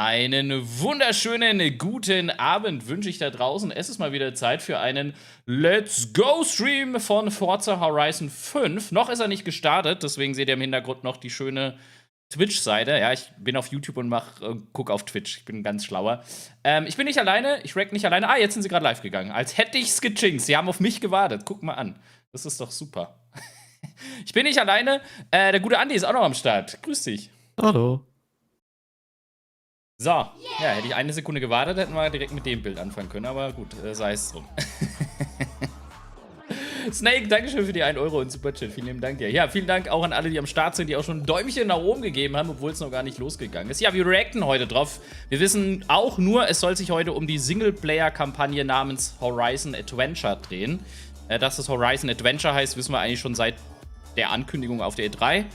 Einen wunderschönen guten Abend wünsche ich da draußen. Es ist mal wieder Zeit für einen Let's Go Stream von Forza Horizon 5. Noch ist er nicht gestartet, deswegen seht ihr im Hintergrund noch die schöne Twitch-Seite. Ja, ich bin auf YouTube und guck auf Twitch. Ich bin ganz schlauer. Ich bin nicht alleine, ich rack nicht alleine. Ah, jetzt sind sie gerade live gegangen. Als hätte ich's gejinxt. Sie haben auf mich gewartet. Guck mal an. Das ist doch super. Ich bin nicht alleine. Der gute Andi ist auch noch am Start. Grüß dich. Hallo. So, ja, hätte ich eine Sekunde gewartet, hätten wir direkt mit dem Bild anfangen können, aber gut, sei es drum. Snake, Dankeschön für die 1 Euro und Superchat, vielen lieben Dank dir. Ja, vielen Dank auch an alle, die am Start sind, die auch schon ein Däumchen nach oben gegeben haben, obwohl es noch gar nicht losgegangen ist. Ja, wir reacten heute drauf. Wir wissen auch nur, es soll sich heute um die Singleplayer Kampagne namens Horizon Adventure drehen. Dass das Horizon Adventure heißt, wissen wir eigentlich schon seit der Ankündigung auf der E3.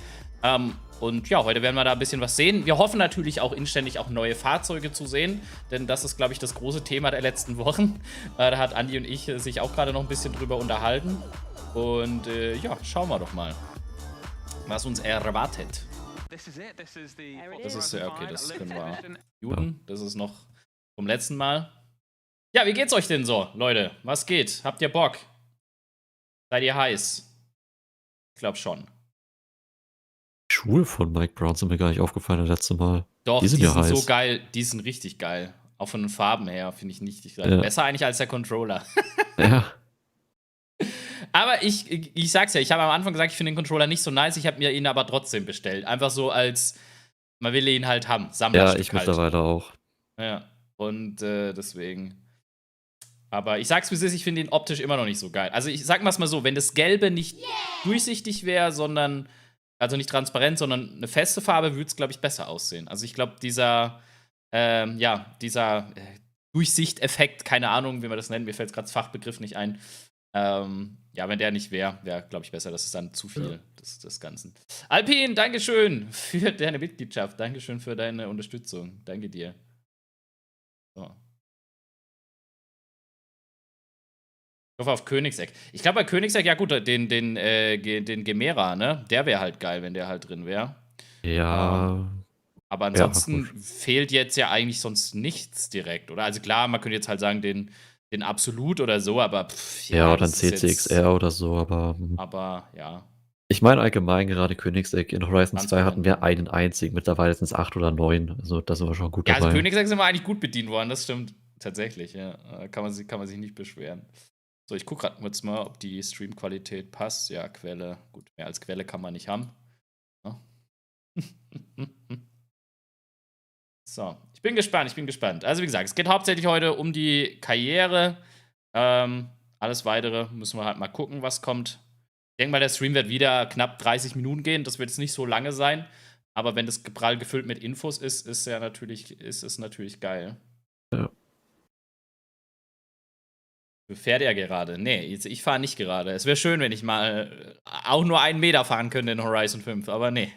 Und ja, heute werden wir da ein bisschen was sehen. Wir hoffen natürlich auch inständig auch neue Fahrzeuge zu sehen, denn das ist, glaube ich, das große Thema der letzten Wochen. Da hat Andi und ich sich auch gerade noch ein bisschen drüber unterhalten. Und ja, schauen wir doch mal, was uns erwartet. Das ist, okay, das können wir muten. Das ist noch vom letzten Mal. Ja, wie geht's euch denn so, Leute? Was geht? Habt ihr Bock? Seid ihr heiß? Ich glaube schon. Schuhe von Mike Brown sind mir gar nicht aufgefallen das letzte Mal. Doch, die sind ja heiß. So geil, die sind richtig geil. Auch von den Farben her, finde ich nicht geil. Ja. Besser eigentlich als der Controller. Ja. Aber ich sag's ja, ich habe am Anfang gesagt, ich finde den Controller nicht so nice, ich habe mir ihn aber trotzdem bestellt. Einfach so als, man will ihn halt haben, Sammlerstück. Ja, ich mittlerweile auch. Ja, und deswegen. Aber ich sag's wie es ist, ich finde ihn optisch immer noch nicht so geil. Also ich sag mal so, wenn das Gelbe nicht durchsichtig wäre, sondern also nicht transparent, sondern eine feste Farbe, würde es, glaube ich, besser aussehen. Also ich glaube, dieser Durchsichteffekt, keine Ahnung, wie man das nennt, mir fällt gerade das Fachbegriff nicht ein. Ja, wenn der nicht wäre, glaube ich, besser. Das ist dann zu viel des Ganzen. Alpin, Dankeschön für deine Mitgliedschaft. Dankeschön für deine Unterstützung. Danke dir. So. Ich hoffe auf Königseck. Ich glaube bei Königseck, ja gut, den Gemera, ne? Der wäre halt geil, wenn der halt drin wäre. Ja. Aber ansonsten fehlt jetzt ja eigentlich sonst nichts direkt, oder? Also klar, man könnte jetzt halt sagen, den Absolut oder so, aber ja, oder ein CCXR oder so, aber. Aber ja. Ich meine allgemein gerade Königseck. In Horizon 2 hatten wir einen einzigen, mittlerweile sind es 8 oder 9. Also da sind wir schon gut dabei. Ja, also Königseck sind wir eigentlich gut bedient worden, das stimmt tatsächlich, ja. Kann man sich nicht beschweren. So, ich gucke gerade kurz mal, ob die Streamqualität passt. Ja, Quelle. Gut, mehr als Quelle kann man nicht haben. Ja. So, ich bin gespannt. Also, wie gesagt, es geht hauptsächlich heute um die Karriere. Alles Weitere müssen wir halt mal gucken, was kommt. Ich denke mal, der Stream wird wieder knapp 30 Minuten gehen. Das wird jetzt nicht so lange sein. Aber wenn das prall gefüllt mit Infos ist, ist es natürlich geil. Ja. Fährt er gerade? Nee, ich fahre nicht gerade. Es wäre schön, wenn ich mal auch nur 1 Meter fahren könnte in Horizon 5, aber nee.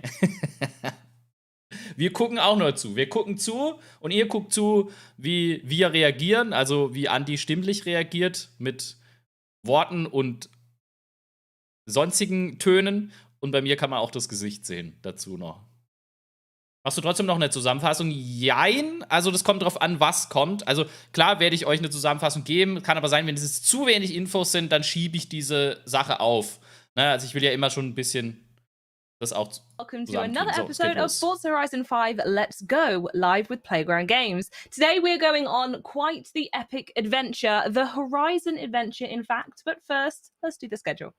Wir gucken auch nur zu. Wir gucken zu und ihr guckt zu, wie wir reagieren, also wie Andi stimmlich reagiert mit Worten und sonstigen Tönen. Und bei mir kann man auch das Gesicht sehen dazu noch. Machst du trotzdem noch eine Zusammenfassung? Jein. Also, das kommt drauf an, was kommt. Also, klar werde ich euch eine Zusammenfassung geben. Kann aber sein, wenn es zu wenig Infos sind, dann schiebe ich diese Sache auf. Ne? Also, ich will ja immer schon ein bisschen das auch Welcome to another episode of Forza Horizon 5 Let's Go, live with Playground Games. Today we're going on quite the epic adventure, the Horizon adventure, in fact. But first, let's do the schedule.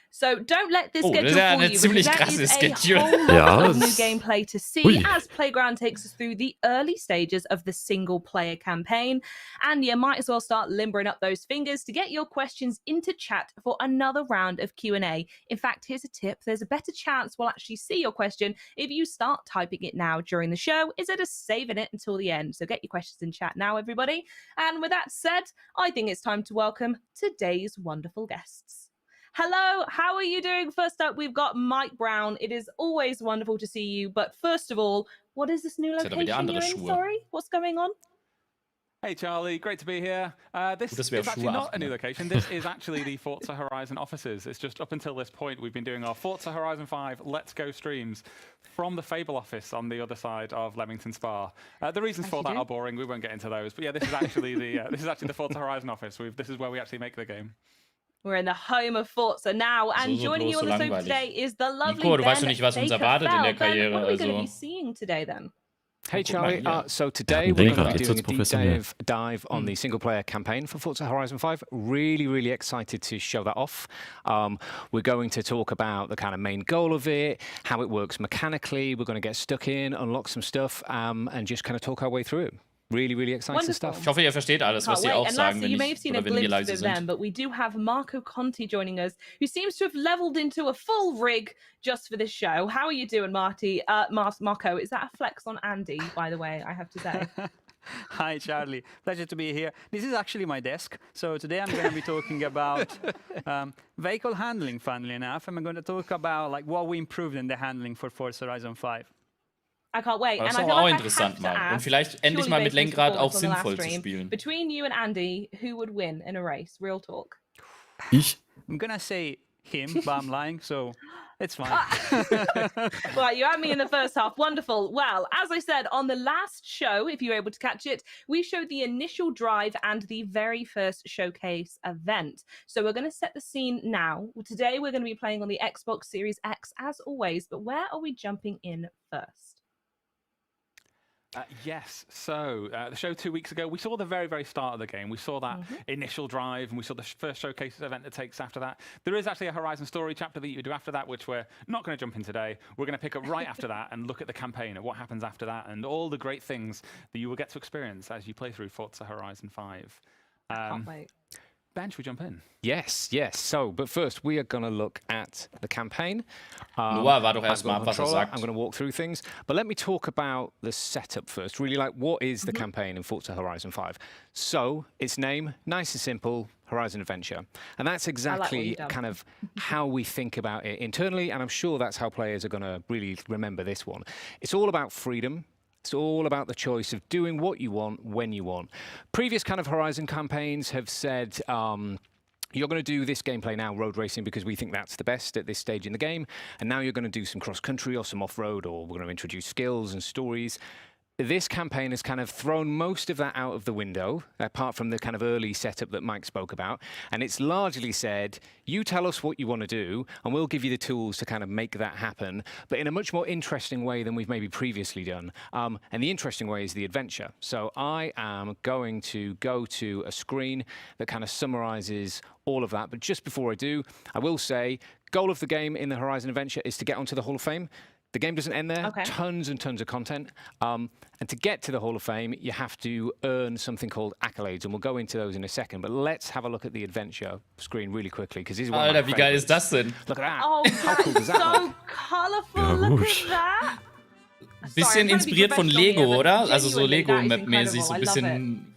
So don't let this schedule fool you, because that is a whole lot of new gameplay to see as Playground takes us through the early stages of the single-player campaign, and you might as well start limbering up those fingers to get your questions into chat for another round of Q&A. In fact, here's a tip. There's a better chance we'll actually see your question if you start typing it now during the show instead of saving it until the end. So get your questions in chat now, everybody. And with that said, I think it's time to welcome today's wonderful guests. Hello, how are you doing? First up, we've got Mike Brown. It is always wonderful to see you. But first of all, what is this new location you're in? Sorry, what's going on? Hey Charlie, great to be here. This is actually not a new location. This is actually the Forza Horizon offices. It's just up until this point we've been doing our Forza Horizon 5 Let's Go streams from the Fable office on the other side of Leamington Spa. The reasons for that are boring. We won't get into those. But yeah, this is actually the Forza Horizon office. This is where we actually make the game. We're in the home of Forza now, and joining you on the sofa today is the lovely Nico, du weißt doch nicht, was uns erwartet in der Karriere. What are we going to be seeing today then? Hey Charlie, so today we're going to be doing a deep dive on the single-player campaign for Forza Horizon 5. Really excited to show that off. We're going to talk about the kind of main goal of it, how it works mechanically. We're going to get stuck in, unlock some stuff, and just kind of talk our way through it. Really exciting stuff. Ich hoffe, ihr versteht alles, was sie auch sagen, wenn wir leise sind. But we do have Marco Conti joining us, who seems to have leveled into a full rig just for this show. How are you doing, Marco? Is that a flex on Andy, by the way, I have to say? Hi, Charlie. Pleasure to be here. This is actually my desk. So today I'm going to be talking about vehicle handling, funnily enough. And I'm going to talk about what we improved in the handling for Forza Horizon 5. I can't wait. Das ist aber auch interessant mal. Und vielleicht endlich mal mit Lenkrad auch sinnvoll zu spielen. Between you and Andy, who would win in a race? Real talk. Ich. I'm gonna say him, but I'm lying, so it's fine. Well, you had me in the first half. Wonderful. Well, as I said on the last show, if you were able to catch it, we showed the initial drive and the very first showcase event. So we're going to set the scene now. Today, we're going to be playing on the Xbox Series X as always, but where are we jumping in first? Yes, so the show 2 weeks ago, we saw the very start of the game. We saw that initial drive, and we saw the first showcase event that takes after that. There is actually a Horizon story chapter that you do after that, which we're not going to jump in today. We're going to pick up right after that and look at the campaign and what happens after that and all the great things that you will get to experience as you play through Forza Horizon 5. Can't wait. Ben, should we jump in? Yes. So, but first, we are going to look at the campaign. Noah, war doch erstmal ab, was sagt. I'm going to walk through things. But let me talk about the setup first. Really, what is the campaign in Forza Horizon 5? So, its name, nice and simple, Horizon Adventure. And that's exactly kind of how we think about it internally, and I'm sure that's how players are going to really remember this one. It's all about freedom. It's all about the choice of doing what you want, when you want. Previous kind of Horizon campaigns have said, you're going to do this gameplay now, road racing, because we think that's the best at this stage in the game. And now you're going to do some cross-country or some off-road, or we're going to introduce skills and stories. This campaign has kind of thrown most of that out of the window, apart from the kind of early setup that Mike spoke about. And it's largely said, you tell us what you want to do, and we'll give you the tools to kind of make that happen, but in a much more interesting way than we've maybe previously done. And the interesting way is the adventure. So I am going to go to a screen that kind of summarizes all of that. But just before I do, I will say, goal of the game in the Horizon Adventure is to get onto the Hall of Fame. The game doesn't end there. Tons and tons of content. And to get to the Hall of Fame, you have to earn something called accolades, and we'll go into those in a second. But let's have a look at the adventure screen really quickly, because this is one of my Alter, wie geil ist das denn? Look at that. Oh, how cool does that so look? colorful. Look at that. Bisschen inspiriert von Lego, oder? Also so Lego-Map-mäßig, so ein bisschen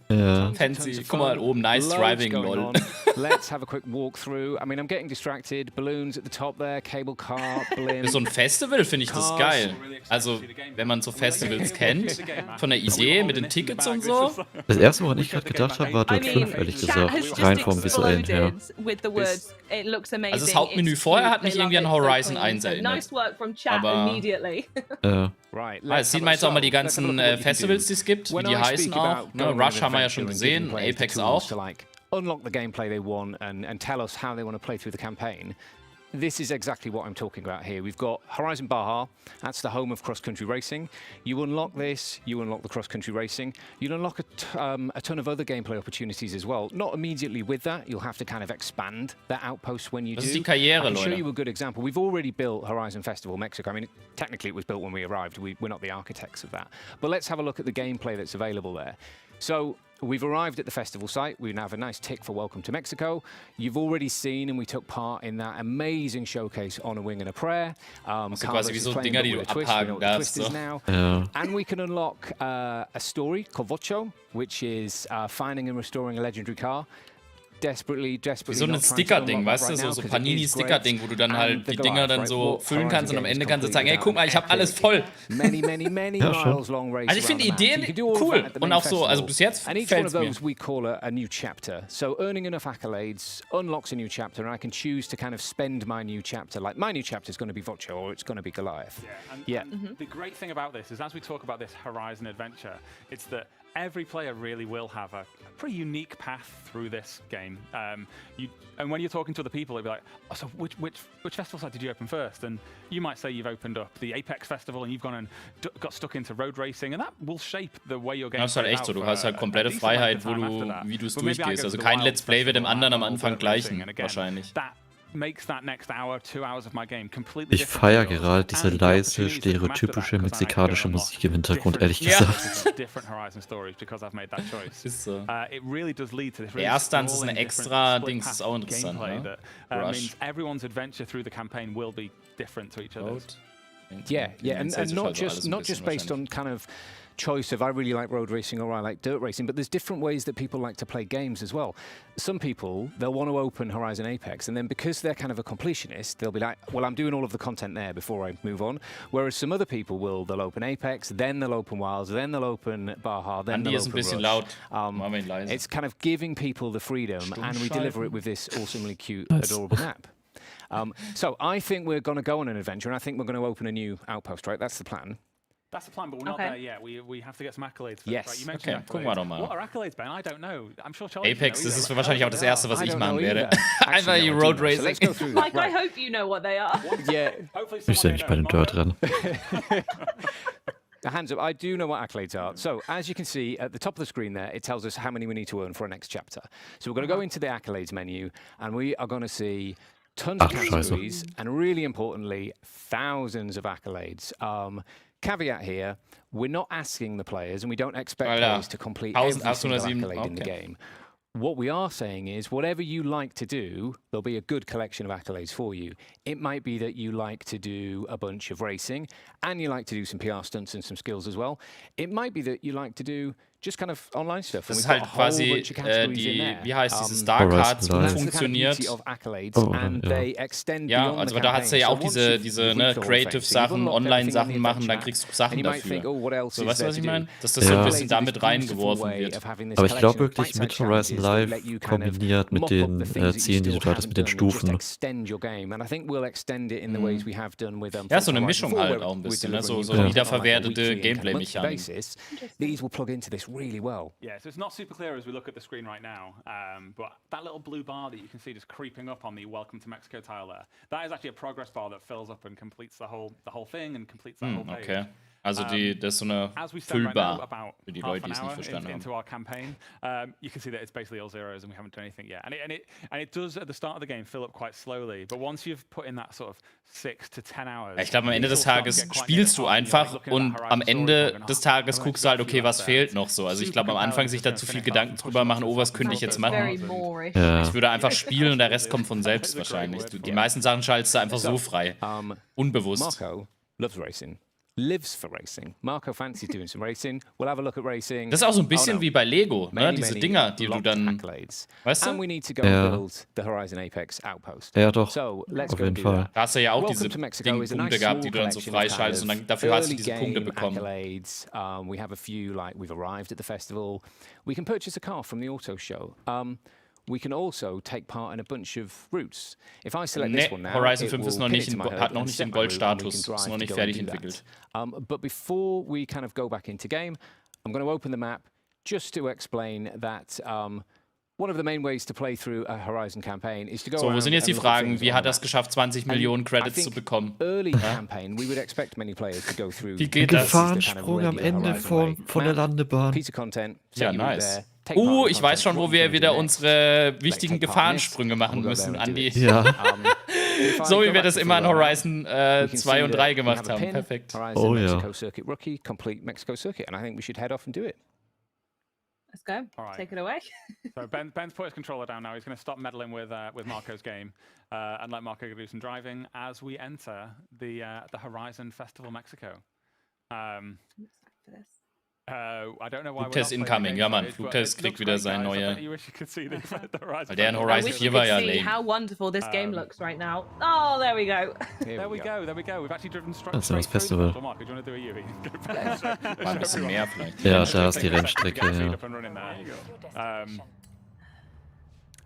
fancy. Guck mal oben, nice driving, lol. Let's have a quick walk through. I mean, I'm getting distracted. Balloons at the top there, cable car, blimp. So ein Festival finde ich das geil. Also, wenn man so Festivals kennt, von der Idee mit den Tickets und so. Das erste, woran ich gerade gedacht habe, war Dirt 5, ehrlich gesagt. Rein vom Visuellen her. Also das Hauptmenü vorher hat mich irgendwie an Horizon 1 erinnert. Aber jetzt sieht man jetzt auch mal die ganzen Festivals, die es gibt, wie die heißen auch. Rush haben wir ja schon gesehen, Apex auch. Unlock the gameplay they want and tell us how they want to play through the campaign. This is exactly what I'm talking about here. We've got Horizon Baja, that's the home of cross-country racing. You unlock this, you unlock the cross-country racing. You'll unlock a ton of other gameplay opportunities as well. Not immediately with that, you'll have to kind of expand that outpost when you do. Das ist die Karriere, I'll show Leute. you a good example. We've already built Horizon Festival Mexico. I mean, technically it was built when we arrived. We're not the architects of that. But let's have a look at the gameplay that's available there. So, we've arrived at the festival site. We now have a nice tick for Welcome to Mexico. You've already seen, and we took part in that amazing showcase on A Wing and a Prayer. Also quasi wie so Dinger, die du abhaken darfst. So. And we can unlock a story called Vocho, which is finding and restoring a legendary car. desperately Wie so ein Sticker-Ding, weißt du? So Panini-Sticker-Ding, wo du dann halt die Dinger dann so füllen kannst und am Ende kannst du sagen, hey, guck mal, ich habe alles voll. Also ich finde die Ideen cool und auch so, also bis jetzt fällt's mir. We call a new chapter. So earning enough accolades unlocks a new chapter, and I can choose to kind of spend my new chapter. Like my new chapter is going to be Voce or it's going to be Goliath. And the great thing about this is, as we talk about this Horizon adventure, it's that every player really will have a pretty unique path through this game. And when you're talking to other people, they'll be like, oh, so which festival site did you open first? And you might say you've opened up the Apex Festival and you've gone and got stuck into road racing, and that will shape the way your game. Das ist halt echt so, du hast halt komplette Freiheit, wie du es durchgehst. Also kein Let's Play wird dem anderen am Anfang gleichen, wahrscheinlich. Ich feiere gerade diese leise, stereotypische mexikanische Musik im Hintergrund, ehrlich gesagt. Ist so. Der erste Tanz ist eine extra Dings, ist auch interessant, ne? Rush. Yeah, and not just based on kind of choice of I really like road racing or I like dirt racing, but there's different ways that people like to play games as well. Some people, they'll want to open Horizon Apex, and then because they're kind of a completionist, they'll be like, well, I'm doing all of the content there before I move on. Whereas some other people they'll open Apex, then they'll open Wilds, then they'll open Baja, then they'll open Rush. It's kind of giving people the freedom, and we deliver it with this awesomely cute, adorable map. So I think we're going to go on an adventure, and I think we're going to open a new outpost, right? That's the plan. That's the plan, but we're not there yet. We have to get some accolades first. Yes. Right? You mentioned accolades. Gucken wir doch mal. What are accolades, Ben? I don't know. I'm sure Charlie Apex, das ist wahrscheinlich auch das Erste, was ich machen werde. Einfach die Road Racing. Like, I hope you know what they are. Yeah. Ich sehe nicht bei dem Dirt-Rennen. Hands up, I do know what accolades are. So, as you can see at the top of the screen there, it tells us how many we need to earn for our next chapter. So we're going to go into the accolades menu, and we are going to see tons of categories, and really importantly, thousands of accolades. Caveat here, we're not asking the players, and we don't expect players to complete every single accolade in the game. What we are saying is, whatever you like to do, there'll be a good collection of accolades for you. It might be that you like to do a bunch of racing, and you like to do some PR stunts and some skills as well. It might be that you like to do just kind of online stuff. Das ist halt quasi wie heißt diese Star Cards funktioniert. Ja, also da hat es ja auch diese ne, Creative-Sachen, Online-Sachen machen, dann kriegst du Sachen dafür. So, weißt du, was ich meine? Dass das so ein bisschen damit reingeworfen wird. Aber ich glaube wirklich mit Horizon Live kombiniert mit den Zielen, die du hattest, mit den Stufen. Ja, so eine Mischung halt auch ein bisschen, ne? So wiederverwertete Gameplay-Mechaniken. Really well. Yeah, so it's not super clear as we look at the screen right now, but that little blue bar that you can see just creeping up on the Welcome to Mexico tile there, that is actually a progress bar that fills up and completes the whole thing and completes that whole page. Okay. Also das ist so eine Füllbar für die Leute, die es nicht verstanden haben. Into our campaign, you can see that it's basically all zeros and we haven't done anything yet. And it does at the start of the game fill up quite slowly, but once you've put in that sort of 6 to 10 hours. Ich glaube, am Ende des Tages spielst du einfach und am Ende des Tages guckst du halt, okay, was fehlt noch so. Also ich glaube, am Anfang sich da zu viel Gedanken drüber machen, oh, was könnte ich jetzt machen? Ja. Ich würde einfach spielen und der Rest kommt von selbst wahrscheinlich. Die meisten Sachen schaltest du einfach so frei, unbewusst. Marco loves racing. Lives for racing. Marco fancies doing some racing. We'll have a look at racing. Das ist auch so ein bisschen wie bei Lego, ne? Diese Dinger, die du dann, weißt du? And we need to go and build the Horizon Apex outpost. Ja, doch. So, let's auf go jeden Fall. Da hast du ja auch diese Punkte gehabt, die du dann so freischaltest und dann dafür hast du diese Punkte bekommen. We have a few, like we've arrived at the festival. We can purchase a car from the auto show. We can also take part in a bunch of routes. If I select this one now, Horizon 5 ist hat noch nicht den Goldstatus, ist noch nicht fertig entwickelt. But before we kind of go back into game, I'm going to open the map just to explain that one of the main ways to play through a Horizon campaign is to go. So, wo sind jetzt die Fragen? Wie hat er es geschafft, 20 Millionen Credits zu bekommen? Early campaign, we would expect many players to go through. Wie geht das? Gefahrensprung am Ende von der Landebahn. Piece of content. Ja, nice. Ich weiß schon, wo wir wieder unsere wichtigen Gefahrensprünge machen müssen, Andi. Ja. So wie wir das immer in Horizon 2 und 3 gemacht haben. Perfekt. Oh ja. Mexico Circuit Rookie, complete Mexico Circuit, and I think we should head off and do it. Let's go. Right. Take it away. So Ben's put his controller down now. He's going to stop meddling with Marco's game and let Marco do some driving as we enter the Horizon Festival Mexico. I'm excited for this. Flugtest incoming, ja Mann, Flugtest kriegt wieder sein neuer. Weil der in Horizon 4 war ja lame. How wonderful this game looks right now. Oh, there we go. There we go. We've actually driven straight Das ist das Festival. Marco, do you want to do a UE? War ein bisschen mehr vielleicht. Ja, da ist die Rennstrecke, ja.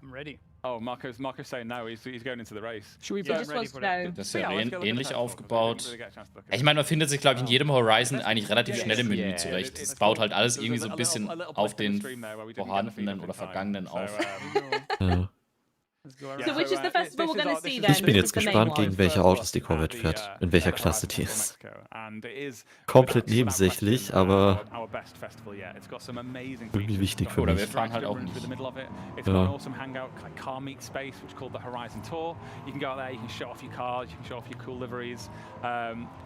I'm ready. Oh, Marco's saying no, he's going into the race. He just wants to know. Das ist ja ähnlich aufgebaut. Ich meine, man findet sich, glaube ich, in jedem Horizon eigentlich relativ schnell im Menü zurecht. Es baut halt alles irgendwie so ein bisschen auf den vorhandenen oder vergangenen auf. Ja. So which is the festival we're going to see then? Ich bin jetzt gespannt, gegen welche Autos die Corvette fährt, in welcher Klasse die ist. Komplett nebensächlich, aber irgendwie wichtig für Oder wir mich. fahren halt auch nicht. Ja.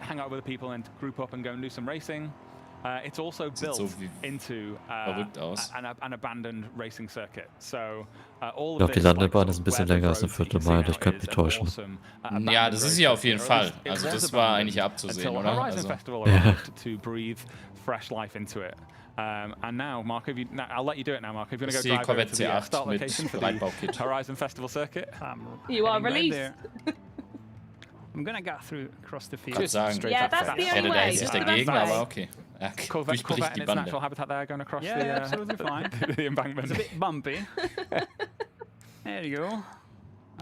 Hang out with the people and group up and go and do some racing. It's also built into an abandoned racing circuit. So all Ich glaube, die Landebahn ist ein bisschen länger als eine Viertelmeile. Ich könnte mich täuschen. Ja, das ist sie auf jeden Fall. Also das war eigentlich ja abzusehen, oder? Also. To breathe fresh life into it. And now, Marco, I'll let you do it now, Marco. If you want to go drive over to the start location for the Horizon Festival circuit. You are released. I'm gonna get across the field. Yeah, that's the only way. Der ist dagegen, aber okay. Corvette in its natural habitat there, going across absolutely fine. the embankment. It's a bit bumpy. There you go.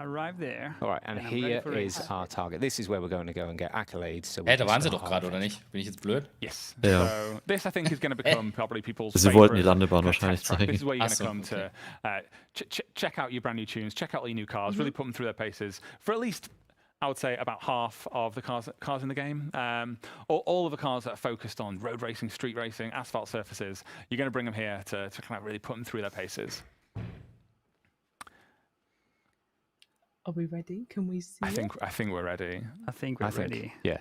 Arrive there. All right, and here is our target. This is where we're going to go and get accolades. So Da waren sie doch gerade, oder nicht? Bin ich jetzt blöd? Yes. Ja. So this, I think, is going to become probably people's Sie wollten die favorite Landebahn wahrscheinlich test track. This is zeigen. where you're going to come to check out your brand new tunes, check out all your new cars, really put them through their paces for at least, I would say, about half of the cars in the game. All of the cars that are focused on road racing, street racing, asphalt surfaces, you're going to bring them here to kind of really put them through their paces. Are we ready? Can we see? I think we're ready. I think we're ready. Yeah,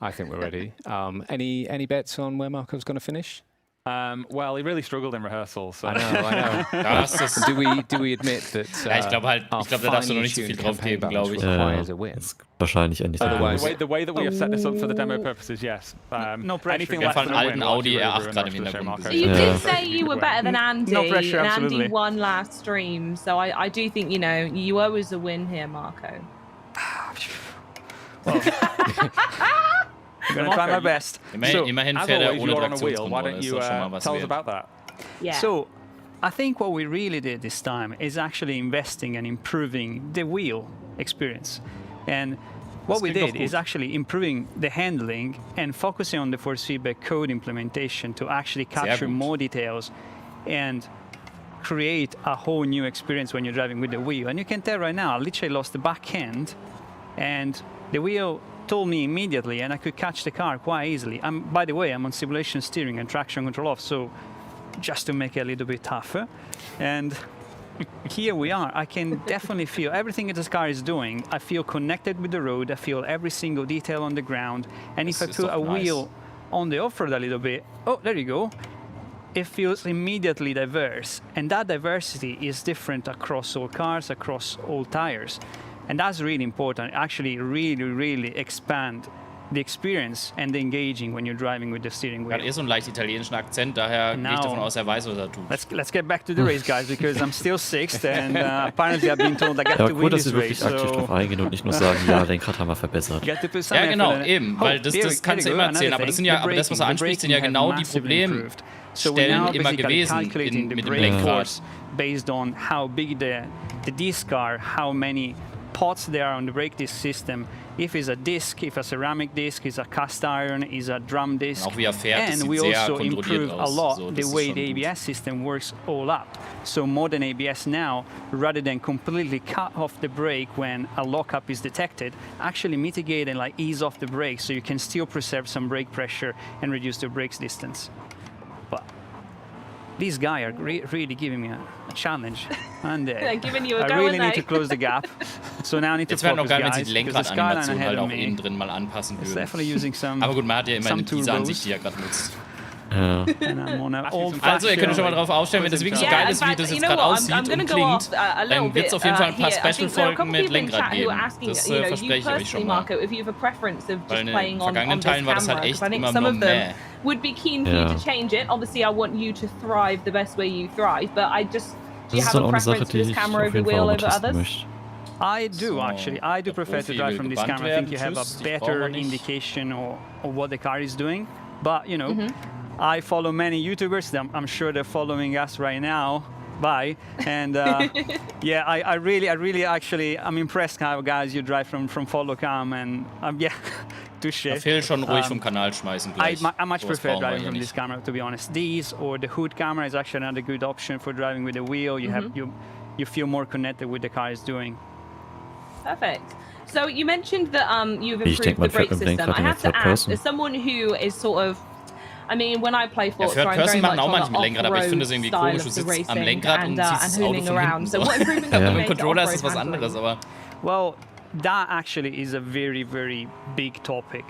I think we're ready. Any bets on where Marco's going to finish? Well, he really struggled in rehearsal. So. I know. Do we admit that? Ja, ich glaube, da darfst du noch nicht so viel drauf geben, glaube ich. Wahrscheinlich endlich der Bonus. The way that we have set this up for the demo purposes, yes. No pressure. Anything Wir less fahren than a alten win, Audi we'll R8 ruin gerade the im rest of the Hintergrund show, You gesehen. did say you were better than Andy, No pressure, and absolutely. Andy won last stream, so I do think, you owe us a win here, Marco. I'm gonna try my best. Immerhin as fährt always, ohne you're on a wheel. Why Traktionskontrolle, don't ist you doch schon mal was tell us wert. about that? Yeah. So, I think what we really did this time is actually investing and improving the wheel experience. And what we did is actually improving the handling and focusing on the FORZA code implementation to actually capture more details and create a whole new experience when you're driving with the wheel. And you can tell right now, I literally lost the back end, and the wheel told me immediately, and I could catch the car quite easily. By the way, I'm on simulation steering and traction control off, so just to make it a little bit tougher. And here we are. I can definitely feel everything that this car is doing. I feel connected with the road. I feel every single detail on the ground. And if I put a wheel on the off-road a little bit, oh, there you go. It feels immediately diverse. And that diversity is different across all cars, across all tires. And that's really important. Actually, really expand the experience and the engaging when you're driving with the steering wheel. Er hat so einen leicht italienischen Akzent, daher gehe ich davon aus, er weiß, was er tut. Let's get back to the race, guys, because I'm still sixth and apparently I've been told I get to win Gut, dass this sie wirklich race. aktiv drauf eingehen und nicht nur sagen, ja, Lenkrad haben wir verbessert. Ja, genau, eben, weil das kannst du immer erzählen, aber das sind ja, aber das, was er anspricht, sind ja genau die Problemstellen immer gewesen mit dem Lenkrad. Based on how big the discs are, how many pots there are on the brake disc system. If it's a disc, if a ceramic disc, is a cast iron, is a drum disc. Auch wie er fährt, das And sieht we sehr also kontrolliert improve a aus. lot So, the way the ABS system works all up. So modern ABS now, rather than completely cut off the brake when a lockup is detected, actually mitigate and like ease off the brake so you can still preserve some brake pressure and reduce the brakes distance. But these guys are really giving me a challenge. And giving you a I go, really need to close the gap. So now I need to Jetzt wäre noch focus, geil, wenn guys, sie die because the skyline Lenkradanimation ahead halt of auch me innen drin mal anpassen is würden. definitely using some. Aber gut, man hat ja immerhin some diese turbos. Ansicht, die er gerade nutzt. Ja. Also, ihr könnt euch schon mal drauf aufstellen, wenn das wirklich so geil ist, wie das jetzt gerade aussieht und klingt, dann wird es auf jeden Fall ein paar Special-Folgen mit Lenkrad geben. Das verspreche ich euch schon mal. Weil in den vergangenen Teilen war das halt echt immer nur meh. would be keen for you to change it. Obviously, I want you to thrive the best way you thrive, but do you have a preference for this camera over wheel over others? I do, actually. I do prefer to drive from this camera. I think you have a better indication of what the car is doing. But, you know, I follow many YouTubers. I'm sure they're following us right now. Bye. And yeah, I really actually, I'm impressed how, guys, you drive from follow cam. And yeah, touché. Phil schon ruhig vom Kanal schmeißen gleich. I much prefer driving from this camera, to be honest. These or the hood camera is actually another good option for driving with the wheel. You have you feel more connected with the car is doing. Perfect. So you mentioned that you've improved the brake system. I have to ask, as someone who is sort of, I mean, when I play Forza, I'm very much on the Lenkrad, aber ich finde es irgendwie komisch, du sitzt am Lenkrad und siehst das Auto von hinten. So what improvement have you made to Controller ist was anderes, aber... Well, that actually is a very, very big topic.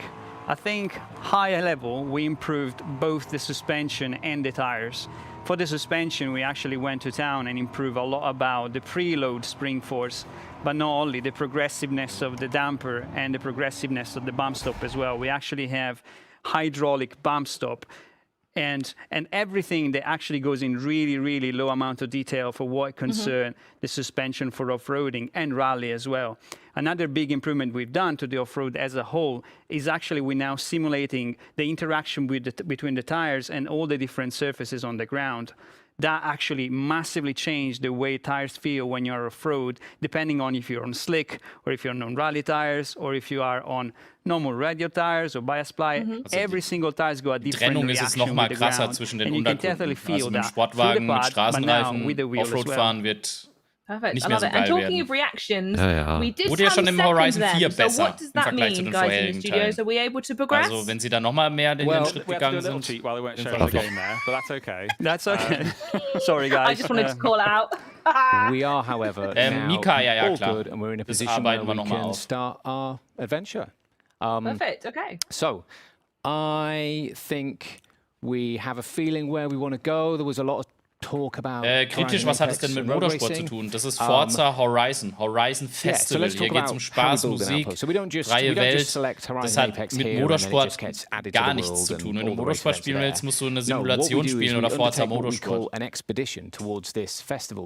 I think higher level, we improved both the suspension and the tires. For the suspension, we actually went to town and improved a lot about the preload spring force, but not only the progressiveness of the damper and the progressiveness of the bump stop as well. We actually have hydraulic bump stop and everything that actually goes in really, really low amount of detail for what concern the suspension for off-roading and rally as well. Another big improvement we've done to the off-road as a whole is actually we're now simulating the interaction between the tires and all the different surfaces on the ground. That actually massively changed the way tires feel when you're off-road, depending on if you're on slick or if you're on rally tires or if you are on normal radial tires or bias ply. Every single tire's got a different reaction with the ground, and you can definitely feel that through the pad, but now with the wheel as well. Perfect, I love it. And talking of reactions, we did wurde ja schon im Horizon 4 besser so what does that mean, guys, in the studios? Are we able to progress? Also, wenn sie da nochmal mehr den Schritt gegangen sind. Cheat while they weren't showing the game there, but that's okay. That's okay. Sorry, guys. I just wanted to call out. We are, however, now Mika, all good, and we're in a position where we can start our adventure. Perfect, okay. So, I think we have a feeling where we want to go. There was a lot of talk about kritisch, was hat es denn mit Motorsport zu tun? Das ist Forza Horizon, Horizon Festival. Hier geht es um Spaß, Musik, freie Welt. Das hat mit Motorsport gar nichts zu tun. Wenn du Motorsport spielen willst, musst du eine Simulation spielen oder Forza Motorsport.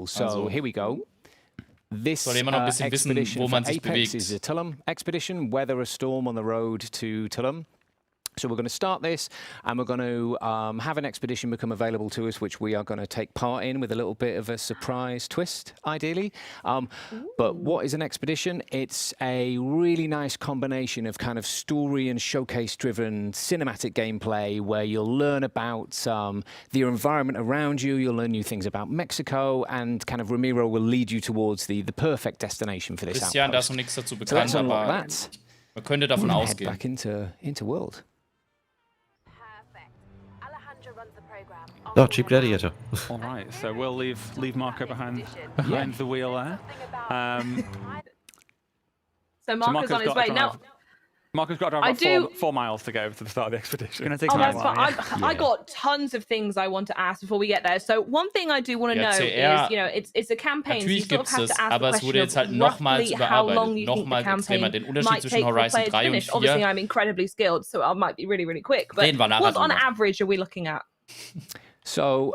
So here we go. This soll immer noch ein bisschen wissen, wo man sich bewegt. Is a Tullum expedition, weather a storm on the road to Tullum. So we're going to start this, and we're going to have an expedition become available to us, which we are going to take part in with a little bit of a surprise twist, ideally. But what is an expedition? It's a really nice combination of kind of story and showcase-driven cinematic gameplay where you'll learn about the environment around you, you'll learn new things about Mexico, and kind of Ramiro will lead you towards the perfect destination for this Christian, da ist noch nichts dazu bekannt, aber man könnte davon ausgehen. Back into World. Oh, cheap gladiator. All right, so we'll leave Marco behind the wheel there. So Marco's on his way now. Marco's got to drive about 4 miles to go to the start of the expedition. It's going to take time. That's fine. I got tons of things I want to ask before we get there. So one thing I do want to know is, you know, it's a campaign. So you sort of have to ask aber the es wurde jetzt halt nochmals überarbeitet, nochmal extremer. Den Unterschied zwischen Horizon 3 und 4. Obviously, I'm incredibly skilled, so I might be really, really quick. But what on average are we looking at? So,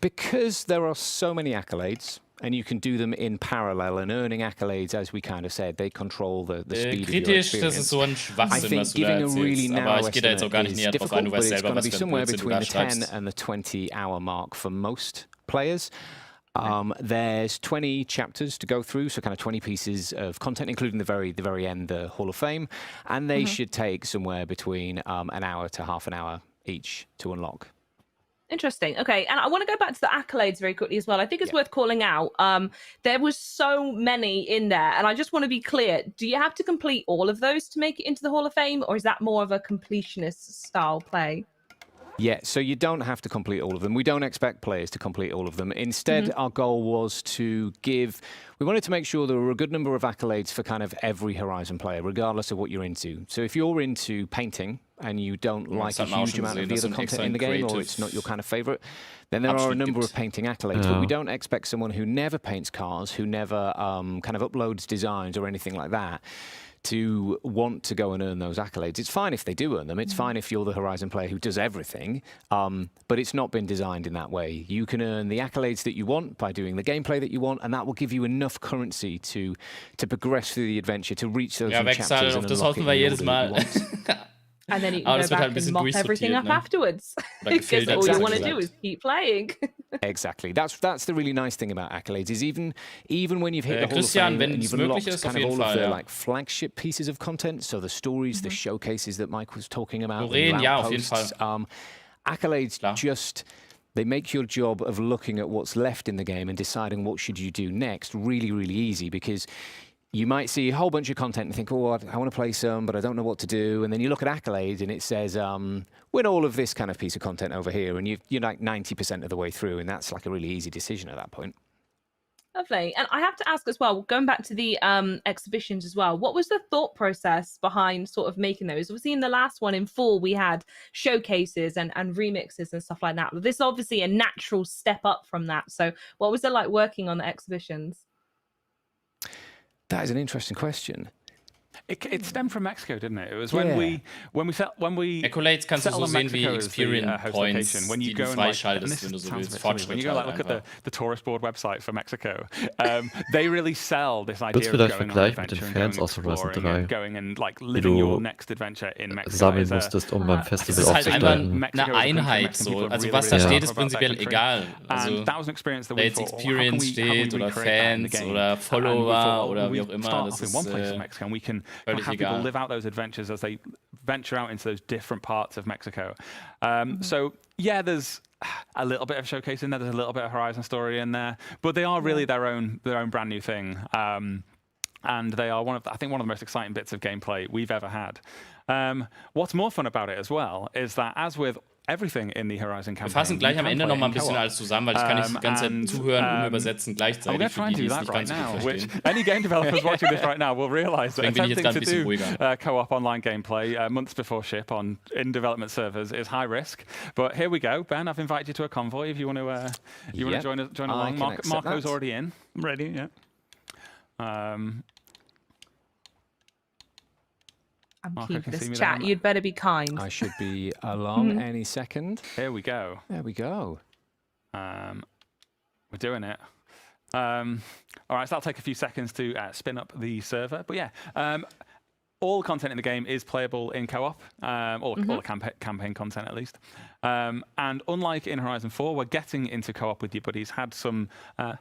because there are so many accolades, and you can do them in parallel and earning accolades, as we kind of said, they control the speed of your experience. Das ist so ein Schwachsinn, was du da erzählst. Aber ich gehe da jetzt auch gar nicht näher drauf ein, du weißt selber, was für ein Blödsinn du da schreibst. It's going to be somewhere between the 10 and the 20-hour mark for most players. There's 20 chapters to go through, so kind of 20 pieces of content, including the very end, the Hall of Fame, and they should take somewhere between an hour to half an hour each to unlock. Interesting. Okay, and I want to go back to the accolades very quickly as well. I think it's worth calling out. There was so many in there, and I just want to be clear. Do you have to complete all of those to make it into the Hall of Fame, or is that more of a completionist style play? Yeah, so you don't have to complete all of them. We don't expect players to complete all of them. Instead, our goal was to we wanted to make sure there were a good number of accolades for kind of every Horizon player, regardless of what you're into. So if you're into painting and you don't like a huge amount of the other content in the game, or it's not your kind of favorite, then there are a number of painting accolades. But we don't expect someone who never paints cars, who never kind of uploads designs or anything like that, to want to go and earn those accolades. It's fine if they do earn them. It's fine if you're the Horizon player who does everything, but it's not been designed in that way. You can earn the accolades that you want by doing the gameplay that you want, and that will give you enough currency to progress through the adventure, to reach those new chapters and unlock it in the order that you want. And then you can go back and mop everything up afterwards. Because all you want to do is keep playing. Exactly. That's the really nice thing about accolades, is even when you've hit the Hall of Fame and you've unlocked kind of all of the like flagship pieces of content, so the stories, the showcases that Mike was talking about, accolades just... They make your job of looking at what's left in the game and deciding what should you do next really, really easy, because you might see a whole bunch of content and think, oh, I want to play some, but I don't know what to do. And then you look at accolades and it says, win all of this kind of piece of content over here. And you're like 90% of the way through. And that's like a really easy decision at that point. Lovely. And I have to ask as well, going back to the exhibitions as well, what was the thought process behind sort of making those? Obviously, in the last one in fall, we had showcases and remixes and stuff like that. But this is obviously a natural step up from that. So what was it like working on the exhibitions? That is an interesting question. It stemmed from Mexico, didn't it? It was when we Accolades kannst du so sehen wie Experience Points, when you go and freischaltest, wenn du so willst. When you go look at the tourist board website for Mexico, they really sell this idea of going on an adventure and going and like living your next adventure in Mexico. Sammeln musstest, beim Festival aufzusteigen. Es ist halt einfach eine Einheit so. Also was da steht, ist prinzipiell egal. Also da jetzt Experience steht oder Fans oder Follower oder wie auch immer. Das ist have people live out those adventures as they venture out into those different parts of Mexico. So yeah, there's a little bit of showcase in there. There's a little bit of Horizon story in there, but they are really their own brand new thing. And they are one of the most exciting bits of gameplay we've ever had. What's more fun about it as well is that, as with everything in the Horizon campaign, wir fassen gleich am Ende noch mal ein bisschen alles zusammen, weil ich kann nicht die ganze Zeit zuhören und übersetzen gleichzeitig. Für die, die es nicht ganz so gut verstehen. Any game developers watching this right now will realize that attempting to do co-op online gameplay months before ship in development servers is high risk. But here we go, Ben. I've invited you to a convoy if you want to join along. Marco's already in. I'm ready. Yeah. I'm keen for this chat. You'd better be kind. I should be along any second. Here we go. There we go. We're doing it. All right, so that'll take a few seconds to spin up the server. But yeah, all content in the game is playable in co-op, all the campaign content at least. And unlike in Horizon 4, where getting into co-op with your buddies had some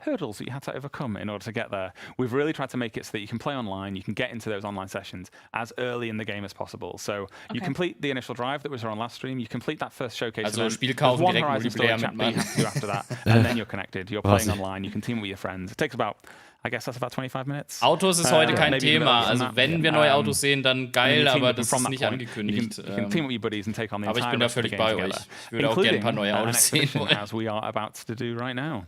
hurdles that you had to overcome in order to get there. We've really tried to make it so that you can play online, you can get into those online sessions as early in the game as possible. So you complete the initial drive that was on last stream, you complete that first showcase, also and Spiel kaufen, one Horizon story chapter you have to do after that, and then you're connected, you're playing online, you can team with your friends. It takes about, I guess that's about 25 minutes. Autos ist heute kein Thema. Also wenn wir neue Autos sehen, dann geil, aber das ist nicht angekündigt. You can team with your buddies and take on the aber ich bin da völlig bei euch. Ich würde auch gerne ein paar neue Autos sehen. As we are about to do right now.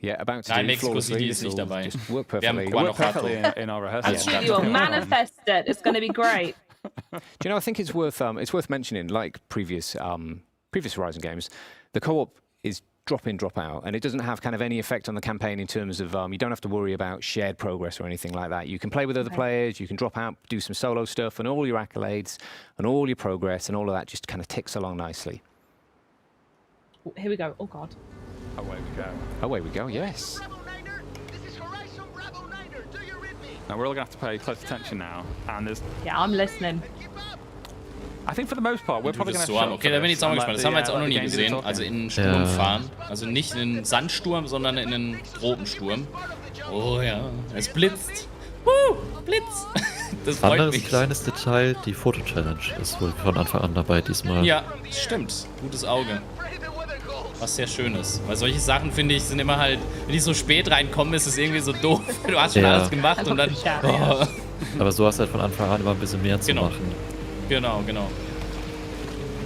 Yeah, about to Nein, do Mexico City ist nicht dabei. Work wir haben perfectly in our rehearsal. You will manifest it. It's going to be great. Do you know? I think it's worth mentioning. Like previous Horizon games, the co-op is drop in, drop out, and it doesn't have kind of any effect on the campaign in terms of you don't have to worry about shared progress or anything like that. You can play with other players, you can drop out, do some solo stuff, and all your accolades and all your progress and all of that just kind of ticks along nicely. Here we go. Oh God. Away we go. Away we go. Yes. Now we're all going to have to pay close attention now, and there's. Yeah, I'm listening. I think for the most part, we're probably going to have to. Okay, da bin ich jetzt auch mal gespannt. Das haben wir jetzt auch noch nie gesehen. Also in einen Sturm fahren. Also nicht in einen Sandsturm, sondern in einen Tropensturm. Oh ja, es blitzt. Blitz. Das freut anderes mich. Kleines Detail, die Foto-Challenge ist wohl von Anfang an dabei diesmal. Ja, stimmt. Gutes Auge. Was sehr schön ist. Weil solche Sachen, finde ich, sind immer halt, wenn ich so spät reinkomme, ist es irgendwie so doof. Du hast schon alles gemacht und dann. Oh. Aber so hast du halt von Anfang an immer ein bisschen mehr zu machen. Genau.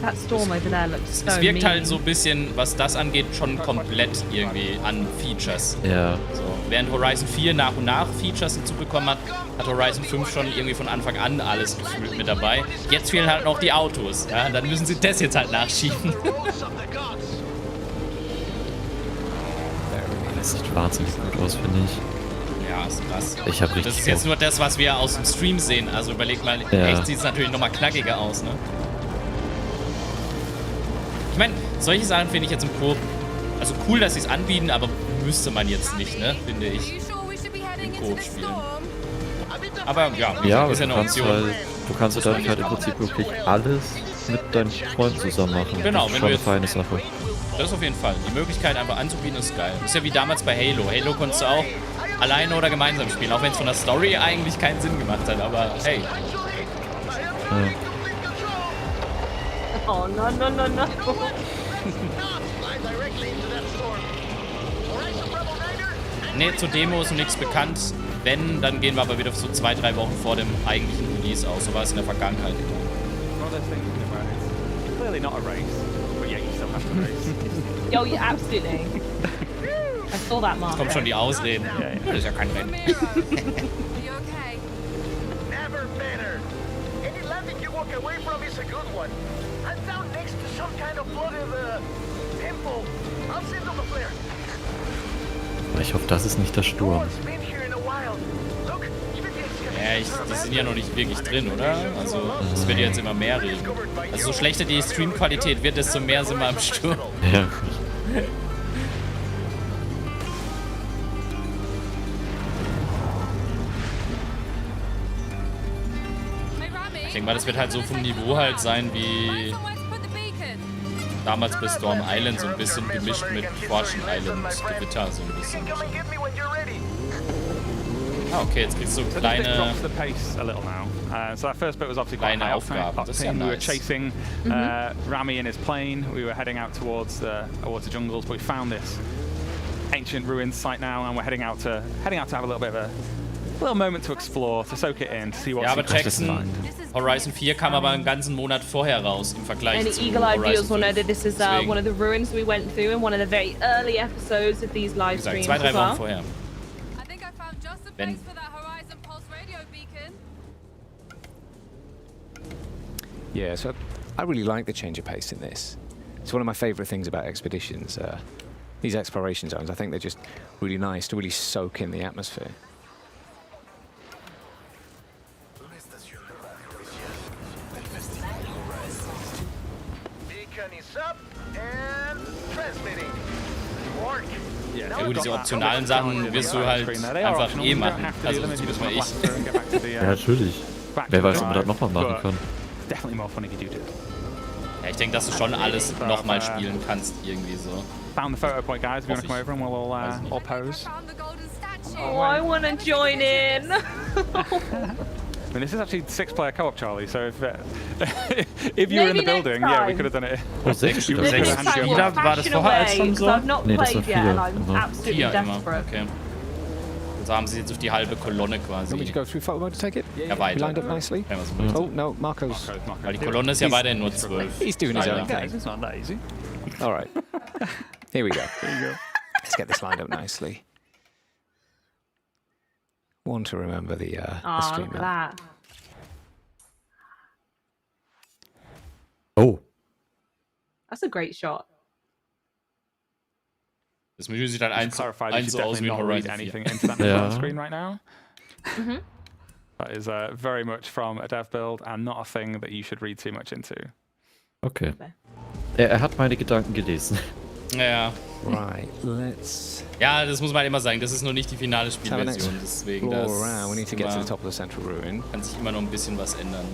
That storm over there looks so es wirkt halt so ein bisschen, was das angeht, schon komplett irgendwie an Features. Ja. So, während Horizon 4 nach und nach Features hinzubekommen hat, hat Horizon 5 schon irgendwie von Anfang an alles gefühlt mit dabei. Jetzt fehlen halt noch die Autos. Ja, dann müssen sie das jetzt halt nachschieben. Das sieht wahnsinnig gut aus, finde ich. Ja, ist krass. Ich hab richtig Das ist jetzt nur das, was wir aus dem Stream sehen. Also überleg mal, echt sieht es natürlich nochmal knackiger aus, ne? Ich meine, solche Sachen finde ich jetzt im Koop, also cool, dass sie es anbieten, aber müsste man jetzt nicht, ne? Finde ich. Im Koop spielen. Aber ja, ist ja eine Option. Du kannst dadurch halt im Prinzip wirklich alles mit deinen Freunden zusammen machen. Genau, das ist schon eine feine Sache. Das auf jeden Fall. Die Möglichkeit einfach anzubieten ist geil. Ist ja wie damals bei Halo. Halo konntest du auch alleine oder gemeinsam spielen, auch wenn es von der Story eigentlich keinen Sinn gemacht hat, aber hey. Ja. Oh, no. Ne, zur Demo ist noch nichts bekannt. Wenn, dann gehen wir aber wieder so 2-3 Wochen vor dem eigentlichen Release aus. So war es in der Vergangenheit. Yo, yeah, absolutely. I saw that, Mark. Kommen schon die Ausreden. Das ist ja kein Rennen. Ich hoffe, das ist nicht der Sturm. Ja, die sind ja noch nicht wirklich drin, oder? Also, es wird ja jetzt immer mehr reden. Also, so schlechter die Streamqualität wird, desto mehr sind wir am Sturm. Ja. Ich denke mal, das wird halt so vom Niveau halt sein wie damals bei Storm Island, so ein bisschen gemischt mit Fortune Island, Gewitter, so ein bisschen. Ah, okay, jetzt kriegst du kleine kleine Aufgaben. Das ist ja nice. We were chasing rAii in his plane. We were heading out towards the jungles, but we found this ancient ruins site now, and we're heading out to have a little bit of a little moment to explore, to soak it in, to see what ja, aber Jackson, Horizon 4 kam aber einen ganzen Monat vorher raus im Vergleich zu eagle-eyed viewers will know 5. that this is one of the ruins we went through in one of the very early episodes of these live streams. 2-3 Wochen vorher. Wenn Yeah, so I really like the change of pace in this. It's one of my favourite things about expeditions. These exploration zones, I think they're just really nice to really soak in the atmosphere. Ja gut, diese optionalen Sachen wirst du halt einfach machen. Also zumindest mal ich. Ja, natürlich. Wer weiß, ob man das nochmal machen kann. Ja, ich denke, dass du schon alles nochmal spielen kannst, irgendwie so. Found the photo point, guys. If you want to come over and we'll all pose. Oh, I want to join in. I mean, this is actually 6-player co-op, Charlie. So if you were in the building, yeah, we could have done it. Oh, 6 Spieler. War das vorher als schon so? Nee, das war 4. 4 immer, okay. Also haben sie jetzt auf die halbe Kolonne quasi. Want me to go through photo mode to take it? Ja, weiter. Lined up nicely. Oh, no, Marco's. Weil die Kolonne ist ja weiterhin nur 12. He's doing his own thing. It's not that easy. All right. Here we go. Let's get this lined up nicely. Want to remember the stream. Look at that. Oh. That's a great shot. Das Menü sieht halt eins so aus wie ein Horizon 4. Into that screen right now. That is very much from a dev build and not a thing that you should read too much into. Okay. Er hat meine Gedanken gelesen. Ja. Right, let's... Ja, das muss man immer sagen. Das ist noch nicht die finale Spielversion. Deswegen we need to get to the top of the central ruin. Kann sich immer noch ein bisschen was ändern.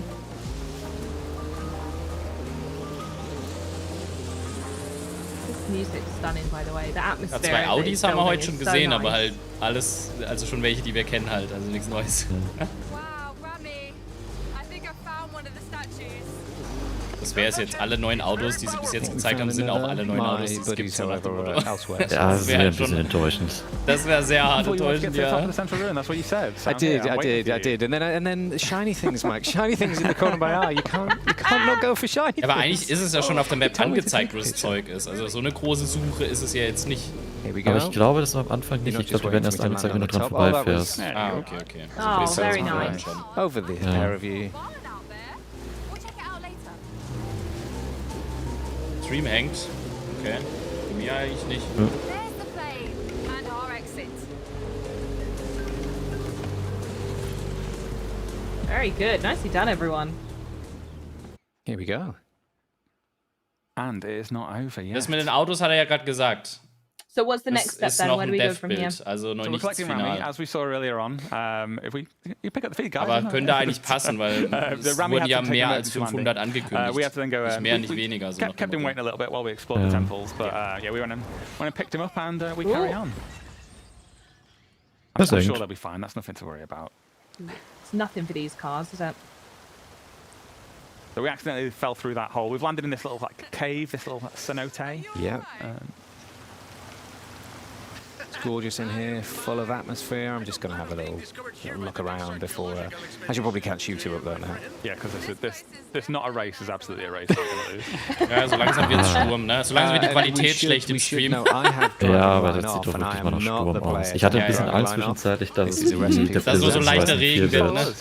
Music's stunning, by the way. The atmosphere. Ja, 2 Audis haben wir heute schon gesehen, aber halt alles, also schon welche, die wir kennen halt, also nichts Neues. Das wäre es jetzt. Alle neuen Autos, die sie bis jetzt gezeigt haben, sind auch alle neuen Autos, die es gibt. Ja, das wäre ein bisschen enttäuschend. Das wäre sehr hart enttäuschend, ja. I did. And then shiny things, Mike. Shiny things in the corner by eye. You can't not go for shiny. Aber eigentlich ist es ja schon auf der Map angezeigt, wo das Zeug ist. Also so eine große Suche ist es ja jetzt nicht. Aber ich glaube, das war am Anfang nicht. Ich glaube, die werden erst angezeigt, wenn du dran vorbeifährst. Ah, okay. Oh, very nice. Over the pair of you. Stream hängt. Okay. Bei mir eigentlich nicht. Very good. Nicely done, everyone. Here we go. And it is not over yet. Das mit den Autos hat er ja gerade gesagt. So what's the next step then? Where do we go from here? Also noch So we're nichts collecting final. Rami, as we saw earlier on. If you pick up the feed, guys. Aber könnte eigentlich passen, weil es wurden ja mehr als 500 angekündigt. We had to then go. Nicht mehr, nicht weniger. So kept him waiting a little bit while we explored the temples, but yeah, we went and picked him up and we carry on. I'm sure they'll be fine. That's nothing to worry about. It's nothing for these cars, is it? So we accidentally fell through that hole. We've landed in this little like cave, this little cenote. Yeah. It's gorgeous in here, full of atmosphere. I'm just going to have a little look around before. I should probably catch you two up there now. Yeah, because this not a race is absolutely a race. Ja, so langsam wird's Sturm, ne? So langsam wird die Qualität schlecht im Stream. Ja, aber das sieht doch wirklich mal nach Sturm aus. Ich hatte ein bisschen Angst zwischenzeitlich, dass das so leichter Regen wird, ne?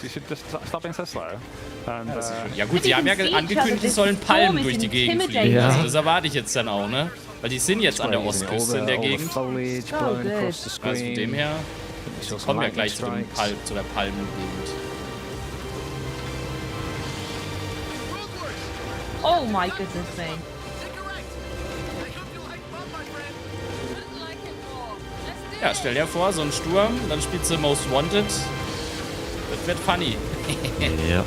Ja gut, sie haben ja angekündigt, es sollen Palmen durch die Gegend fliegen. Ja. Also das erwarte ich jetzt dann auch, ne? Weil die sind jetzt an der Ostküste in der Gegend. Also von dem her kommen wir gleich zu der Palmengegend. Oh my goodness me. Ja, stell dir vor, so ein Sturm, dann spielst du Most Wanted. Das wird funny. Ja.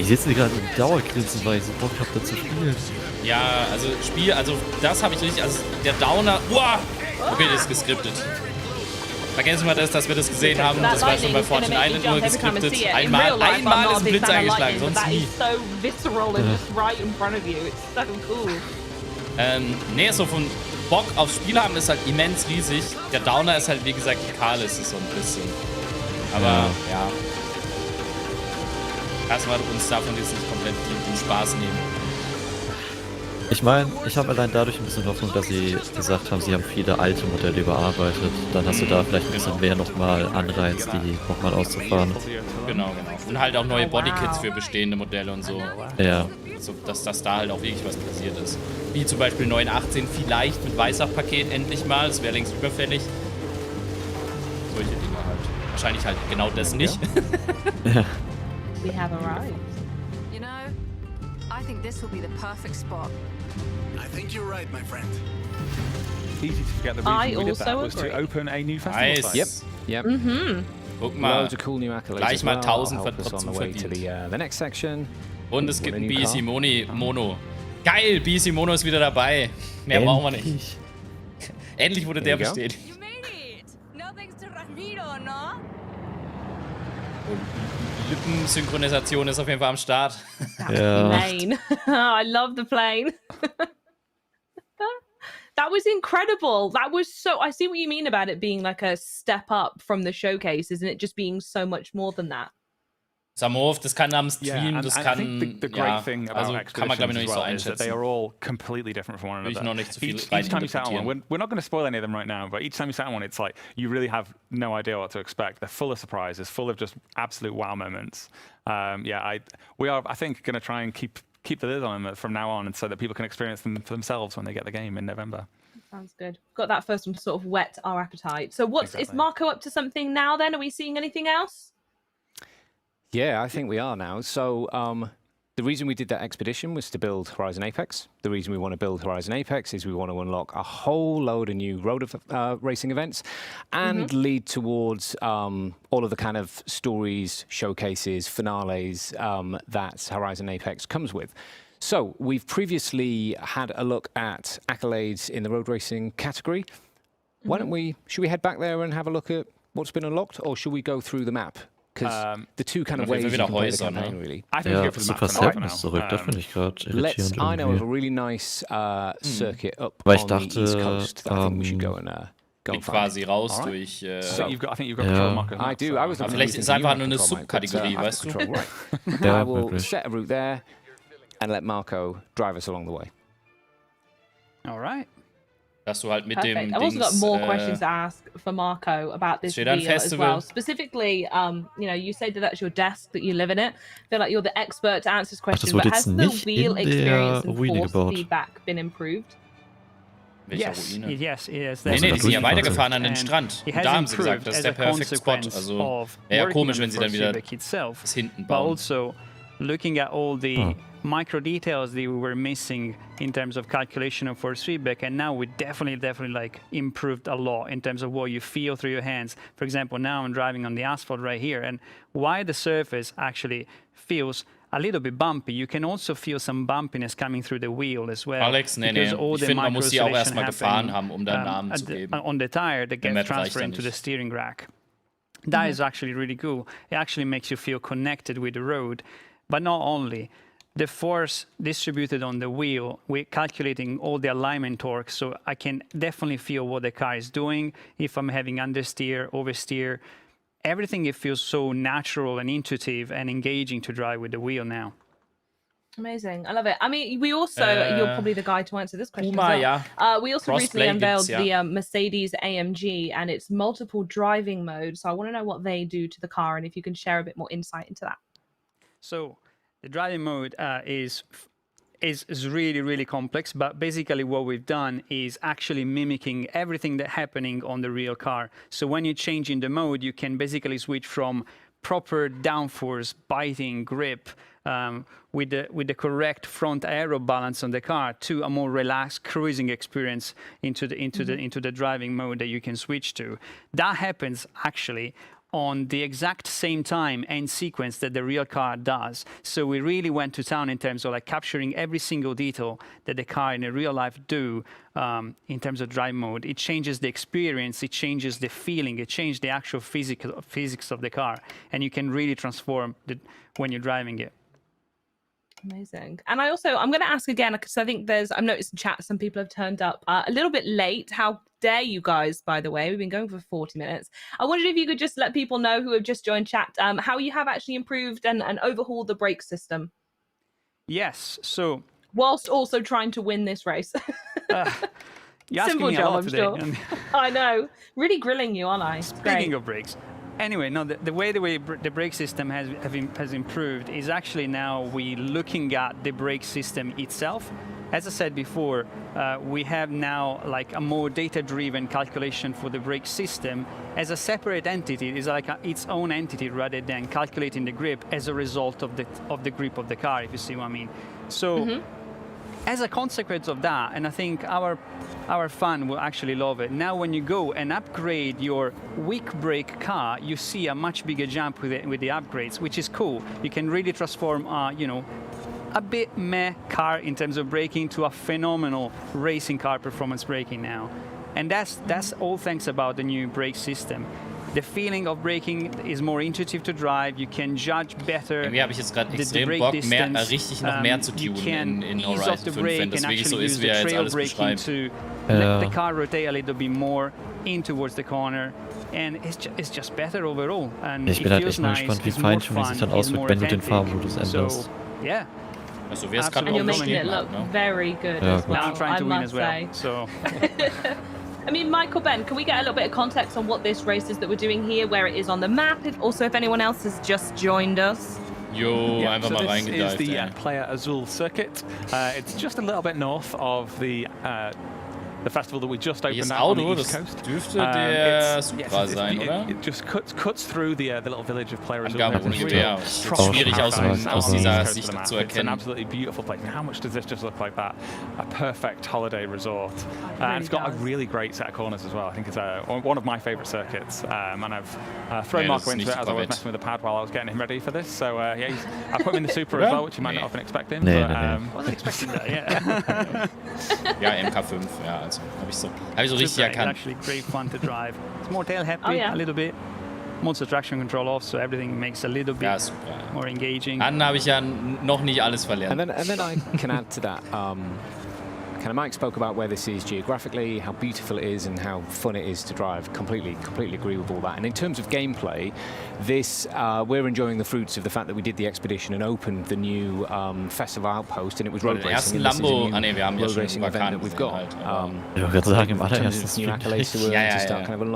Ich sitze gerade im Dauergrinsen, weil ich so Bock habe, da zu spielen. Ja, also das habe ich richtig, also der Downer, okay, das ist geskriptet. Vergessen wir das, dass wir das gesehen haben, das war schon bei Fortune Island nur geskriptet. Einmal ist ein Blitz eingeschlagen, sonst nie. Nee, so von Bock aufs Spiel haben ist halt immens riesig. Der Downer ist halt, wie gesagt, kahl ist es so ein bisschen. Aber, ja. Erstmal uns davon jetzt nicht komplett den Spaß nehmen. Ich meine, ich habe allein dadurch ein bisschen Hoffnung, dass sie gesagt haben, sie haben viele alte Modelle überarbeitet. Dann hast du da vielleicht ein bisschen mehr nochmal Anreiz, die nochmal auszufahren. Genau. Und halt auch neue Bodykits für bestehende Modelle und so. Ja. So, dass da halt auch wirklich was passiert ist. Wie zum Beispiel 918 vielleicht mit Weißach-Paket endlich mal. Das wäre längst überfällig. Solche Dinge halt. Wahrscheinlich halt genau das nicht. Ja. We have arrived. You know, I think this will be the perfect spot. I think you're right, my friend. Easy to forget the reason we did that was to open a new festival site. Yep. Guck mal, Loads of cool new accolades gleich mal as well. 1000 trotzdem verdient. The next section. Und es gibt ein BC Mono. Geil, BC Mono ist wieder dabei. Mehr brauchen wir nicht. Endlich wurde der bestätigt. You made it. No thanks to Ramiro, no? Und Lippensynchronisation ist auf jeden Fall am Start. Ja. Plane. I love the plane. That was incredible. That was so. I see what you mean about it being like a step up from the showcase, isn't it? Just being so much more than that. Samov, das kann am Stream, yeah, das and kann. I think the great thing about also kann man glaube ich noch nicht so einschätzen. They are all completely different from one another. Noch nicht so viel each time you sat on one, we're not going to spoil any of them right now, but each time you sat on one, it's like you really have no idea what to expect. They're full of surprises, full of just absolute wow moments. We are, I think, going to try and keep the lid on them from now on, and so that people can experience them for themselves when they get the game in November. Sounds good. Got that first one to sort of whet our appetite. So is Marco up to something now then? Are we seeing anything else? Yeah, I think we are now. So the reason we did that expedition was to build Horizon Apex. The reason we want to build Horizon Apex is we want to unlock a whole load of new road racing events and lead towards all of the kind of stories, showcases, finales that Horizon Apex comes with. So we've previously had a look at accolades in the road racing category. Why don't should we head back there and have a look at what's been unlocked, or should we go through the map? Because the two kind of ways you can play the campaign, really. I think Ja, Super 7 ist zurück, das finde ich gerade irritierend. I know of a really nice circuit up Weil ich on dachte, the East Coast that I think we should go and Geht quasi raus durch. So I think you've got control marker. I do. I was Vielleicht ist es einfach nur eine Subkategorie, weißt du? Ja, I will wirklich. set a route there and let Marco drive us along the way. All right. Dass du halt mit Perfect. dem I've also got Dings, more questions to ask for Marco about this wheel as well. Specifically, you know, you say that that's your desk, that you live in it. I feel like you're the expert to answer this question, but has the wheel experience and force feedback been improved? Yes, yes. Nee, die sind ja weitergefahren an den Strand. Und da haben sie gesagt, das ist der perfekte Spot. Also, wäre ja komisch, wenn sie dann wieder das hinten bauen. Also, looking at all the micro details that we were missing in terms of calculation of force feedback, and now we definitely like improved a lot in terms of what you feel through your hands. For example, now I'm driving on the asphalt right here, and while the surface actually feels a little bit bumpy, you can also feel some bumpiness coming through the wheel as well. Alex, nee. Ich finde, man muss sie auch erstmal gefahren haben, um da einen Namen zu geben. On the tire that gets transferred into the steering rack. That is actually really cool. It actually makes you feel connected with the road. But not only. The force distributed on the wheel, we're calculating all the alignment torque, so I can definitely feel what the car is doing, if I'm having understeer, oversteer. Everything, it feels so natural and intuitive and engaging to drive with the wheel now. Amazing. I love it. I mean, we also, you're probably the guy to answer this question. We also recently unveiled the Mercedes AMG and its multiple driving modes. So I want to know what they do to the car and if you can share a bit more insight into that. So the driving mode is really complex, but basically what we've done is actually mimicking everything that's happening on the real car. So when you change in the mode, you can basically switch from proper downforce, biting grip, with the correct front aero balance on the car to a more relaxed cruising experience into the driving mode that you can switch to. That happens actually on the exact same time and sequence that the real car does. So we really went to town in terms of like capturing every single detail that the car in a real life do in terms of drive mode. It changes the experience, it changes the feeling, it changes the actual physics of the car, and you can really transform when you're driving it. Amazing. And I'm going to ask again, because I think I've noticed in chat some people have turned up a little bit late. How dare you guys, by the way? We've been going for 40 minutes. I wondered if you could just let people know who have just joined chat how you have actually improved and overhauled the brake system. Yes, so... Whilst also trying to win this race. Simple job, I'm sure. I know. Really grilling you, aren't I? Speaking of brakes. Anyway, no, the way the brake system has improved is actually now we looking at the brake system itself. As I said before, we have now like a more data-driven calculation for the brake system as a separate entity. It's like its own entity rather than calculating the grip as a result of the grip of the car, if you see what I mean. So as a consequence of that, and I think our fan will actually love it, now when you go and upgrade your weak brake car, you see a much bigger jump with the upgrades, which is cool. You can really transform, you know, a bit meh car in terms of braking to a phenomenal racing car performance braking now. And that's all thanks about the new brake system. The feeling of braking is more intuitive to drive. You can judge better. Irgendwie habe ich jetzt gerade extrem Bock, richtig noch mehr zu tunen in Horizon 5, wenn das wirklich so ist, wie jetzt alles beschreibt. Let the car rotate a little bit more in towards the corner. And it's just better overall. And ich bin halt echt mal gespannt, wie feintuning sich dann auswirkt, wenn du den Fahrmodus änderst. Yeah. Also wer es gerade and you're making it stehen look hat, ne? very good as well. I'm trying to win as well. So. I mean, Michael, Ben, can we get a little bit of context on what this race is that we're doing here, where it is on the map? Also, if anyone else has just joined us. Jo, einfach mal reingedived. This is the Playa Azul circuit. It's just a little bit north of the festival that we just opened out on the East Coast. Dürfte der Supra sein, oder? It just cuts through the little village of Playa Azul. Angabe ungefähr. Es ist schwierig aus dieser Sicht zu erkennen. It's an absolutely beautiful place. And how much does this just look like that? A perfect holiday resort. And it's got a really great set of corners as well. I think it's one of my favorite circuits. And I've thrown Marco into it as I was messing with the pad while I was getting him ready for this. So yeah, I put him in the Supra as well, which you might not have been expecting. I wasn't expecting that, yeah. Ja, MK5, ja. Also, habe ich so richtig erkannt. It's actually great fun to drive. It's more tail happy a little bit. Most traction control off, so everything makes a little bit more engaging. Dann habe ich ja noch nicht alles verlernt. And then I can add to that. kind of Mike spoke about where this is geographically, how beautiful it is, and how fun it is to drive. Completely agree with all that. And in terms of gameplay, this we're enjoying the fruits of the fact that we did the expedition and opened the new Festival Outpost, and it was road racing. Lambo, wir haben ja road schon racing event that we've got. Ich wollte gerade sagen, im allerersten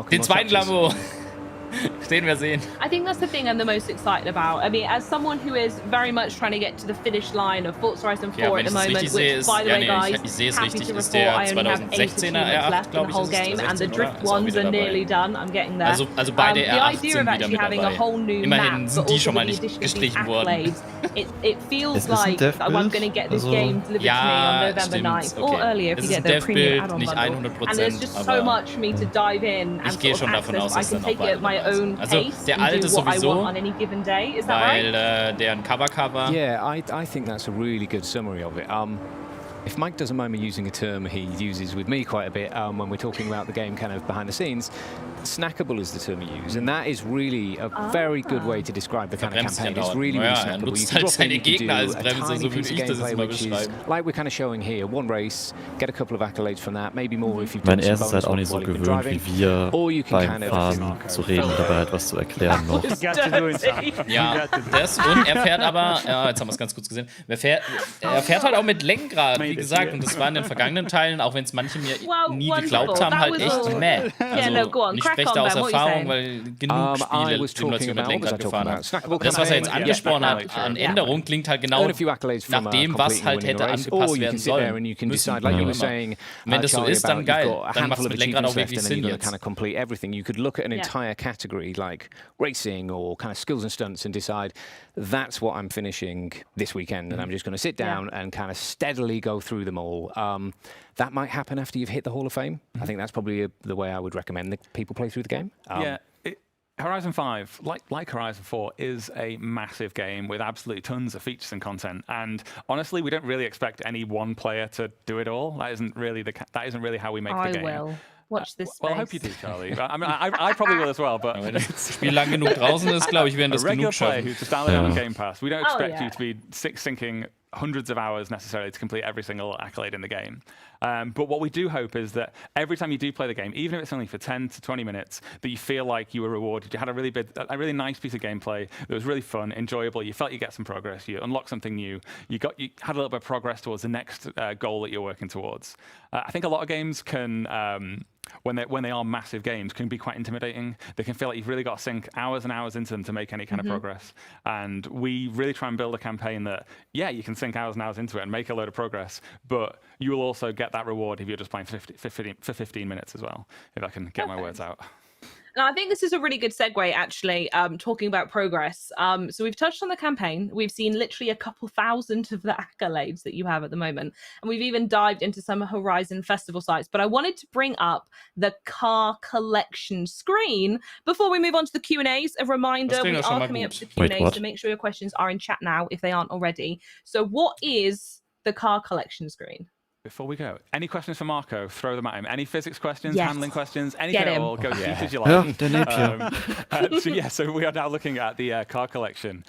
Den zweiten Lambo. Stehen wir sehen. I think that's the thing I'm the most excited about. I mean, as someone who is very much trying to get to the finish line of Forza Horizon 4 at the moment, which, by the way, guys, happy to report, I only have 82 minutes left in the whole game, and the drift ones are nearly done. I'm getting there. Also beide the idea of actually having a whole new map, but also with the addition of these accolades, it feels like I'm going to get this game delivered to me on November 9th, or earlier if you get the premium add-on bundle. And there's just so much for me to dive in and sort of access. I can take it at my own pace and do what I want on any given day. Is that right? Deren Cover. Yeah, I think that's a really good summary of it. If Mike doesn't mind me using a term he uses with me quite a bit when we're talking about the game kind of behind the scenes, snackable is the term we use, and that is really a very good way to describe the kind of campaign. It's really snackable. You can drop in, you can do a tiny piece of gameplay, which is like we're kind of showing here, one race, get a couple of accolades from that, maybe more if you've done some bonus ist halt auch nicht so gewöhnt wie wir beim Fahren zu reden, dabei etwas zu erklären noch. Ja, das und er fährt aber, ja, jetzt haben wir es ganz kurz gesehen, er fährt halt auch mit Lenkrad, wie gesagt, und das war in den vergangenen Teilen, auch wenn es manche mir nie geglaubt haben, halt echt meh. Also, ich spreche da aus Erfahrung, weil genug Spiele Simulation mit Lenkrad gefahren haben. Das, was er jetzt angesprochen hat an Änderung, klingt halt genau nach dem, was halt hätte angepasst werden sollen. Wenn das so ist, dann geil. Dann macht es mit Lenkrad auch wirklich Sinn jetzt. You could look at an entire category like racing or kind of skills and stunts and decide that's what I'm finishing this weekend, and I'm just going to sit down and kind of steadily go through them all. That might happen after you've hit the Hall of Fame. I think that's probably the way I would recommend that people play through the game. Horizon 5, like Horizon 4, is a massive game with absolutely tons of features and content. And honestly, we don't really expect any one player to do it all. That isn't really how we make the game. I will. Watch this space. Well, I hope you do, Charlie. I mean, I probably will as well, but wenn das Spiel lang genug draußen ist, glaube ich, werden das genug schaffen. Who's just downloading on Game Pass, we don't expect you to be sinking hundreds of hours necessarily to complete every single accolade in the game. But what we do hope is that every time you do play the game, even if it's only for 10 to 20 minutes, that you feel like you were rewarded. You had a really nice piece of gameplay that was really fun, enjoyable. You felt you get some progress. You unlocked something new. You had a little bit of progress towards the next goal that you're working towards. I think a lot of games can, when they are massive games, can be quite intimidating. They can feel like you've really got to sink hours and hours into them to make any kind of progress. And we really try and build a campaign that, yeah, you can sink hours and hours into it and make a load of progress, but you will also get that reward if you're just playing for 15 minutes as well, if I can get my words out. Now, I think this is a really good segue, actually, talking about progress. So we've touched on the campaign. We've seen literally a couple thousand of the accolades that you have at the moment. And we've even dived into some Horizon Festival sites. But I wanted to bring up the car collection screen before we move on to the Q&As. A reminder, we are coming up to the Q&As, so make sure your questions are in chat now if they aren't already. So what is the car collection screen? Before we go, any questions for Marco? Throw them at him. Any physics questions, handling questions, anything at all? Go deep as you like. So we are now looking at the car collection.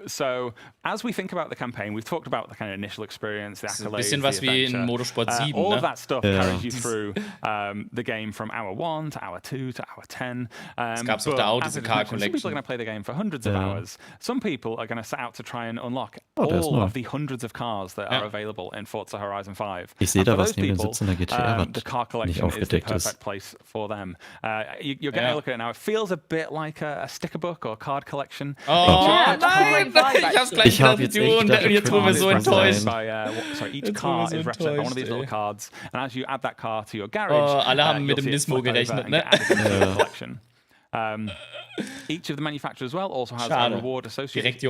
So as we think about the campaign, we've talked about the kind of initial experience, the accolades, bisschen was wie in Motorsport 7, all of that stuff carries you through the game from hour 1 to hour 2 to hour 10. Es gab auch da auch diese Car Collection. Some people are going to play the game for hundreds of hours. Some people are going to set out to try and unlock all of the hundreds of cars that are available in Forza Horizon 5. Ich sehe da was neben dem sitzender GTR, the car collection is the perfect place for them. You're getting a look at it now. It feels a bit like a sticker book or card collection. Oh, nein! Ich hab's gleich wieder getan und jetzt wurden wir so enttäuscht. Sorry, each car is represented by one of these little cards, and as you add that car to your garage, alle haben mit dem Nismo gerechnet, ne? Each of the manufacturers as well also has a reward associated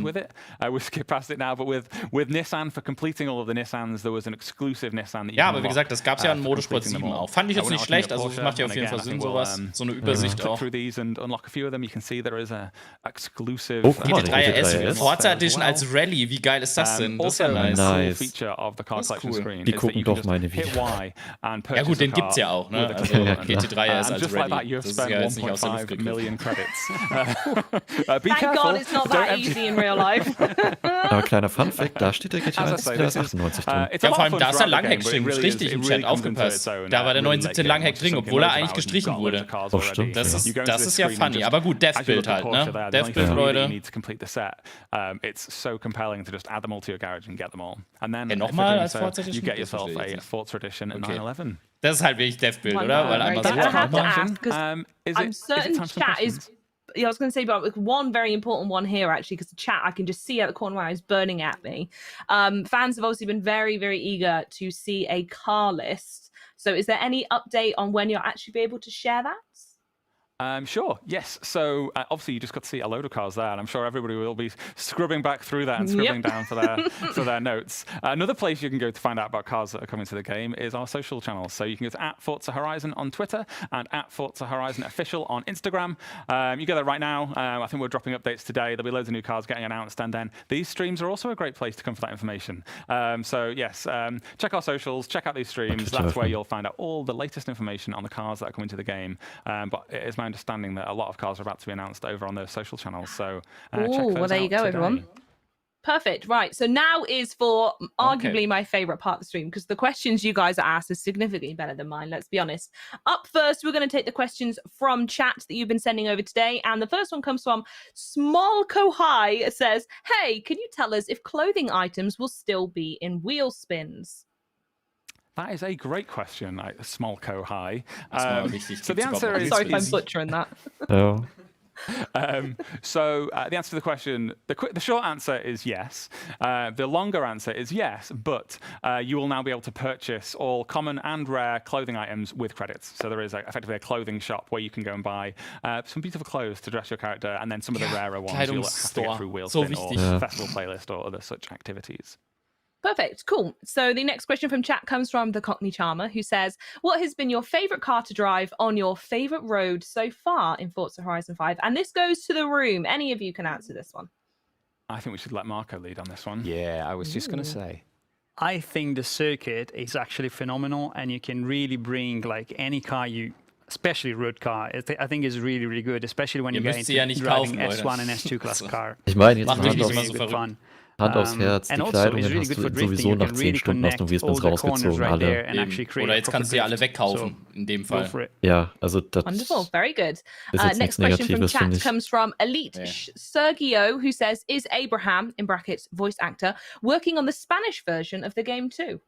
with it. We'll skip past it now, but with Nissan, for completing all of the Nissans, there was an exclusive Nissan that you aber wie gesagt, das gab's ja in Motorsport 7 auch. Fand ich jetzt nicht schlecht, also es macht ja auf jeden Fall Sinn, sowas. So eine Übersicht auch. Through these and unlock a few of them, you can see there is a exclusive GT3 RS Forza Edition als Rallye, wie geil ist das denn? Das ist ja nice. Feature of the car collection screen. Die gucken doch meine Videos. Ja gut, den gibt's ja auch, ne? Also GT3 RS als Rallye. Das ist ja jetzt nicht aus der Luft gegriffen. in credits. Be Thank careful. God it's not that easy in real life. Aber kleiner Funfact, da steht der GTA 1 als 98 drin. Ja, vor allem da ist der Langhack drin, richtig im Chat aufgepasst. Da war der 917 Langhack drin, obwohl er eigentlich gestrichen wurde. Oh, stimmt. Das ist ja funny, aber gut, Dev-Build halt, ne? Dev-Build, Leute. It's so compelling to just add them all to your garage and get them all. And then nochmal als Forza you get yourself a Forza Edition at 911. Das ist halt wirklich Dev-Build, oder? Weil einmal so I have to ask, because I'm certain chat is... Yeah, I was going to say about one very important one here, actually, because the chat, I can just see out the corner where it's burning at me. Fans have obviously been very, very eager to see a car list. So is there any update on when you'll actually be able to share that? Sure, yes. So obviously you just got to see a load of cars there, and I'm sure everybody will be scrubbing back through that and scribbling down for their notes. Another place you can go to find out about cars that are coming to the game is our social channels. So you can go to @Forza Horizon on Twitter and @Forza Horizon Official on Instagram. You go there right now. I think we're dropping updates today. There'll be loads of new cars getting announced, and then these streams are also a great place to come for that information. So yes, check our socials, check out these streams. That's where you'll find out all the latest information on the cars that are coming to the game. But it is my understanding that a lot of cars are about to be announced over on those social channels. So check those well, there you go, today. everyone. Perfect. Right. So now is for arguably my favorite part of the stream, because the questions you guys are asked are significantly better than mine. Let's be honest. Up first, we're going to take the questions from chat that you've been sending over today. And the first one comes from Smolko High. It says, hey, can you tell us if clothing items will still be in wheel spins? That is a great question, Smolko High. So the answer is... Sorry if I'm butchering that. Oh. So the answer to the question, the short answer is yes. The longer answer is yes, but you will now be able to purchase all common and rare clothing items with credits. So there is effectively a clothing shop where you can go and buy some beautiful clothes to dress your character, and then some of the rarer ones you'll have to get through Wheelspin or Festival Playlist or other such activities. Perfect. Cool. So the next question from chat comes from the Cockney Charmer, who says, what has been your favorite car to drive on your favorite road so far in Forza Horizon 5? And this goes to the room. Any of you can answer this one. I think we should let Marco lead on this one. Yeah, I was just going to say. I think the circuit is actually phenomenal, and you can really bring like any car especially road car, I think is really, really good, especially when you get into driving S1 and S2 class car. Ich meine, jetzt really fun. Hand aufs Herz, die Kleidung hast du sowieso nach 10 Stunden aus dem Wheelspins rausgezogen, alle. Oder jetzt kannst du ja alle wegkaufen, in dem Fall. Ja, also das Wonderful, very good. ist jetzt Next nichts question from Negatives, finde chat ich. comes from Elite Sergio, who says, is Abraham, in brackets, voice actor, working on the Spanish version of the game too?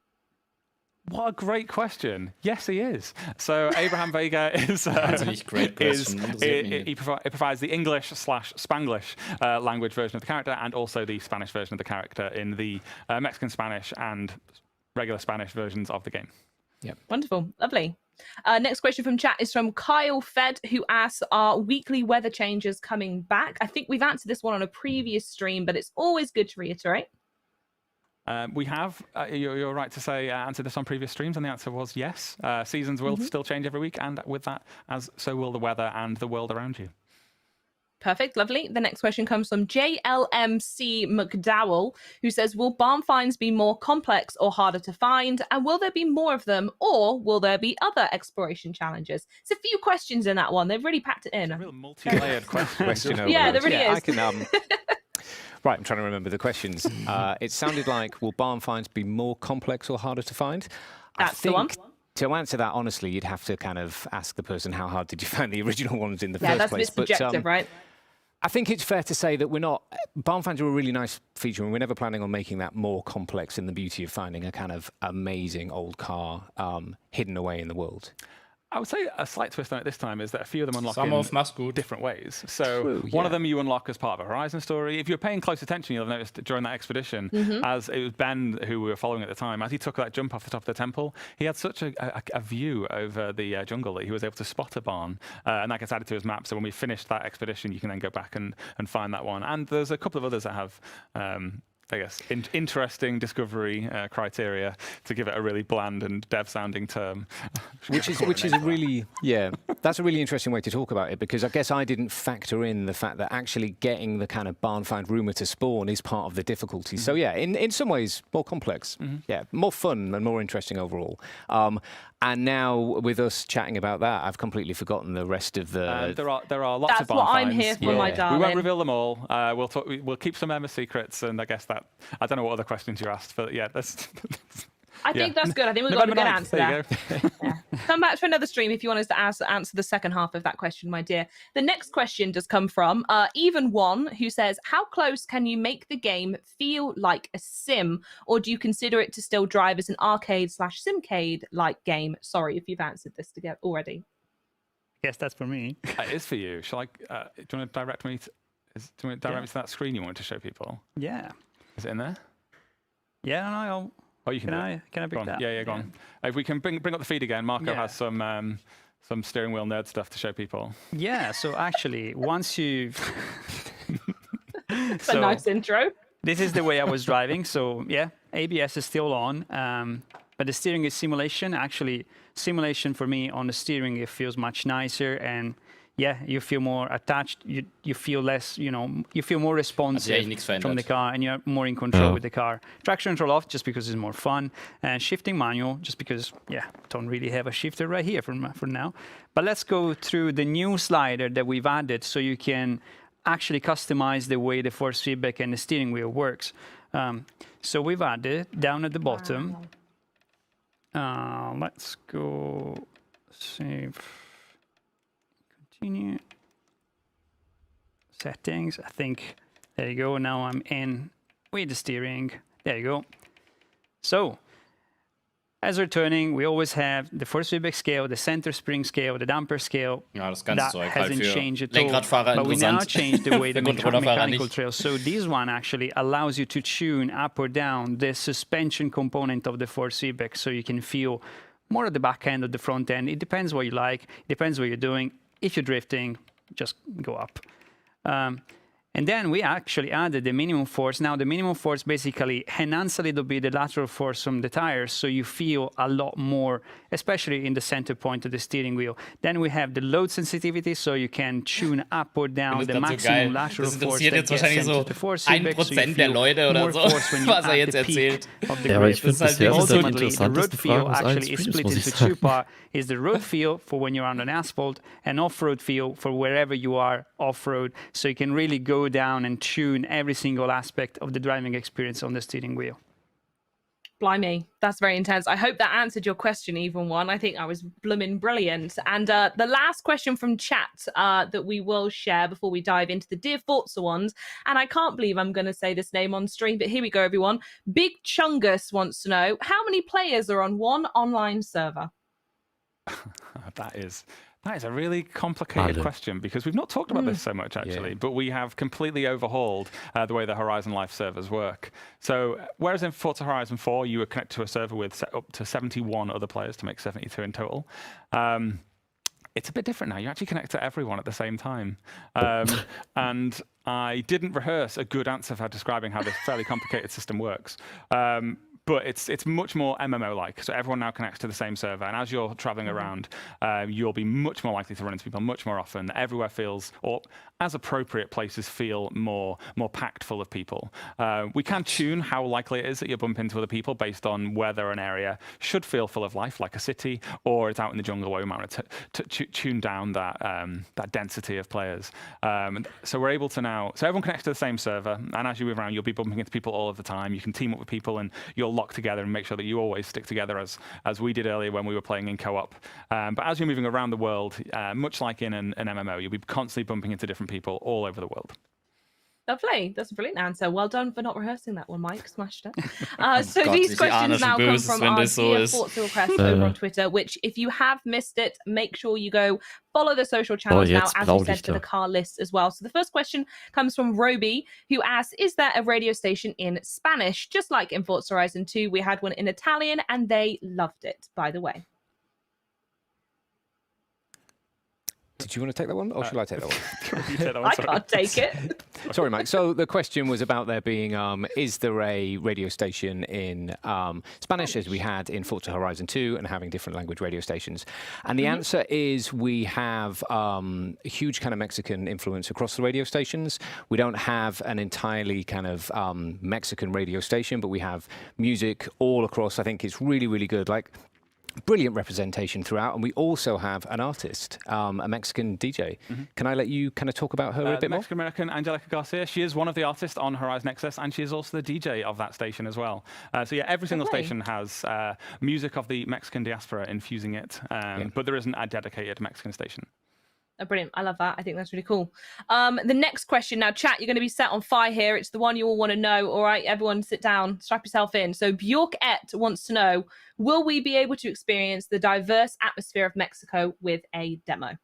What a great question. Yes, he is. So Abraham Vega is... great question. He provides the English/Spanglish language version of the character, and also the Spanish version of the character in the Mexican Spanish and regular Spanish versions of the game. Yeah. Wonderful. Lovely. Next question from chat is from Kyle Fed, who asks, are weekly weather changes coming back? I think we've answered this one on a previous stream, but it's always good to reiterate. We have, you're right to say, answered this on previous streams, and the answer was yes. Seasons will still change every week, and with that, so will the weather and the world around you. Perfect, lovely. The next question comes from JLMC McDowell, who says, will barn finds be more complex or harder to find? And will there be more of them, or will there be other exploration challenges? It's a few questions in that one. They've really packed it in. It's a real multi-layered question. Yeah, there really is. I can... Right, I'm trying to remember the questions. It sounded like, will barn finds be more complex or harder to find? That's the one. To answer that honestly, you'd have to kind of ask the person, how hard did you find the original ones in the first place? Yeah, that's a bit subjective, right? I think it's fair to say that we're not... Barn finds are a really nice feature, and we're never planning on making that more complex in the beauty of finding a kind of amazing old car hidden away in the world. I would say a slight twist on it this time is that a few of them unlock in different ways. So one of them you unlock as part of a Horizon story. If you're paying close attention, you'll have noticed during that expedition, as it was Ben who we were following at the time, as he took that jump off the top of the temple, he had such a view over the jungle that he was able to spot a barn, and that gets added to his map. So when we finish that expedition, you can then go back and find that one. And there's a couple of others that have... I guess, interesting discovery criteria, to give it a really bland and dev-sounding term. Which is a really, That's a really interesting way to talk about it, because I guess I didn't factor in the fact that actually getting the kind of barn-found rumour to spawn is part of the difficulty. So yeah, in some ways, more complex. Yeah, more fun and more interesting overall. And now, with us chatting about that, I've completely forgotten the rest of the... There are lots of barn finds. That's what I'm here for, my darling. We won't reveal them all. We'll keep some Emma secrets, and I guess that... I don't know what other questions you asked, but yeah, that's... I think that's good. I think we've got a good answer there. Come back to another stream if you want us to answer the second half of that question, my dear. The next question does come from Even One, who says, how close can you make the game feel like a sim, or do you consider it to still drive as an arcade/simcade-like game? Sorry if you've answered this together already. Yes, that's for me. It is for you. Shall I? Do you want to direct me to that screen you wanted to show people? Yeah. Is it in there? Yeah, no, Oh, you can. Can I pick that? Yeah, go on. If we can bring up the feed again, Marco has some steering wheel nerd stuff to show people. Yeah. So actually, once you've It's a nice intro. This is the way I was driving. So yeah, ABS is still on, but the steering is simulation. Actually, simulation for me on the steering, it feels much nicer, and yeah, you feel more attached. You feel less, you feel more responsive from the car, and you're more in control with the car. Traction control off just because it's more fun, and shifting manual just because, don't really have a shifter right here for now. But let's go through the new slider that we've added so you can actually customize the way the force feedback and the steering wheel works. So we've added down at the bottom. Let's go save. Continue. Settings. I think, there you go. Now I'm in with the steering. There you go. So, as we're turning, we always have the force feedback scale, the center spring scale, the damper scale. Ja, das ganze Zeug halt hasn't für changed at all. Lenkradfahrer but we now changed the way the mechanical nicht. trail. So this one actually allows you to tune up or down the suspension component of the force feedback, so you can feel more at the back end or the front end. It depends what you like. It depends what you're doing. If you're drifting, just go up. And then we actually added the minimum force. Now, the minimum force basically enhances a little bit the lateral force from the tires, so you feel a lot more, especially in the center point of the steering wheel. Then we have the load sensitivity, so you can tune up or down the maximum lateral force that gets sent to the force feedback, so you feel more force when you're at the peak of the grip. Ultimately, the road feel actually is split into two parts. Is the road feel for when you're on an asphalt, and off-road feel for wherever you are off-road, so you can really go down and tune every single aspect of the driving experience on the steering wheel. Blimey, that's very intense. I hope that answered your question, Even One. I think I was blooming brilliant. And the last question from chat that we will share before we dive into the Dear Forza ones, and I can't believe I'm going to say this name on stream, but here we go, everyone. Big Chungus wants to know, how many players are on one online server? That is a really complicated question, because we've not talked about this so much, actually, but we have completely overhauled the way the Horizon Life servers work. So whereas in Forza Horizon 4, you would connect to a server with up to 71 other players to make 72 in total, it's a bit different now. You actually connect to everyone at the same time. And I didn't rehearse a good answer for describing how this fairly complicated system works. But it's much more MMO-like. So everyone now connects to the same server. And as you're traveling around, you'll be much more likely to run into people much more often. Everywhere feels, or as appropriate, places feel more packed full of people. We can tune how likely it is that you'll bump into other people based on whether an area should feel full of life, like a city, or it's out in the jungle where we might want to tune down that density of players. So we're able to now, so everyone connects to the same server. And as you move around, you'll be bumping into people all of the time. You can team up with people, and you'll lock together and make sure that you always stick together, as we did earlier when we were playing in co-op. But as you're moving around the world, much like in an MMO, you'll be constantly bumping into different people all over the world. Lovely. That's a brilliant answer. Well done for not rehearsing that one, Mike. Smashed it. So these questions now come from our Dear Forza request over on Twitter, which, if you have missed it, make sure you go follow the social channels now, as we said, to the car list as well. So the first question comes from Roby, who asks, is there a radio station in Spanish? Just like in Forza Horizon 2, we had one in Italian, and they loved it, by the way. Did you want to take that one, or should I take that one? I can't take it. Sorry, Mike. So the question was about there being, is there a radio station in Spanish, as we had in Forza Horizon 2, and having different language radio stations? And the answer is we have a huge kind of Mexican influence across the radio stations. We don't have an entirely kind of Mexican radio station, but we have music all across. I think it's really, really good. Like, brilliant representation throughout, and we also have an artist, a Mexican DJ. Can I let you kind of talk about her a bit more? Mexican-American Angelica Garcia. She is one of the artists on Horizon XS, and she is also the DJ of that station as well. So yeah, every single station has music of the Mexican diaspora infusing it, but there isn't a dedicated Mexican station. Oh, brilliant. I love that. I think that's really cool. The next question now, chat, you're going to be set on fire here. It's the one you all want to know. All right, everyone sit down, strap yourself in. So Bjork-et wants to know, will we be able to experience the diverse atmosphere of Mexico with a demo?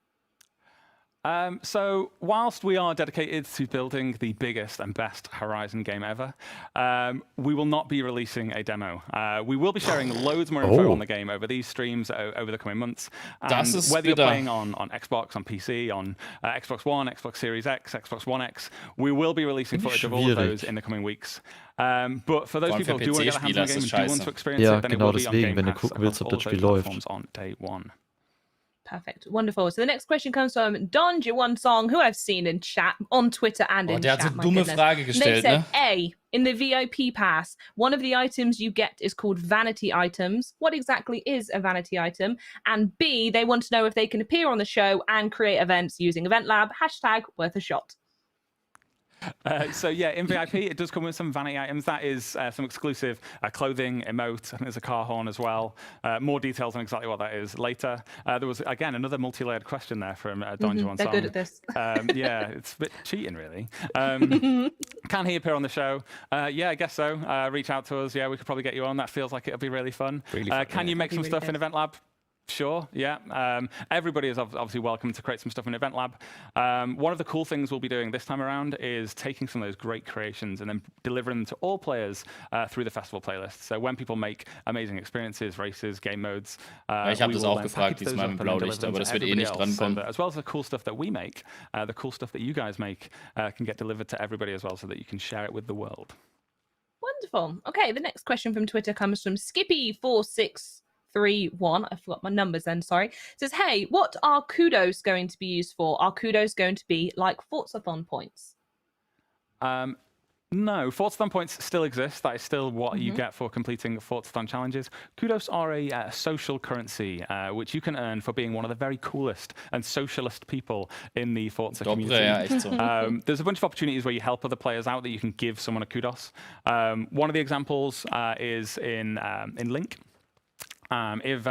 So whilst we are dedicated to building the biggest and best Horizon game ever, we will not be releasing a demo. We will be sharing loads more info on the game over these streams over the coming months. And whether you're playing on Xbox, on PC, on Xbox One, Xbox Series X, Xbox One X, we will be releasing footage of all of those in the coming weeks. But for those people who do want to get their hands on the game and do want to experience it, then it will be on Game Pass across all those platforms on day one. Perfect. Wonderful. So the next question comes from Don One Song, who I've seen in chat, on Twitter and in der chat. hat so dumme Frage gestellt, they said, ne? A, in the VIP pass, one of the items you get is called Vanity Items. What exactly is a Vanity Item? And B, they want to know if they can appear on the show and create events using Event Lab, #worth a shot. So yeah, in VIP, it does come with some Vanity Items. That is some exclusive clothing, emote, and there's a car horn as well. More details on exactly what that is later. There was, again, another multi-layered question there from Don Juan Song. They're good at this. Yeah, it's a bit cheating, really. Can he appear on the show? Yeah, I guess so. Reach out to us. Yeah, we could probably get you on. That feels like it'll be really fun. Can you make some stuff in Event Lab? Sure, yeah. Everybody is obviously welcome to create some stuff in Event Lab. One of the cool things we'll be doing this time around is taking some of those great creations and then delivering them to all players through the festival playlist. So when people make amazing experiences, races, game modes, ich habe das auch gefragt diesmal mit Blaulicht, aber das wird eh nicht drankommen. As well as the cool stuff that we make, the cool stuff that you guys make can get delivered to everybody as well so that you can share it with the world. Wonderful. Okay, the next question from Twitter comes from Skippy4631. I forgot my numbers then, sorry. It says, hey, what are kudos going to be used for? Are kudos going to be like Forzathon points? No, Forzathon points still exist. That is still what you get for completing Forzathon challenges. Kudos are a social currency, which you can earn for being one of the very coolest and socialist people in the Forza community. There's a bunch of opportunities where you help other players out that you can give someone a kudos. One of the examples is in Link. If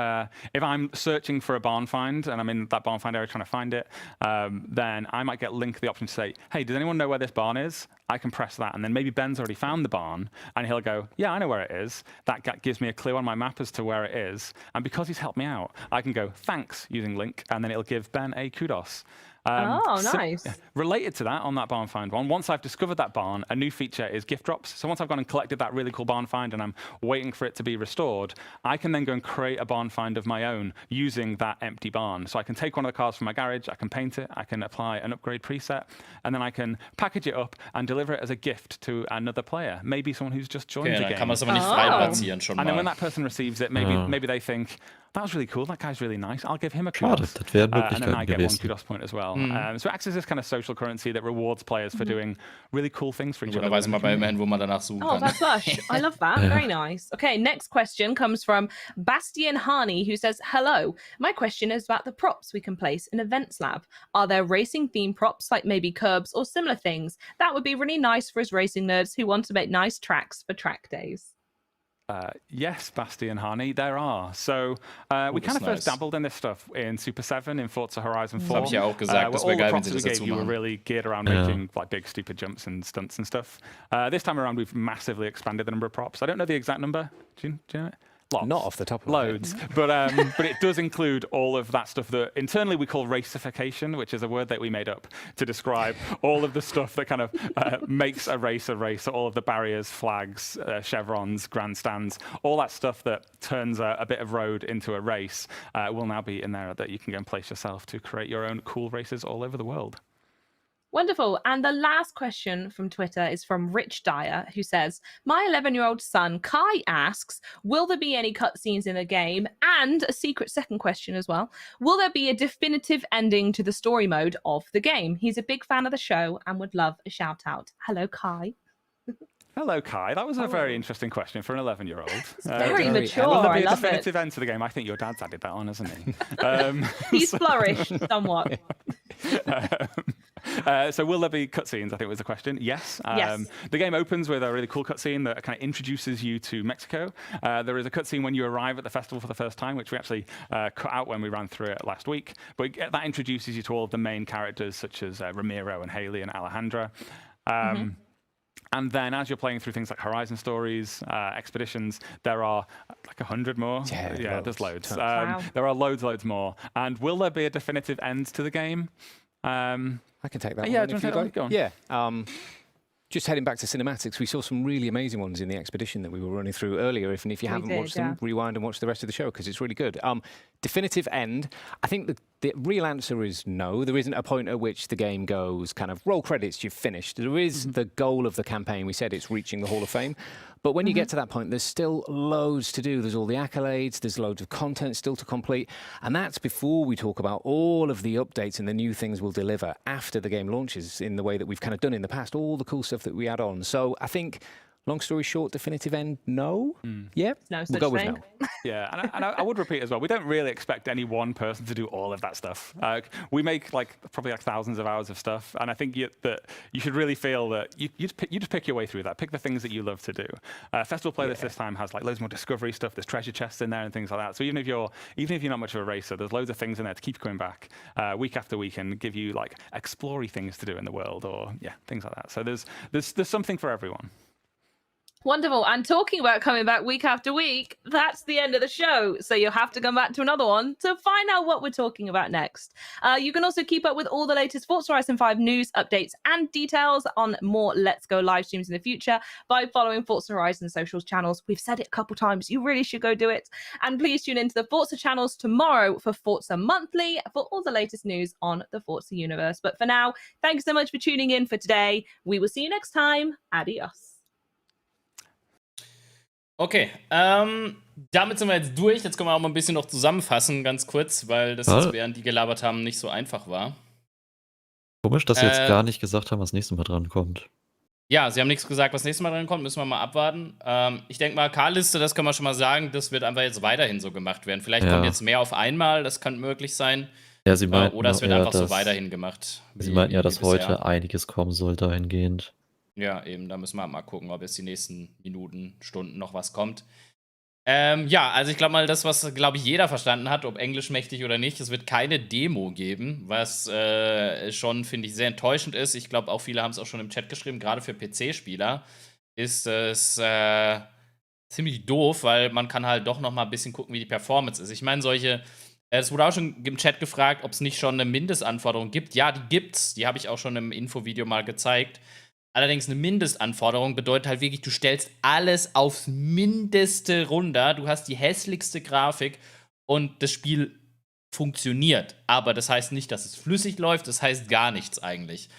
I'm searching for a barn find and I'm in that barn find area trying to find it, then I might get Link the option to say, hey, does anyone know where this barn is? I can press that, and then maybe Ben's already found the barn, and he'll go, yeah, I know where it is. That gives me a clue on my map as to where it is, and because he's helped me out, I can go, thanks, using Link, and then it'll give Ben a kudos. Nice. Related to that, on that barn find one, once I've discovered that barn, a new feature is gift drops. So once I've gone and collected that really cool barn find and I'm waiting for it to be restored, I can then go and create a barn find of my own using that empty barn. So I can take one of the cars from my garage, I can paint it, I can apply an upgrade preset, and then I can package it up and deliver it as a gift to another player, maybe someone who's just joined the game. Kann man es aber nicht frei platzieren schon mal. And then when that person receives it, maybe they think, that was really cool, that guy's really nice, I'll give him a kudos. And then I get one kudos point as well. So it acts as this kind of social currency that rewards players for doing really cool things for each other. Weiß man bei immerhin, wo man danach suchen kann. Oh, that's lush. I love that. Very nice. Okay, next question comes from Bastian Harney, who says, hello. My question is about the props we can place in Events Lab. Are there racing theme props, like maybe curbs or similar things? That would be really nice for us racing nerds who want to make nice tracks for track days. Yes, Bastian Harney, there are. So we kind of first dabbled in this stuff in Super 7, in Forza Horizon 4. Das habe ich ja auch gesagt, das wäre geil, wenn sie das dazu you were machen. really geared around making like big stupid jumps and stunts and stuff. This time around, we've massively expanded the number of props. I don't know the exact number. Do you know it? Lots. Not off the top of my head. Loads. But it does include all of that stuff that internally we call racification, which is a word that we made up to describe all of the stuff that kind of makes a race a race. So all of the barriers, flags, chevrons, grandstands, all that stuff that turns a bit of road into a race will now be in there that you can go and place yourself to create your own cool races all over the world. Wonderful. And the last question from Twitter is from Rich Dyer, who says, my 11-year-old son, Kai, asks, will there be any cutscenes in the game? And a secret second question as well. Will there be a definitive ending to the story mode of the game? He's a big fan of the show and would love a shout out. Hello, Kai. Hello, Kai. That was a very interesting question for an 11-year-old. It's very mature. Will there be I a love definitive it. end to the game? I think your dad's added that on, hasn't he? He's flourished somewhat. So will there be cutscenes, I think was the question. Yes. Yes. The game opens with a really cool cutscene that kind of introduces you to Mexico. There is a cutscene when you arrive at the festival for the first time, which we actually cut out when we ran through it last week. But that introduces you to all of the main characters, such as Ramiro and Haley and Alejandra. And then as you're playing through things like Horizon stories, expeditions, there are like 100 more. Yeah, there's loads. Wow. There are loads more. And will there be a definitive end to the game? I can take that yeah, one. do you if want to you'd take that one? like. Go on. Yeah. Just heading back to cinematics, we saw some really amazing ones in the expedition that we were running through earlier. If you haven't watched them, rewind and watch the rest of the show because it's really good. Definitive end. I think the real answer is no. There isn't a point at which the game goes kind of roll credits, you've finished. There is the goal of the campaign. We said it's reaching the Hall of Fame. But when you get to that point, there's still loads to do. There's all the accolades, there's loads of content still to complete. And that's before we talk about all of the updates and the new things we'll deliver after the game launches in the way that we've kind of done in the past, all the cool stuff that we add on. So I think, long story short, definitive end, no. Yeah, no we'll go with no. Yeah, and I would repeat as well, we don't really expect any one person to do all of that stuff. We make probably thousands of hours of stuff, and I think that you should really feel that you just pick your way through that. Pick the things that you love to do. Festival Playlist this time has loads more discovery stuff. There's treasure chests in there and things like that. So even if you're not much of a racer, there's loads of things in there to keep you coming back week after week and give you explory things to do in the world or things like that. So there's something for everyone. Wonderful. And talking about coming back week after week, that's the end of the show. So you'll have to come back to another one to find out what we're talking about next. You can also keep up with all the latest Forza Horizon 5 news, updates, and details on more Let's Go live streams in the future by following Forza Horizon socials channels. We've said it a couple times. You really should go do it. And please tune into the Forza channels tomorrow for Forza Monthly for all the latest news on the Forza universe. But for now, thanks so much for tuning in for today. We will see you next time. Adios. Okay, damit sind wir jetzt durch. Jetzt können wir auch mal ein bisschen noch zusammenfassen, ganz kurz, weil das jetzt, während die gelabert haben, nicht so einfach war. Komisch, dass sie jetzt gar nicht gesagt haben, was nächstes Mal dran kommt. Ja, sie haben nichts gesagt, was nächstes Mal dran kommt. Müssen wir mal abwarten. Ich denke mal, K-Liste, das können wir schon mal sagen, das wird einfach jetzt weiterhin so gemacht werden. Vielleicht kommt jetzt mehr auf einmal, das kann möglich sein. Ja, sie meinten, oder es wird einfach so weiterhin gemacht. Sie meinten ja, dass heute einiges kommen soll dahingehend. Ja, eben, da müssen wir mal gucken, ob jetzt die nächsten Minuten, Stunden noch was kommt. Ja, also ich glaube mal, das, was, glaube ich, jeder verstanden hat, ob englischmächtig oder nicht, es wird keine Demo geben, was schon, finde ich, sehr enttäuschend ist. Ich glaube, auch viele haben es auch schon im Chat geschrieben, gerade für PC-Spieler ist es ziemlich doof, weil man kann halt doch noch mal ein bisschen gucken, wie die Performance ist. Ich meine, es wurde auch schon im Chat gefragt, ob es nicht schon eine Mindestanforderung gibt. Ja, die gibt's. Die habe ich auch schon im Infovideo mal gezeigt. Allerdings eine Mindestanforderung bedeutet halt wirklich, du stellst alles aufs Mindeste runter. Du hast die hässlichste Grafik und das Spiel funktioniert. Aber das heißt nicht, dass es flüssig läuft. Das heißt gar nichts eigentlich.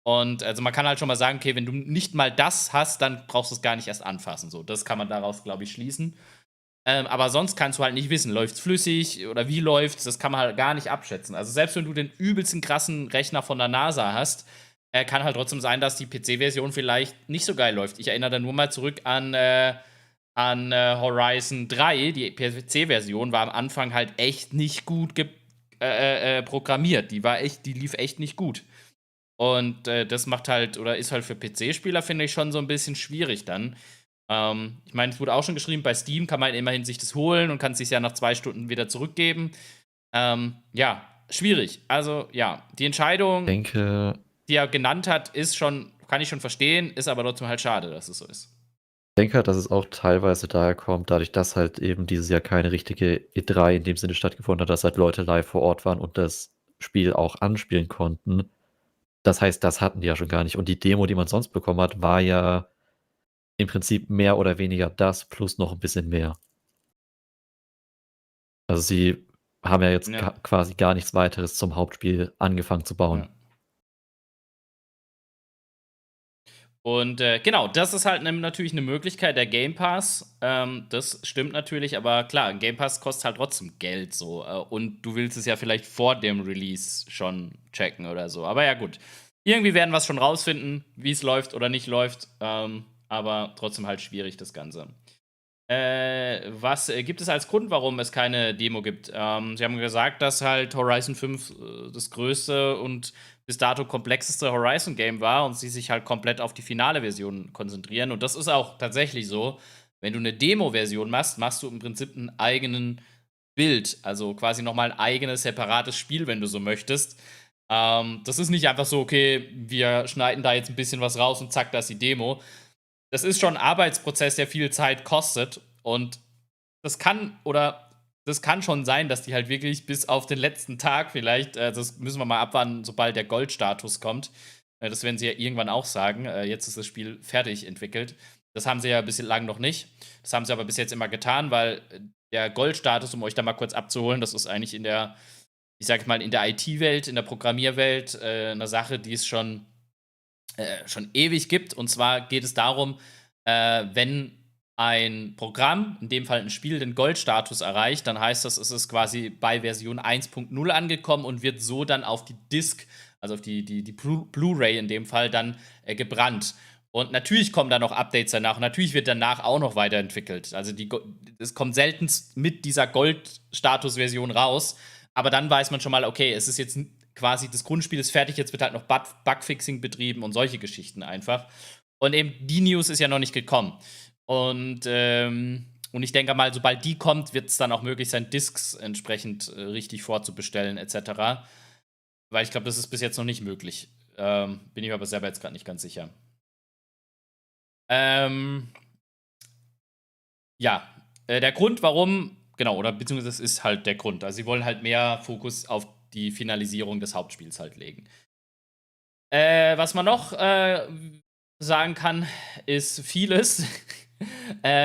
Und also man kann halt schon mal sagen, okay, wenn du nicht mal das hast, dann brauchst du es gar nicht erst anfassen. So, das kann man daraus, glaube ich, schließen. Aber sonst kannst du halt nicht wissen, läuft's flüssig oder wie läuft's, das kann man halt gar nicht abschätzen. Also selbst wenn du den übelsten krassen Rechner von der NASA hast, kann halt trotzdem sein, dass die PC-Version vielleicht nicht so geil läuft. Ich erinnere da nur mal zurück an Horizon 3. Die PC-Version war am Anfang halt echt nicht gut programmiert. Die lief echt nicht gut. Und das macht halt, oder ist halt für PC-Spieler, finde ich, schon so ein bisschen schwierig dann. Ich meine, es wurde auch schon geschrieben, bei Steam kann man immerhin sich das holen und kann es sich ja nach 2 Stunden wieder zurückgeben. Ja, schwierig. Also, ja, die Entscheidung, die er genannt hat, ist schon, kann ich schon verstehen, ist aber trotzdem halt schade, dass es so ist. denke halt, dass es auch teilweise daher kommt, dadurch, dass halt eben dieses Jahr keine richtige E3 in dem Sinne stattgefunden hat, dass halt Leute live vor Ort waren und das Spiel auch anspielen konnten. Das heißt, das hatten die ja schon gar nicht. Und die Demo, die man sonst bekommen hat, war ja im Prinzip mehr oder weniger das plus noch ein bisschen mehr. Also sie haben ja jetzt quasi gar nichts weiteres zum Hauptspiel angefangen zu bauen. Ja. Und genau, das ist halt natürlich eine Möglichkeit, der Game Pass. Das stimmt natürlich, aber klar, ein Game Pass kostet halt trotzdem Geld so. Und du willst es ja vielleicht vor dem Release schon checken oder so. Aber ja, gut. Irgendwie werden wir es schon rausfinden, wie es läuft oder nicht läuft. Aber trotzdem halt schwierig, das Ganze. Was gibt es als Grund, warum es keine Demo gibt? Sie haben gesagt, dass halt Horizon 5 das größte und bis dato komplexeste Horizon-Game war und sie sich halt komplett auf die finale Version konzentrieren. Und das ist auch tatsächlich so. Wenn du eine Demo-Version machst, machst du im Prinzip einen eigenen Bild. Also quasi nochmal ein eigenes, separates Spiel, wenn du so möchtest. Das ist nicht einfach so, okay, wir schneiden da jetzt ein bisschen was raus und zack, da ist die Demo. Das ist schon ein Arbeitsprozess, der viel Zeit kostet. Und das kann schon sein, dass die halt wirklich bis auf den letzten Tag vielleicht, das müssen wir mal abwarten, sobald der Goldstatus kommt. Das werden sie ja irgendwann auch sagen. Jetzt ist das Spiel fertig entwickelt. Das haben sie ja bislang noch nicht. Das haben sie aber bis jetzt immer getan, weil der Goldstatus, um euch da mal kurz abzuholen, das ist eigentlich in der, ich sag mal, in der IT-Welt, in der Programmierwelt eine Sache, die es schon ewig gibt. Und zwar geht es darum, wenn ein Programm, in dem Fall ein Spiel, den Goldstatus erreicht, dann heißt das, es ist quasi bei Version 1.0 angekommen und wird so dann auf die Disk, also auf die Blu-ray in dem Fall, dann gebrannt. Und natürlich kommen da noch Updates danach und natürlich wird danach auch noch weiterentwickelt. Also es kommt selten mit dieser Gold-Status-Version raus, aber dann weiß man schon mal, okay, es ist jetzt quasi, das Grundspiel ist fertig, jetzt wird halt noch Bugfixing betrieben und solche Geschichten einfach. Und eben die News ist ja noch nicht gekommen. Und ich denke mal, sobald die kommt, wird es dann auch möglich sein, Discs entsprechend richtig vorzubestellen, etc. Weil ich glaube, das ist bis jetzt noch nicht möglich. Bin ich mir aber selber jetzt gerade nicht ganz sicher. Ja, der Grund, warum, genau, oder beziehungsweise das ist halt der Grund. Also sie wollen halt mehr Fokus auf die Finalisierung des Hauptspiels halt legen. Was man noch sagen kann, ist vieles.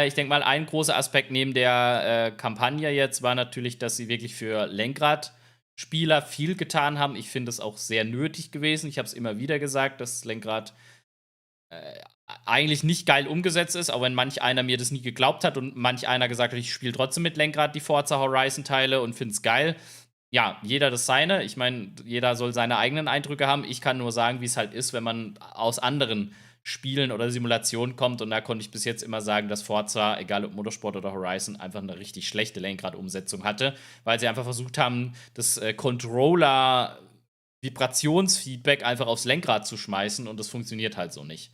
Ich denke mal, ein großer Aspekt neben der Kampagne jetzt war natürlich, dass sie wirklich für Lenkradspieler viel getan haben. Ich finde es auch sehr nötig gewesen. Ich habe es immer wieder gesagt, dass das Lenkrad eigentlich nicht geil umgesetzt ist, auch wenn manch einer mir das nie geglaubt hat und manch einer gesagt hat, ich spiele trotzdem mit Lenkrad die Forza Horizon-Teile und finde es geil. Ja, jeder das seine. Ich meine, jeder soll seine eigenen Eindrücke haben. Ich kann nur sagen, wie es halt ist, wenn man aus anderen Spielen oder Simulationen kommt. Und da konnte ich bis jetzt immer sagen, dass Forza, egal ob Motorsport oder Horizon, einfach eine richtig schlechte Lenkrad-Umsetzung hatte, weil sie einfach versucht haben, das Controller-Vibrationsfeedback einfach aufs Lenkrad zu schmeißen und das funktioniert halt so nicht.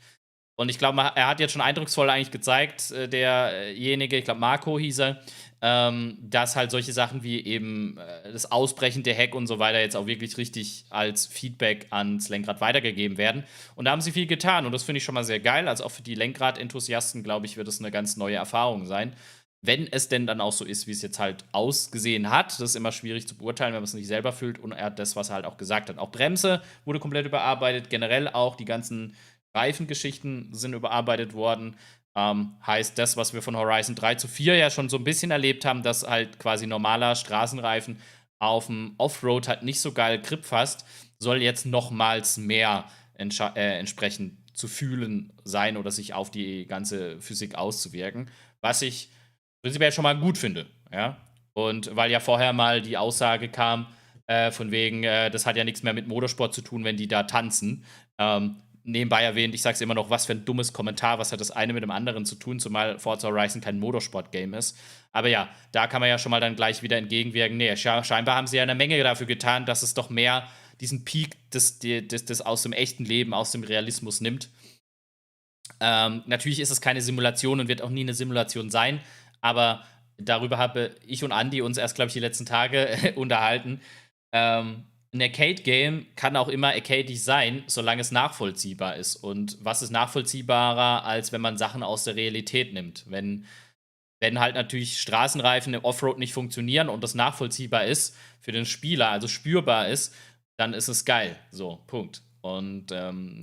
Und ich glaube, er hat jetzt schon eindrucksvoll eigentlich gezeigt, derjenige, ich glaube Marco hieß er, dass halt solche Sachen wie eben das Ausbrechen der Heck und so weiter jetzt auch wirklich richtig als Feedback ans Lenkrad weitergegeben werden. Und da haben sie viel getan und das finde ich schon mal sehr geil. Also auch für die Lenkrad-Enthusiasten, glaube ich, wird es eine ganz neue Erfahrung sein. Wenn es denn dann auch so ist, wie es jetzt halt ausgesehen hat. Das ist immer schwierig zu beurteilen, wenn man es nicht selber fühlt. Und er hat das, was er halt auch gesagt hat. Auch Bremse wurde komplett überarbeitet. Generell auch die ganzen Reifengeschichten sind überarbeitet worden. Heißt, das, was wir von Horizon 3:4 ja schon so ein bisschen erlebt haben, dass halt quasi normaler Straßenreifen auf dem Offroad halt nicht so geil Grip fasst, soll jetzt nochmals mehr entsprechend zu fühlen sein oder sich auf die ganze Physik auszuwirken. Was ich prinzipiell schon mal gut finde. Ja? Und weil ja vorher mal die Aussage kam, von wegen, das hat ja nichts mehr mit Motorsport zu tun, wenn die da tanzen. Nebenbei erwähnt, ich sag's immer noch, was für ein dummes Kommentar, was hat das eine mit dem anderen zu tun, zumal Forza Horizon kein Motorsport-Game ist. Aber ja, da kann man ja schon mal dann gleich wieder entgegenwirken. Nee, scheinbar haben sie ja eine Menge dafür getan, dass es doch mehr diesen Peak des aus dem echten Leben, aus dem Realismus nimmt. Natürlich ist es keine Simulation und wird auch nie eine Simulation sein, aber darüber habe ich und Andi uns erst, glaube ich, die letzten Tage unterhalten. ein Arcade-Game kann auch immer arcadig sein, solange es nachvollziehbar ist. Und was ist nachvollziehbarer, als wenn man Sachen aus der Realität nimmt? Wenn halt natürlich Straßenreifen im Offroad nicht funktionieren und das nachvollziehbar ist für den Spieler, also spürbar ist, dann ist es geil. So, Punkt. Und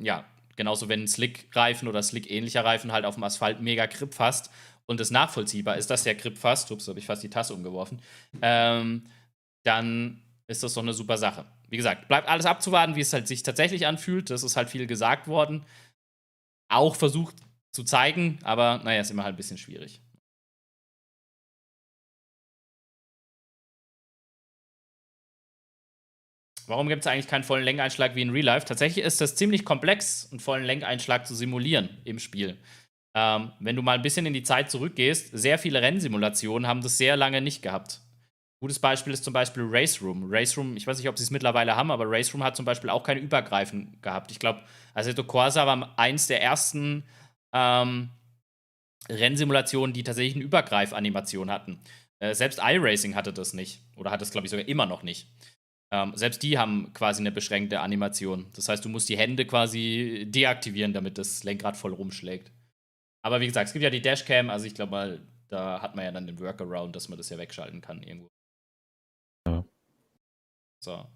ja, genauso wenn ein Slick-Reifen oder Slick-ähnlicher Reifen halt auf dem Asphalt mega Grip fasst und es nachvollziehbar ist, dass der Grip fasst, ups, habe ich fast die Tasse umgeworfen, dann ist das doch eine super Sache. Wie gesagt, bleibt alles abzuwarten, wie es halt sich tatsächlich anfühlt. Das ist halt viel gesagt worden. Auch versucht zu zeigen, aber naja, ist immer halt ein bisschen schwierig. Warum gibt es eigentlich keinen vollen Lenkeinschlag wie in Real Life? Tatsächlich ist das ziemlich komplex, einen vollen Lenkeinschlag zu simulieren im Spiel. Wenn du mal ein bisschen in die Zeit zurückgehst, sehr viele Rennsimulationen haben das sehr lange nicht gehabt. Gutes Beispiel ist zum Beispiel Race Room. Race Room, ich weiß nicht, ob sie es mittlerweile haben, aber Race Room hat zum Beispiel auch keine Übergreifen gehabt. Ich glaube, also Corsair war eins der ersten Rennsimulationen, die tatsächlich eine Übergreifanimation hatten. Selbst iRacing hatte das nicht. Oder hat es, glaube ich, sogar immer noch nicht. Selbst die haben quasi eine beschränkte Animation. Das heißt, du musst die Hände quasi deaktivieren, damit das Lenkrad voll rumschlägt. Aber wie gesagt, es gibt ja die Dashcam, also ich glaube mal, da hat man ja dann den Workaround, dass man das ja wegschalten kann irgendwo. Ja. So.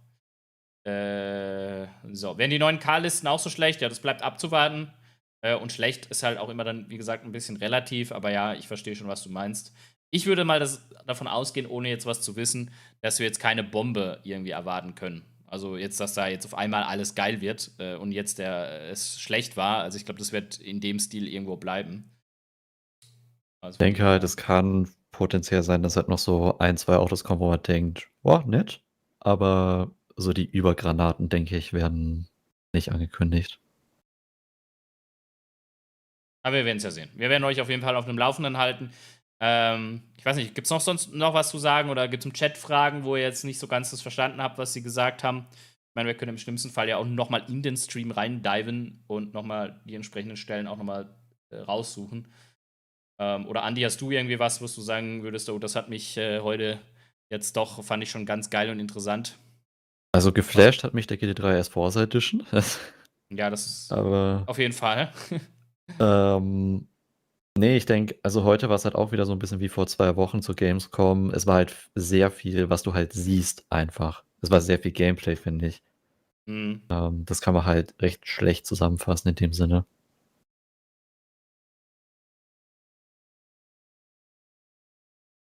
Werden die neuen K-Listen auch so schlecht? Ja, das bleibt abzuwarten. Und schlecht ist halt auch immer dann, wie gesagt, ein bisschen relativ. Aber ja, ich verstehe schon, was du meinst. Ich würde mal davon ausgehen, ohne jetzt was zu wissen, dass wir jetzt keine Bombe irgendwie erwarten können. Also jetzt, dass da jetzt auf einmal alles geil wird und jetzt es schlecht war. Also ich glaube, das wird in dem Stil irgendwo bleiben. Also ich denke halt, es kann potenziell sein, dass halt noch so 1, 2 Autos kommen, wo man denkt, boah, nett. Aber so die Übergranaten, denke ich, werden nicht angekündigt. Aber wir werden es ja sehen. Wir werden euch auf jeden Fall auf dem Laufenden halten. Ich weiß nicht, gibt es sonst noch was zu sagen oder gibt es im Chat Fragen, wo ihr jetzt nicht so ganz das verstanden habt, was sie gesagt haben? Ich meine, wir können im schlimmsten Fall ja auch nochmal in den Stream reindiven und nochmal die entsprechenden Stellen auch nochmal raussuchen. Oder Andi, hast du irgendwie was, was du sagen würdest, oh, das hat mich heute jetzt doch, fand ich schon ganz geil und interessant. Also geflasht hat mich der GT3 RS FORZA Edition. Ja, das ist aber auf jeden Fall. Nee, ich denke, also heute war es halt auch wieder so ein bisschen wie vor 2 Wochen zur Gamescom. Es war halt sehr viel, was du halt siehst einfach. Es war sehr viel Gameplay, finde ich. Mhm. Das kann man halt recht schlecht zusammenfassen in dem Sinne.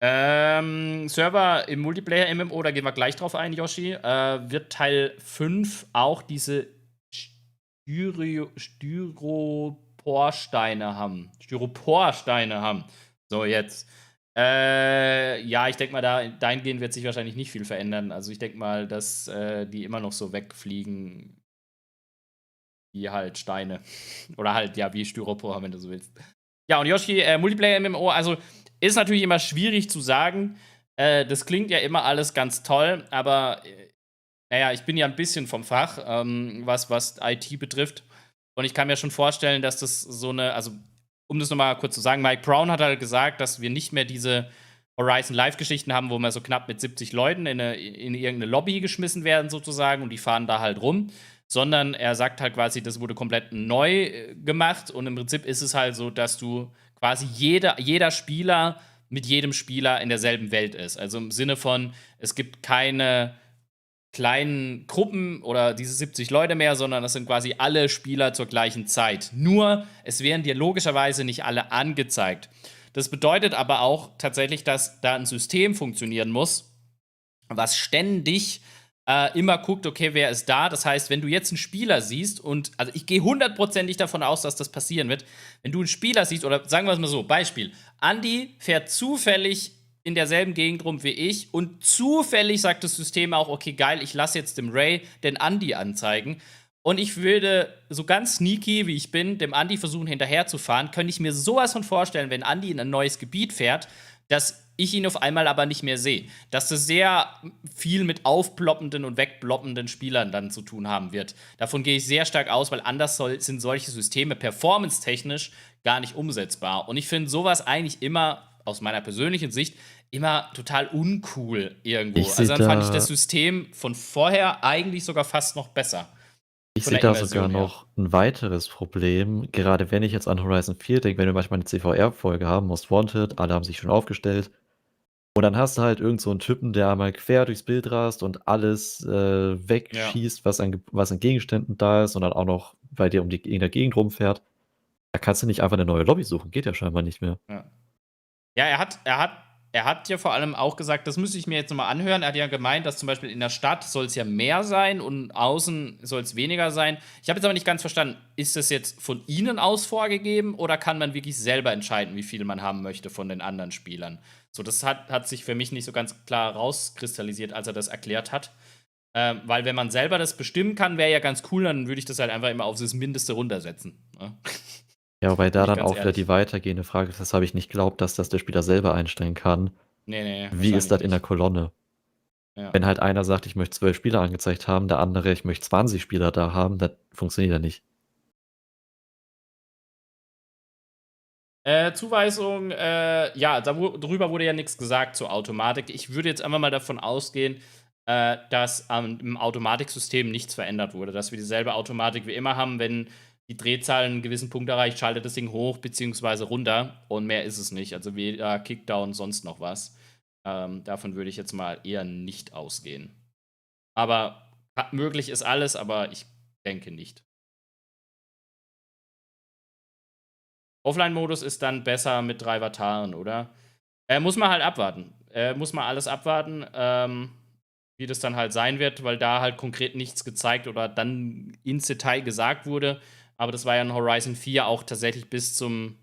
Server im Multiplayer-MMO, da gehen wir gleich drauf ein, Yoshi, wird Teil 5 auch diese Styroporsteine haben. So, jetzt. Ja, ich denke mal, dahingehend wird sich wahrscheinlich nicht viel verändern. Also ich denke mal, dass die immer noch so wegfliegen wie halt Steine. Oder halt, ja, wie Styropor, wenn du so willst. Ja, und Yoshi, Multiplayer-MMO, also ist natürlich immer schwierig zu sagen. Das klingt ja immer alles ganz toll, aber naja, ich bin ja ein bisschen vom Fach, was IT betrifft. Und ich kann mir schon vorstellen, dass das so eine, also um das nochmal kurz zu sagen, Mike Brown hat halt gesagt, dass wir nicht mehr diese Horizon Live-Geschichten haben, wo wir so knapp mit 70 Leuten in irgendeine Lobby geschmissen werden sozusagen und die fahren da halt rum, sondern er sagt halt quasi, das wurde komplett neu gemacht und im Prinzip ist es halt so, dass du quasi jeder Spieler mit jedem Spieler in derselben Welt ist. Also im Sinne von, es gibt keine kleinen Gruppen oder diese 70 Leute mehr, sondern das sind quasi alle Spieler zur gleichen Zeit. Nur, es werden dir logischerweise nicht alle angezeigt. Das bedeutet aber auch tatsächlich, dass da ein System funktionieren muss, was ständig immer guckt, okay, wer ist da? Das heißt, wenn du jetzt einen Spieler siehst und, also ich gehe 100%ig davon aus, dass das passieren wird, wenn du einen Spieler siehst, oder sagen wir es mal so, Beispiel, Andi fährt zufällig in derselben Gegend rum wie ich und zufällig sagt das System auch, okay, geil, ich lasse jetzt dem Ray den Andi anzeigen und ich würde so ganz sneaky, wie ich bin, dem Andi versuchen hinterherzufahren, könnte ich mir sowas von vorstellen, wenn Andi in ein neues Gebiet fährt, dass ich ihn auf einmal aber nicht mehr sehe. Dass das sehr viel mit aufploppenden und wegploppenden Spielern dann zu tun haben wird. Davon gehe ich sehr stark aus, weil anders sind solche Systeme performance-technisch gar nicht umsetzbar. Und ich finde sowas eigentlich immer, aus meiner persönlichen Sicht, immer total uncool irgendwo. Ich Also seh dann fand ich da- das System von vorher eigentlich sogar fast noch besser. Ich Von sehe der da sogar Immersion her. noch ein weiteres Problem, gerade wenn ich jetzt an Horizon 4 denke, wenn wir manchmal eine CVR-Folge haben, Most Wanted, alle haben sich schon aufgestellt. Und dann hast du halt irgend so einen Typen, der einmal quer durchs Bild rast und alles wegschießt, was an Gegenständen da ist und dann auch noch bei dir in der Gegend rumfährt. Da kannst du nicht einfach eine neue Lobby suchen, geht ja scheinbar nicht mehr. Ja, er hat ja vor allem auch gesagt, das müsste ich mir jetzt nochmal anhören. Er hat ja gemeint, dass zum Beispiel in der Stadt soll es ja mehr sein und außen soll es weniger sein. Ich habe jetzt aber nicht ganz verstanden, ist das jetzt von Ihnen aus vorgegeben oder kann man wirklich selber entscheiden, wie viel man haben möchte von den anderen Spielern? So, das hat sich für mich nicht so ganz klar rauskristallisiert, als er das erklärt hat. Weil wenn man selber das bestimmen kann, wäre ja ganz cool, dann würde ich das halt einfach immer auf das Mindeste runtersetzen. Ne? Ja, wobei da Bin ich dann ganz auch wieder ehrlich. die weitergehende Frage ist, das habe ich nicht geglaubt, dass das der Spieler selber einstellen kann. Nee, Wie ist das in der Kolonne? Ja. Wenn halt einer sagt, ich möchte 12 Spieler angezeigt haben, der andere, ich möchte 20 Spieler da haben, das funktioniert ja nicht. Zuweisung, ja, darüber wurde ja nichts gesagt zur Automatik. Ich würde jetzt einfach mal davon ausgehen, dass im Automatiksystem nichts verändert wurde, dass wir dieselbe Automatik wie immer haben. Wenn die Drehzahl einen gewissen Punkt erreicht, schaltet das Ding hoch bzw. runter und mehr ist es nicht. Also weder Kickdown, sonst noch was. Davon würde ich jetzt mal eher nicht ausgehen. Aber möglich ist alles, aber ich denke nicht. Offline-Modus ist dann besser mit 3 Avataren, oder? Muss man halt abwarten. Muss man alles abwarten, wie das dann halt sein wird, weil da halt konkret nichts gezeigt oder dann ins Detail gesagt wurde. Aber das war ja in Horizon 4 auch tatsächlich bis zum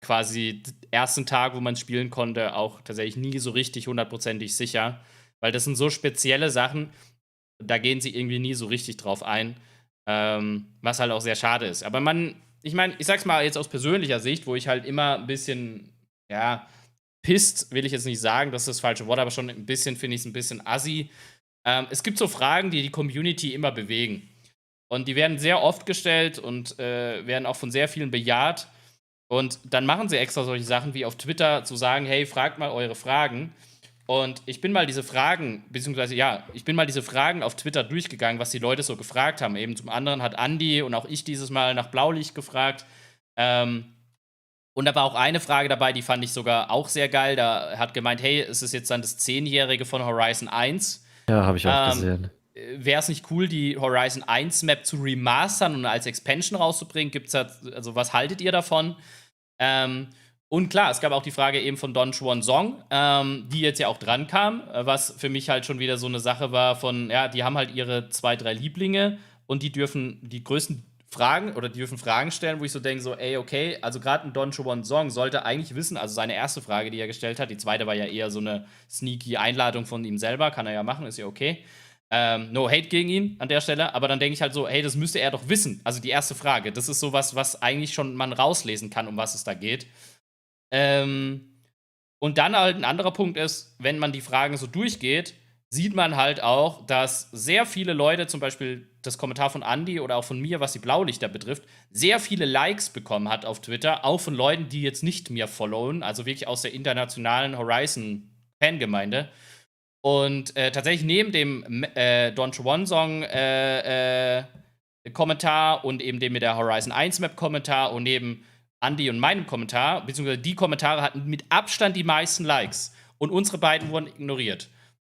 quasi ersten Tag, wo man spielen konnte, auch tatsächlich nie so richtig hundertprozentig sicher. Weil das sind so spezielle Sachen, da gehen sie irgendwie nie so richtig drauf ein. Was halt auch sehr schade ist. Aber ich meine, ich sag's mal jetzt aus persönlicher Sicht, wo ich halt immer ein bisschen, ja, pisst, will ich jetzt nicht sagen, das ist das falsche Wort, aber schon ein bisschen, finde ich es ein bisschen assi. Es gibt so Fragen, die die Community immer bewegen. Und die werden sehr oft gestellt und werden auch von sehr vielen bejaht. Und dann machen sie extra solche Sachen wie auf Twitter zu sagen, hey, fragt mal eure Fragen. Und ich bin mal diese Fragen, beziehungsweise ja, ich bin mal diese Fragen auf Twitter durchgegangen, was die Leute so gefragt haben. Eben zum anderen hat Andi und auch ich dieses Mal nach Blaulicht gefragt. Und da war auch eine Frage dabei, die fand ich sogar auch sehr geil. Da hat gemeint, hey, es ist jetzt dann das 10-Jährige von Horizon 1. Ja, habe ich auch gesehen. Wäre es nicht cool, die Horizon 1 Map zu remastern und als Expansion rauszubringen? Gibt's da, also was haltet ihr davon? Und klar, es gab auch die Frage eben von Don Juan Song, die jetzt ja auch dran kam, was für mich halt schon wieder so eine Sache war von, ja, die haben halt ihre 2, 3 Lieblinge und die dürfen die größten Fragen oder die dürfen Fragen stellen, wo ich so denke, so, ey, okay, also gerade ein Don Juan Song sollte eigentlich wissen, also seine erste Frage, die er gestellt hat, die zweite war ja eher so eine sneaky Einladung von ihm selber, kann er ja machen, ist ja okay. No hate gegen ihn an der Stelle, aber dann denke ich halt so, hey, das müsste er doch wissen. Also die erste Frage, das ist sowas, was eigentlich schon man rauslesen kann, um was es da geht. Und dann halt ein anderer Punkt ist, wenn man die Fragen so durchgeht, sieht man halt auch, dass sehr viele Leute, zum Beispiel das Kommentar von Andy oder auch von mir, was die Blaulichter betrifft, sehr viele Likes bekommen hat auf Twitter, auch von Leuten, die jetzt nicht mir followen, also wirklich aus der internationalen Horizon-Fangemeinde. Und tatsächlich neben dem Don Juan-Song Kommentar und eben dem mit der Horizon 1 Map Kommentar und neben Andy und meinem Kommentar, beziehungsweise die Kommentare hatten mit Abstand die meisten Likes und unsere beiden wurden ignoriert.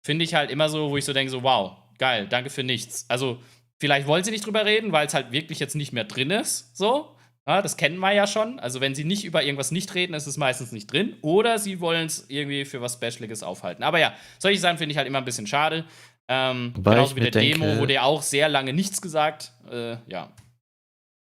Finde ich halt immer so, wo ich so denke, so wow, geil, danke für nichts. Also vielleicht wollen sie nicht drüber reden, weil es halt wirklich jetzt nicht mehr drin ist, so. Ja, das kennen wir ja schon. Also wenn sie nicht über irgendwas nicht reden, ist es meistens nicht drin. Oder sie wollen es irgendwie für was Specialiges aufhalten. Aber ja, solche Sachen finde ich halt immer ein bisschen schade. Genauso wie der Demo wurde ja auch sehr lange nichts gesagt. Ja.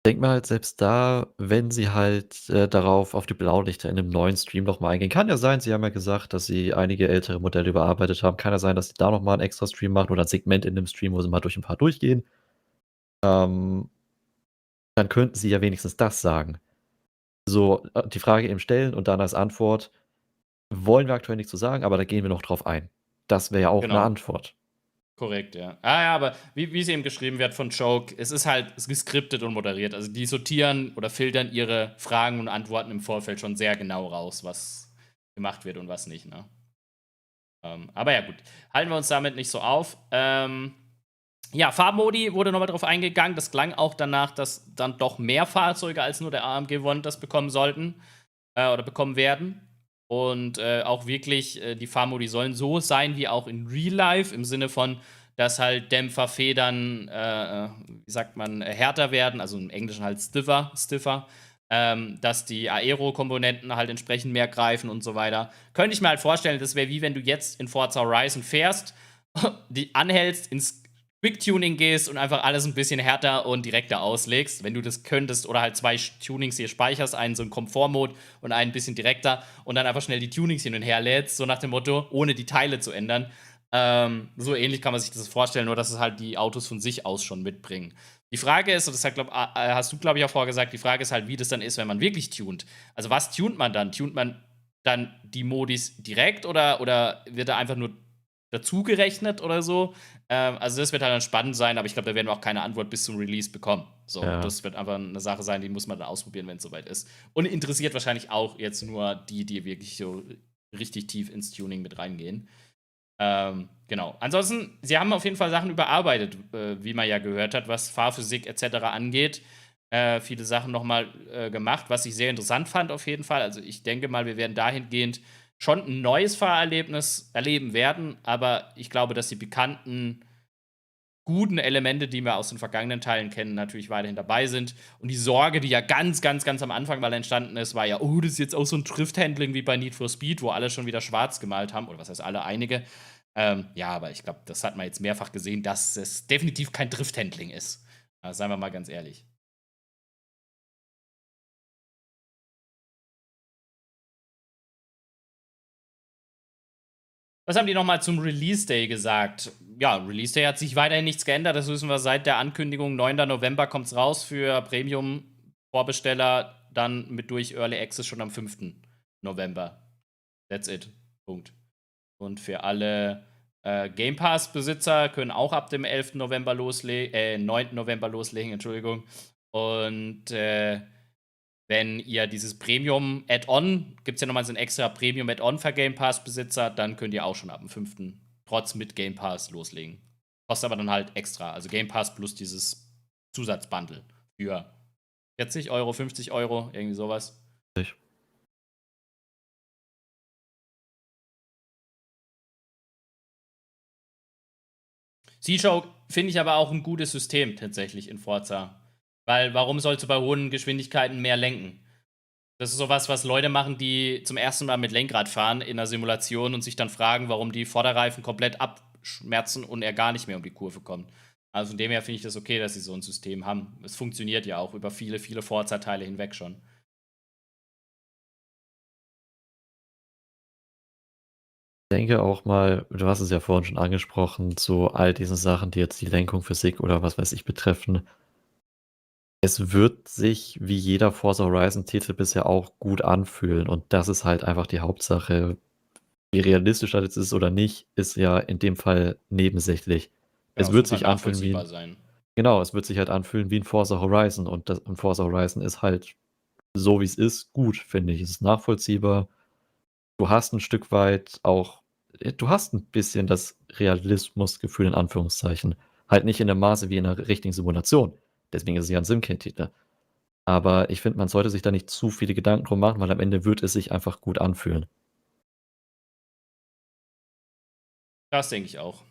Denk mal halt selbst da, wenn sie halt darauf auf die Blaulichter in einem neuen Stream nochmal eingehen. Kann ja sein, sie haben ja gesagt, dass sie einige ältere Modelle überarbeitet haben. Kann ja sein, dass sie da nochmal einen extra Stream machen oder ein Segment in dem Stream, wo sie mal durch ein paar durchgehen. Dann könnten sie ja wenigstens das sagen. So, die Frage eben stellen und dann als Antwort, wollen wir aktuell nichts zu sagen, aber da gehen wir noch drauf ein. Das wäre ja auch eine Antwort. Korrekt, ja. Ja, aber wie es eben geschrieben wird von Choke, es ist halt geskriptet und moderiert. Also die sortieren oder filtern ihre Fragen und Antworten im Vorfeld schon sehr genau raus, was gemacht wird und was nicht, ne? Aber ja, gut. Halten wir uns damit nicht so auf. Ja, Farbmodi wurde nochmal drauf eingegangen. Das klang auch danach, dass dann doch mehr Fahrzeuge als nur der AMG One das bekommen sollten oder bekommen werden. Und auch wirklich, die Fahrmodi sollen so sein wie auch in Real Life, im Sinne von, dass halt Dämpfer, Federn, wie sagt man, härter werden, also im Englischen halt stiffer, dass die Aero-Komponenten halt entsprechend mehr greifen und so weiter. Könnte ich mir halt vorstellen, das wäre wie wenn du jetzt in Forza Horizon fährst, die anhältst, ins Quick-Tuning gehst und einfach alles ein bisschen härter und direkter auslegst, wenn du das könntest, oder halt 2 Tunings hier speicherst, einen so einen Komfort-Mode und einen ein bisschen direkter und dann einfach schnell die Tunings hin und her lädst, so nach dem Motto, ohne die Teile zu ändern. So ähnlich kann man sich das vorstellen, nur dass es halt die Autos von sich aus schon mitbringen. Die Frage ist, und das hast du, glaube ich, auch vorgesagt, die Frage ist halt, wie das dann ist, wenn man wirklich tunt. Also was tunt man dann? Tunt man dann die Modis direkt oder wird da einfach nur dazugerechnet oder so? Also das wird halt dann spannend sein, aber ich glaube, da werden wir auch keine Antwort bis zum Release bekommen. So, ja. Das wird einfach eine Sache sein, die muss man dann ausprobieren, wenn es soweit ist. Und interessiert wahrscheinlich auch jetzt nur die wirklich so richtig tief ins Tuning mit reingehen. Genau. Ansonsten, sie haben auf jeden Fall Sachen überarbeitet, wie man ja gehört hat, was Fahrphysik etc. angeht. Viele Sachen nochmal gemacht, was ich sehr interessant fand auf jeden Fall. Also ich denke mal, wir werden dahingehend schon ein neues Fahrerlebnis erleben werden, aber ich glaube, dass die bekannten guten Elemente, die wir aus den vergangenen Teilen kennen, natürlich weiterhin dabei sind. Und die Sorge, die ja ganz am Anfang mal entstanden ist, war ja, oh, das ist jetzt auch so ein Drift-Handling wie bei Need for Speed, wo alle schon wieder schwarz gemalt haben, oder was heißt alle, einige. Ja, aber ich glaube, das hat man jetzt mehrfach gesehen, dass es definitiv kein Drift-Handling ist. Seien wir mal ganz ehrlich. Was haben die nochmal zum Release-Day gesagt? Ja, Release-Day hat sich weiterhin nichts geändert. Das wissen wir seit der Ankündigung. 9. November kommt es raus für Premium-Vorbesteller. Dann mit durch Early Access schon am 5. November. That's it. Punkt. Und für alle Game Pass-Besitzer können auch ab dem 11. November 9. November loslegen, Entschuldigung. Und wenn ihr dieses Premium-Add-on, gibt es ja nochmal so ein extra Premium-Add-on für Game Pass-Besitzer, dann könnt ihr auch schon ab dem 5. trotz mit Game Pass loslegen. Kostet aber dann halt extra. Also Game Pass plus dieses Zusatzbundle für 40 Euro, 50 Euro, irgendwie sowas. C-Show finde ich aber auch ein gutes System tatsächlich in Forza. Weil warum sollst du bei hohen Geschwindigkeiten mehr lenken? Das ist sowas, was Leute machen, die zum ersten Mal mit Lenkrad fahren in einer Simulation und sich dann fragen, warum die Vorderreifen komplett abschmerzen und er gar nicht mehr um die Kurve kommt. Also von dem her finde ich das okay, dass sie so ein System haben. Es funktioniert ja auch über viele Forza-Teile hinweg schon. Ich denke auch mal, du hast es ja vorhin schon angesprochen, zu all diesen Sachen, die jetzt die Lenkung, Physik oder was weiß ich betreffen. Es wird sich wie jeder Forza Horizon-Titel bisher auch gut anfühlen und das ist halt einfach die Hauptsache. Wie realistisch das jetzt ist oder nicht, ist ja in dem Fall nebensächlich. Ja, es wird sich anfühlen wie Genau, es wird sich halt anfühlen wie ein Forza Horizon und Forza Horizon ist halt so wie es ist, gut, finde ich. Es ist nachvollziehbar. Du hast ein Stück weit auch du hast ein bisschen das Realismusgefühl in Anführungszeichen. Halt nicht in dem Maße wie in einer richtigen Simulation. Deswegen ist es ja ein Simkit-Titel. Aber ich finde, man sollte sich da nicht zu viele Gedanken drum machen, weil am Ende wird es sich einfach gut anfühlen. Das denke ich auch.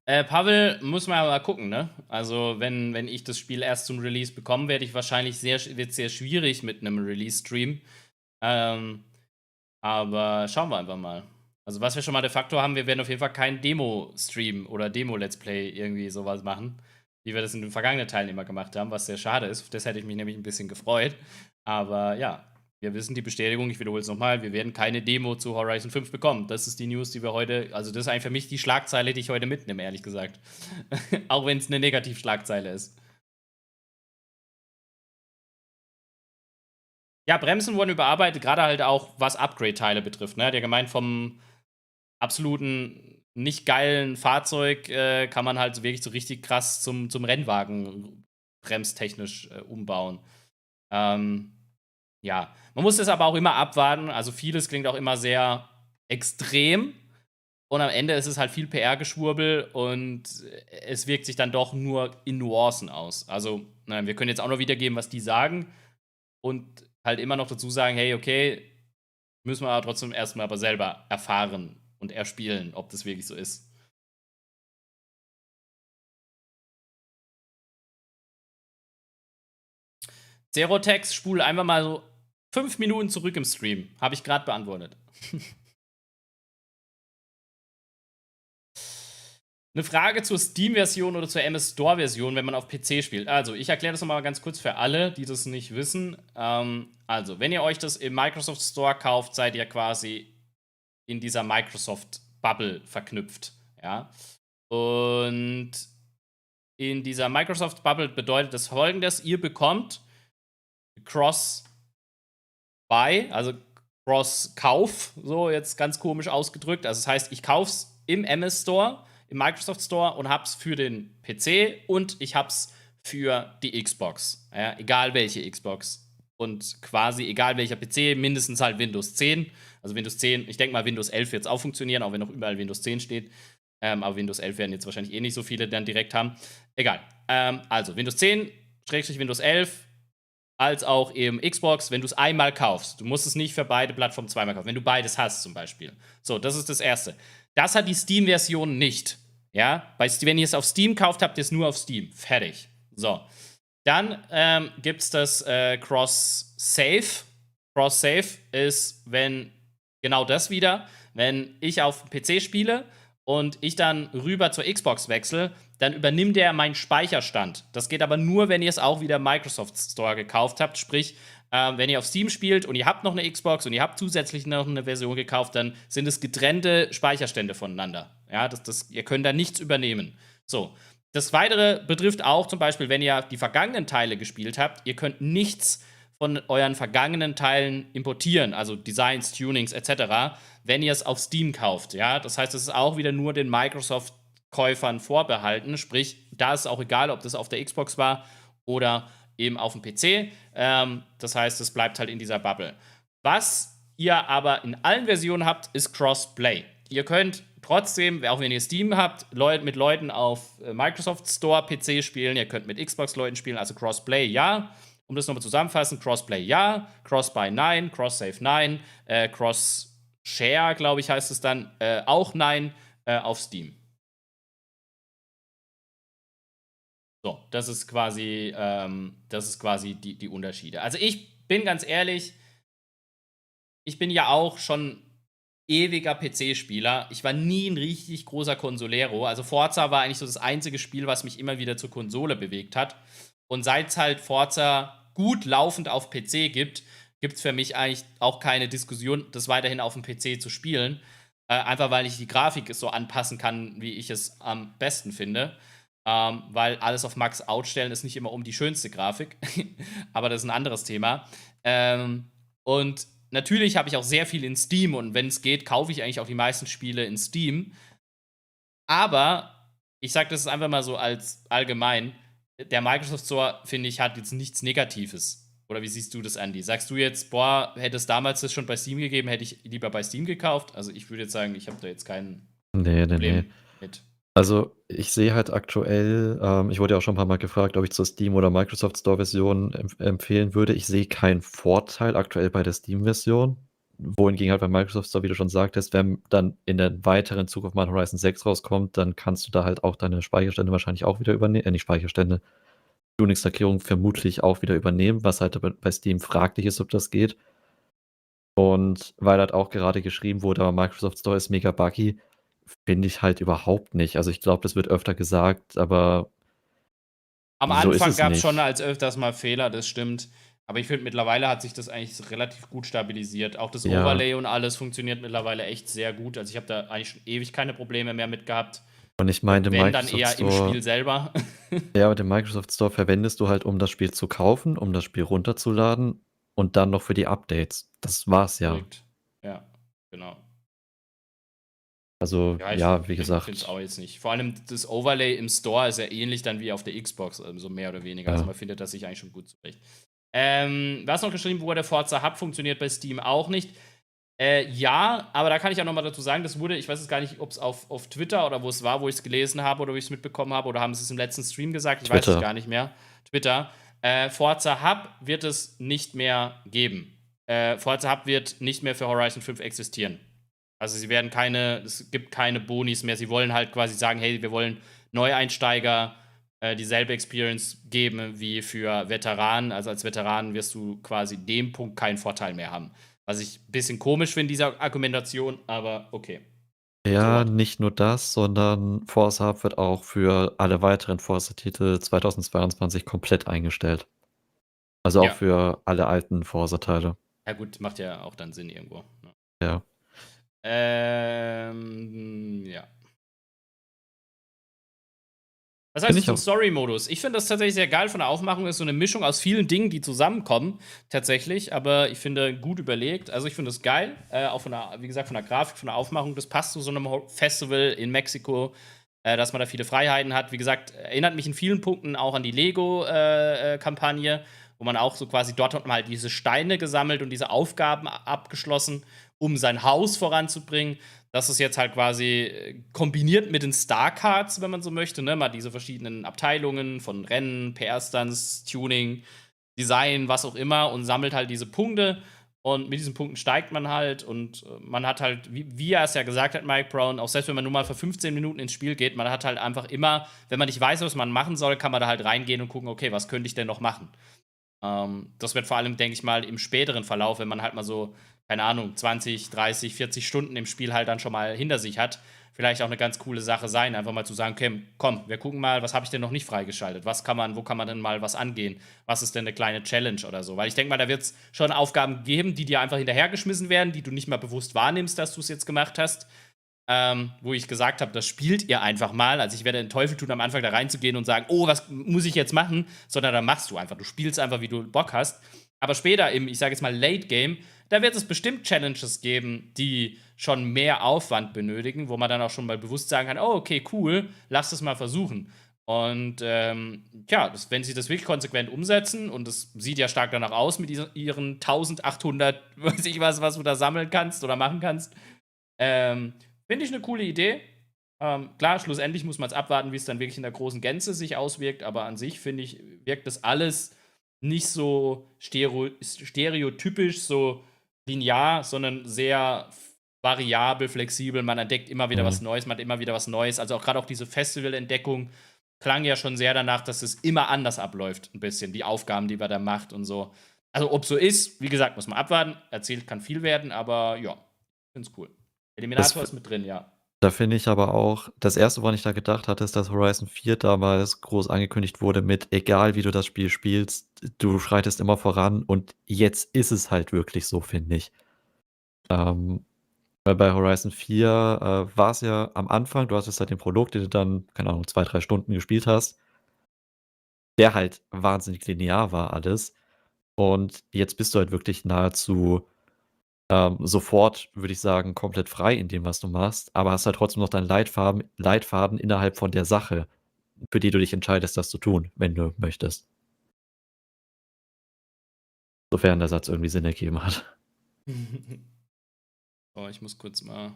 Pavel, muss man mal gucken, ne? Also, wenn ich das Spiel erst zum Release bekomme, wird sehr schwierig mit einem Release-Stream. Aber schauen wir einfach mal. Also, was wir schon mal de facto haben, wir werden auf jeden Fall keinen Demo-Stream oder Demo-Let's Play irgendwie sowas machen, wie wir das in den vergangenen Teilen immer gemacht haben, was sehr schade ist. Auf das hätte ich mich nämlich ein bisschen gefreut. Aber ja, wir wissen die Bestätigung, ich wiederhole es nochmal, wir werden keine Demo zu Horizon 5 bekommen. Das ist die News, die wir heute, also das ist eigentlich für mich die Schlagzeile, die ich heute mitnehme, ehrlich gesagt. Auch wenn es eine Negativschlagzeile ist. Ja, Bremsen wurden überarbeitet, gerade halt auch, was Upgrade-Teile betrifft. Ne? Der gemeint vom absoluten nicht geilen Fahrzeug kann man halt wirklich so richtig krass zum Rennwagen bremstechnisch umbauen. Ja, man muss das aber auch immer abwarten. Also vieles klingt auch immer sehr extrem. Und am Ende ist es halt viel PR-Geschwurbel und es wirkt sich dann doch nur in Nuancen aus. Also, wir können jetzt auch noch wiedergeben, was die sagen und halt immer noch dazu sagen, hey, okay, müssen wir aber trotzdem erstmal aber selber erfahren und erspielen, ob das wirklich so ist. Zerotex, spule einfach mal so 5 Minuten zurück im Stream. Habe ich gerade beantwortet. Eine Frage zur Steam-Version oder zur MS-Store-Version, wenn man auf PC spielt. Also, ich erkläre das nochmal ganz kurz für alle, die das nicht wissen. Also, wenn ihr euch das im Microsoft Store kauft, seid ihr quasi in dieser Microsoft-Bubble verknüpft. Ja? Und in dieser Microsoft-Bubble bedeutet das Folgendes: Ihr bekommt Cross-Buy, also Cross-Kauf, so jetzt ganz komisch ausgedrückt. Also, das heißt, ich kaufe es im MS Store, im Microsoft Store und hab's für den PC und ich hab's für die Xbox. Ja, egal welche Xbox. Und quasi egal welcher PC, mindestens halt Windows 10. Also Windows 10, ich denke mal, Windows 11 wird es auch funktionieren, auch wenn noch überall Windows 10 steht. Aber Windows 11 werden jetzt wahrscheinlich eh nicht so viele dann direkt haben. Egal. Also Windows 10, Windows 11, als auch eben Xbox, wenn du es einmal kaufst. Du musst es nicht für beide Plattformen zweimal kaufen, wenn du beides hast zum Beispiel. So, das ist das Erste. Das hat die Steam-Version nicht. Ja, wenn ihr es auf Steam kauft, habt ihr es nur auf Steam. Fertig. So. Dann gibt es das Cross-Save. Cross-Save ist, wenn genau das wieder, wenn ich auf PC spiele und ich dann rüber zur Xbox wechsle, dann übernimmt der meinen Speicherstand. Das geht aber nur, wenn ihr es auch wieder im Microsoft Store gekauft habt. Sprich, wenn ihr auf Steam spielt und ihr habt noch eine Xbox und ihr habt zusätzlich noch eine Version gekauft, dann sind es getrennte Speicherstände voneinander. Ja, ihr könnt da nichts übernehmen. So. Das Weitere betrifft auch zum Beispiel, wenn ihr die vergangenen Teile gespielt habt, ihr könnt nichts von euren vergangenen Teilen importieren, also Designs, Tunings etc., wenn ihr es auf Steam kauft. Ja? Das heißt, es ist auch wieder nur den Microsoft-Käufern vorbehalten. Sprich, da ist es auch egal, ob das auf der Xbox war oder eben auf dem PC. Das heißt, es bleibt halt in dieser Bubble. Was ihr aber in allen Versionen habt, ist Crossplay. Ihr könnt trotzdem, auch wenn ihr Steam habt, mit Leuten auf Microsoft Store PC spielen. Ihr könnt mit Xbox-Leuten spielen, also Crossplay ja. Um das nochmal zusammenzufassen, Crossplay ja, Crossbuy nein, Cross-Save nein, Cross-Share, glaube ich, heißt es dann, auch nein auf Steam. So, das ist quasi die Unterschiede. Also ich bin ganz ehrlich, ich bin ja auch schon ewiger PC-Spieler. Ich war nie ein richtig großer Consolero. Also Forza war eigentlich so das einzige Spiel, was mich immer wieder zur Konsole bewegt hat. Und seit es halt Forza gut laufend auf PC gibt es für mich eigentlich auch keine Diskussion, das weiterhin auf dem PC zu spielen. Einfach weil ich die Grafik so anpassen kann, wie ich es am besten finde. Weil alles auf Max Out stellen ist nicht immer die schönste Grafik. Aber das ist ein anderes Thema. Und natürlich habe ich auch sehr viel in Steam und wenn es geht, kaufe ich eigentlich auch die meisten Spiele in Steam. Aber ich sage das einfach mal so als allgemein, der Microsoft Store, finde ich, hat jetzt nichts Negatives. Oder wie siehst du das, Andy? Sagst du jetzt, boah, hätte es damals das schon bei Steam gegeben, hätte ich lieber bei Steam gekauft? Also ich würde jetzt sagen, ich habe da jetzt kein Problem mit. Also ich sehe halt aktuell, ich wurde ja auch schon ein paar Mal gefragt, ob ich zur Steam- oder Microsoft Store-Version empfehlen würde. Ich sehe keinen Vorteil aktuell bei der Steam-Version. Wohingegen halt bei Microsoft Store, wie du schon sagtest, wenn dann in der weiteren Zukunft mal Horizon 6 rauskommt, dann kannst du da halt auch deine Speicherstände wahrscheinlich auch wieder übernehmen, nicht Speicherstände, Unix-Lackierung vermutlich auch wieder übernehmen, was halt bei Steam fraglich ist, ob das geht. Und weil halt auch gerade geschrieben wurde, aber Microsoft Store ist mega buggy, finde ich halt überhaupt nicht. Also ich glaube, das wird öfter gesagt, aber am Anfang gab es schon als öfters mal Fehler, das stimmt. Aber ich finde, mittlerweile hat sich das eigentlich relativ gut stabilisiert. Auch das Overlay und alles funktioniert mittlerweile echt sehr gut. Also ich habe da eigentlich schon ewig keine Probleme mehr mit gehabt. Und ich meine, wenn dann eher im Spiel selber. Ja, aber den Microsoft Store verwendest du halt, um das Spiel zu kaufen, um das Spiel runterzuladen und dann noch für die Updates. Das war's ja. Korrekt. Ja, genau. Also, ja, wie gesagt. Ich finde es auch jetzt nicht. Vor allem das Overlay im Store ist ja ähnlich dann wie auf der Xbox, so mehr oder weniger. Ja. Also man findet das sich eigentlich schon gut zurecht. Was noch geschrieben wurde, Forza Hub funktioniert bei Steam auch nicht. Ja, aber da kann ich auch noch mal dazu sagen, das wurde, ich weiß jetzt gar nicht, ob es auf Twitter oder wo es war, wo ich es gelesen habe oder wo ich es mitbekommen habe, oder haben sie es im letzten Stream gesagt, ich weiß es gar nicht mehr. Twitter. Forza Hub wird es nicht mehr geben. Forza Hub wird nicht mehr für Horizon 5 existieren. Also es gibt keine Bonis mehr. Sie wollen halt quasi sagen, hey, wir wollen Neueinsteiger dieselbe Experience geben wie für Veteranen. Also als Veteran wirst du quasi in dem Punkt keinen Vorteil mehr haben. Was ich ein bisschen komisch finde, diese Argumentation, aber okay. Ja, nicht nur das, sondern Forza Hub wird auch für alle weiteren Forza-Titel 2022 komplett eingestellt. Also auch für alle alten Forza-Teile. Ja gut, macht ja auch dann Sinn irgendwo. Ne? Ja. Ja. Was heißt zum Story-Modus? Ich finde das tatsächlich sehr geil von der Aufmachung. Das ist so eine Mischung aus vielen Dingen, die zusammenkommen, tatsächlich. Aber ich finde, gut überlegt. Also, ich finde das geil. Auch von der, wie gesagt, von der Grafik, von der Aufmachung. Das passt zu so einem Festival in Mexiko, dass man da viele Freiheiten hat. Wie gesagt, erinnert mich in vielen Punkten auch an die Lego-Kampagne, wo man auch so quasi dort hat man halt diese Steine gesammelt und diese Aufgaben abgeschlossen, um sein Haus voranzubringen. Das ist jetzt halt quasi kombiniert mit den Star-Cards, wenn man so möchte, ne? Mal diese verschiedenen Abteilungen von Rennen, PR-Stunts, Tuning, Design, was auch immer, und sammelt halt diese Punkte. Und mit diesen Punkten steigt man halt und man hat halt, wie er es ja gesagt hat, Mike Brown, auch selbst wenn man nur mal für 15 Minuten ins Spiel geht, man hat halt einfach immer, wenn man nicht weiß, was man machen soll, kann man da halt reingehen und gucken, okay, was könnte ich denn noch machen? Das wird vor allem, denke ich mal, im späteren Verlauf, wenn man halt mal so, keine Ahnung, 20, 30, 40 Stunden im Spiel halt dann schon mal hinter sich hat, vielleicht auch eine ganz coole Sache sein, einfach mal zu sagen, okay, komm, wir gucken mal, was habe ich denn noch nicht freigeschaltet? Wo kann man denn mal was angehen? Was ist denn eine kleine Challenge oder so? Weil ich denke mal, da wird es schon Aufgaben geben, die dir einfach hinterhergeschmissen werden, die du nicht mal bewusst wahrnimmst, dass du es jetzt gemacht hast. Wo ich gesagt habe, das spielt ihr einfach mal. Also ich werde den Teufel tun, am Anfang da reinzugehen und sagen, oh, was muss ich jetzt machen? Sondern dann machst du einfach. Du spielst einfach, wie du Bock hast. Aber später im, ich sage jetzt mal, Late Game, da wird es bestimmt Challenges geben, die schon mehr Aufwand benötigen, wo man dann auch schon mal bewusst sagen kann, oh, okay, cool, lass es mal versuchen. Und wenn sie das wirklich konsequent umsetzen, und es sieht ja stark danach aus mit ihren 1800, weiß ich was du da sammeln kannst oder machen kannst, finde ich eine coole Idee. Klar, schlussendlich muss man es abwarten, wie es dann wirklich in der großen Gänze sich auswirkt, aber an sich, finde ich, wirkt das alles nicht so stereotypisch, so linear, sondern sehr variabel, flexibel. Man entdeckt immer wieder was Neues, man hat immer wieder was Neues. Also auch gerade auch diese Festival-Entdeckung klang ja schon sehr danach, dass es immer anders abläuft, ein bisschen, die Aufgaben, die man da macht und so. Also ob so ist, wie gesagt, muss man abwarten. Erzählt kann viel werden, aber ja, ich finde es cool. Eliminator ist mit drin, ja. Da finde ich aber auch, das erste, woran ich da gedacht hatte, ist, dass Horizon 4 damals groß angekündigt wurde mit, egal wie du das Spiel spielst, du schreitest immer voran, und jetzt ist es halt wirklich so, finde ich. Weil bei Horizon 4 war es ja am Anfang, du hattest halt den Prolog, den du dann, keine Ahnung, 2, 3 Stunden gespielt hast, der halt wahnsinnig linear war alles. Und jetzt bist du halt wirklich nahezu sofort, würde ich sagen, komplett frei in dem, was du machst, aber hast halt trotzdem noch deinen Leitfaden innerhalb von der Sache, für die du dich entscheidest, das zu tun, wenn du möchtest. Sofern der Satz irgendwie Sinn ergeben hat. Oh, ich muss kurz mal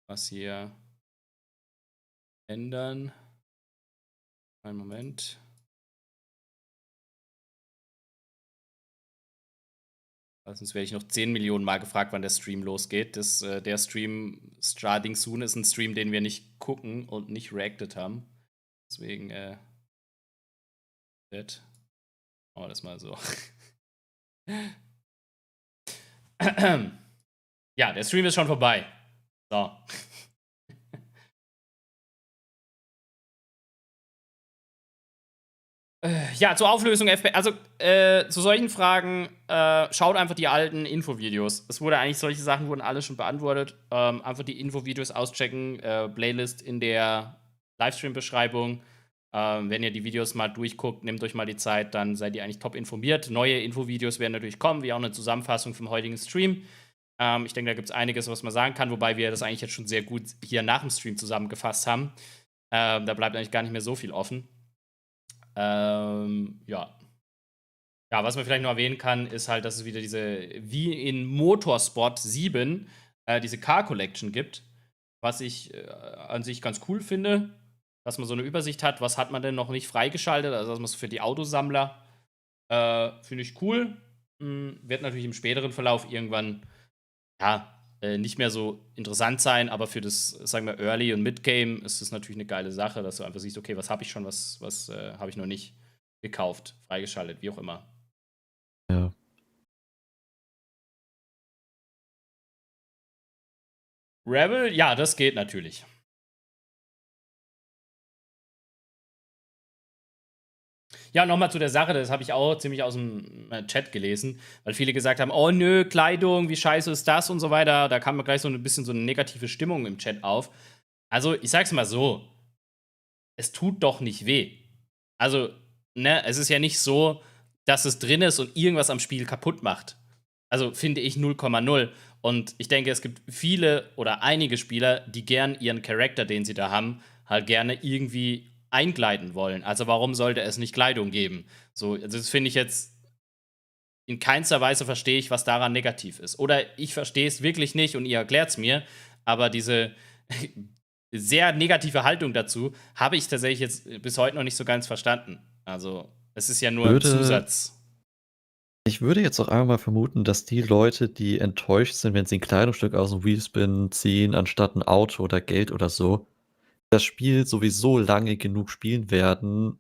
was hier ändern. Einen Moment. Sonst werde ich noch 10 Millionen Mal gefragt, wann der Stream losgeht. Der Stream Starting Soon ist ein Stream, den wir nicht gucken und nicht reacted haben. Deswegen, machen wir das mal so. Ja, der Stream ist schon vorbei. So. Ja, zur Auflösung FPS. Also, zu solchen Fragen schaut einfach die alten Infovideos. Solche Sachen wurden alle schon beantwortet. Einfach die Infovideos auschecken. Playlist in der Livestream-Beschreibung. Wenn ihr die Videos mal durchguckt, nehmt euch mal die Zeit, dann seid ihr eigentlich top informiert. Neue Infovideos werden natürlich kommen, wie auch eine Zusammenfassung vom heutigen Stream. Ich denke, da gibt es einiges, was man sagen kann, wobei wir das eigentlich jetzt schon sehr gut hier nach dem Stream zusammengefasst haben. Da bleibt eigentlich gar nicht mehr so viel offen. Ja. Ja, was man vielleicht noch erwähnen kann, ist halt, dass es wieder wie in Motorsport 7, diese Car Collection gibt, was ich an sich ganz cool finde, dass man so eine Übersicht hat, was hat man denn noch nicht freigeschaltet, also dass man es für die Autosammler, finde ich cool. Wird natürlich im späteren Verlauf irgendwann, ja, nicht mehr so interessant sein, aber für das, sagen wir, Early- und Mid-Game ist es natürlich eine geile Sache, dass du einfach siehst, okay, was habe ich schon, was habe ich noch nicht gekauft, freigeschaltet, wie auch immer. Ja. Rebel, ja, das geht natürlich. Ja, nochmal zu der Sache, das habe ich auch ziemlich aus dem Chat gelesen, weil viele gesagt haben, oh nö, Kleidung, wie scheiße ist das und so weiter. Da kam mir gleich so ein bisschen so eine negative Stimmung im Chat auf. Also, ich sag's mal so, es tut doch nicht weh. Also, ne, es ist ja nicht so, dass es drin ist und irgendwas am Spiel kaputt macht. Also, finde ich 0,0. Und ich denke, es gibt viele oder einige Spieler, die gern ihren Charakter, den sie da haben, halt gerne irgendwie einkleiden wollen. Also warum sollte es nicht Kleidung geben? So, also das finde ich jetzt in keinster Weise verstehe ich, was daran negativ ist. Oder ich verstehe es wirklich nicht und ihr erklärt es mir, aber diese sehr negative Haltung dazu habe ich tatsächlich jetzt bis heute noch nicht so ganz verstanden. Also es ist ja nur ein Zusatz. Ich würde jetzt auch einmal mal vermuten, dass die Leute, die enttäuscht sind, wenn sie ein Kleidungsstück aus dem Wheelspin ziehen, anstatt ein Auto oder Geld oder so, das Spiel sowieso lange genug spielen werden,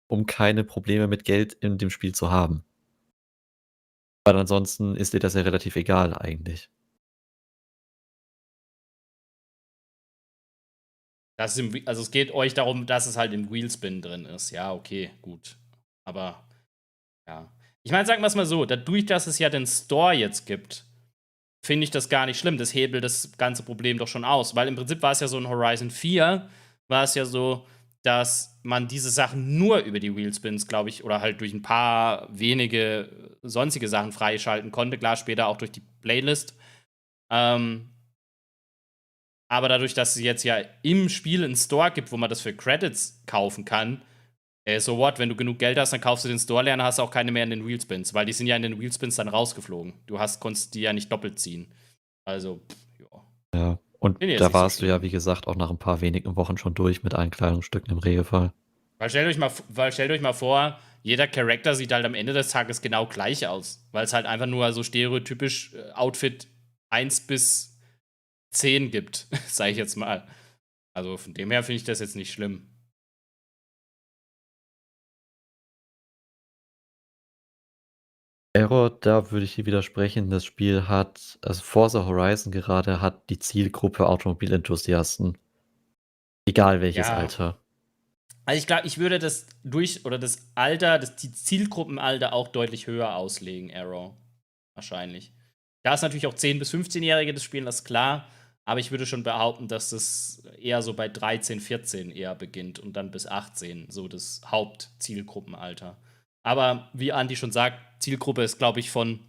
um keine Probleme mit Geld in dem Spiel zu haben. Weil ansonsten ist dir das ja relativ egal eigentlich. Also es geht euch darum, dass es halt im Wheelspin drin ist. Ja, okay, gut. Aber, ja. Ich meine, sagen wir es mal so, dadurch, dass es ja den Store jetzt gibt, finde ich das gar nicht schlimm. Das hebelt das ganze Problem doch schon aus. Weil im Prinzip war es ja so in Horizon 4, war es ja so, dass man diese Sachen nur über die Wheelspins, glaube ich, oder halt durch ein paar wenige sonstige Sachen freischalten konnte. Klar, später auch durch die Playlist. Aber dadurch, dass es jetzt ja im Spiel einen Store gibt, wo man das für Credits kaufen kann, so what, wenn du genug Geld hast, dann kaufst du den Store leer und hast auch keine mehr in den Wheelspins, weil die sind ja in den Wheelspins dann rausgeflogen. Konntest die ja nicht doppelt ziehen. Also, ja. Ja, und da warst du ja, wie gesagt, auch nach ein paar wenigen Wochen schon durch mit allen Kleidungsstücken im Regelfall. Weil stellt euch mal vor, jeder Charakter sieht halt am Ende des Tages genau gleich aus. Weil es halt einfach nur so stereotypisch Outfit 1 bis 10 gibt, sag ich jetzt mal. Also von dem her finde ich das jetzt nicht schlimm. Error, da würde ich dir widersprechen. Das Spiel hat, also Forza Horizon gerade hat die Zielgruppe Automobilenthusiasten. Egal welches Alter. Also ich glaube, ich würde das die Zielgruppenalter auch deutlich höher auslegen, Arrow. Wahrscheinlich. Da ist natürlich auch 10- bis 15-Jährige das Spielen, das ist klar. Aber ich würde schon behaupten, dass das eher so bei 13, 14 eher beginnt und dann bis 18, so das Hauptzielgruppenalter. Aber wie Andi schon sagt, Zielgruppe ist, glaube ich, von,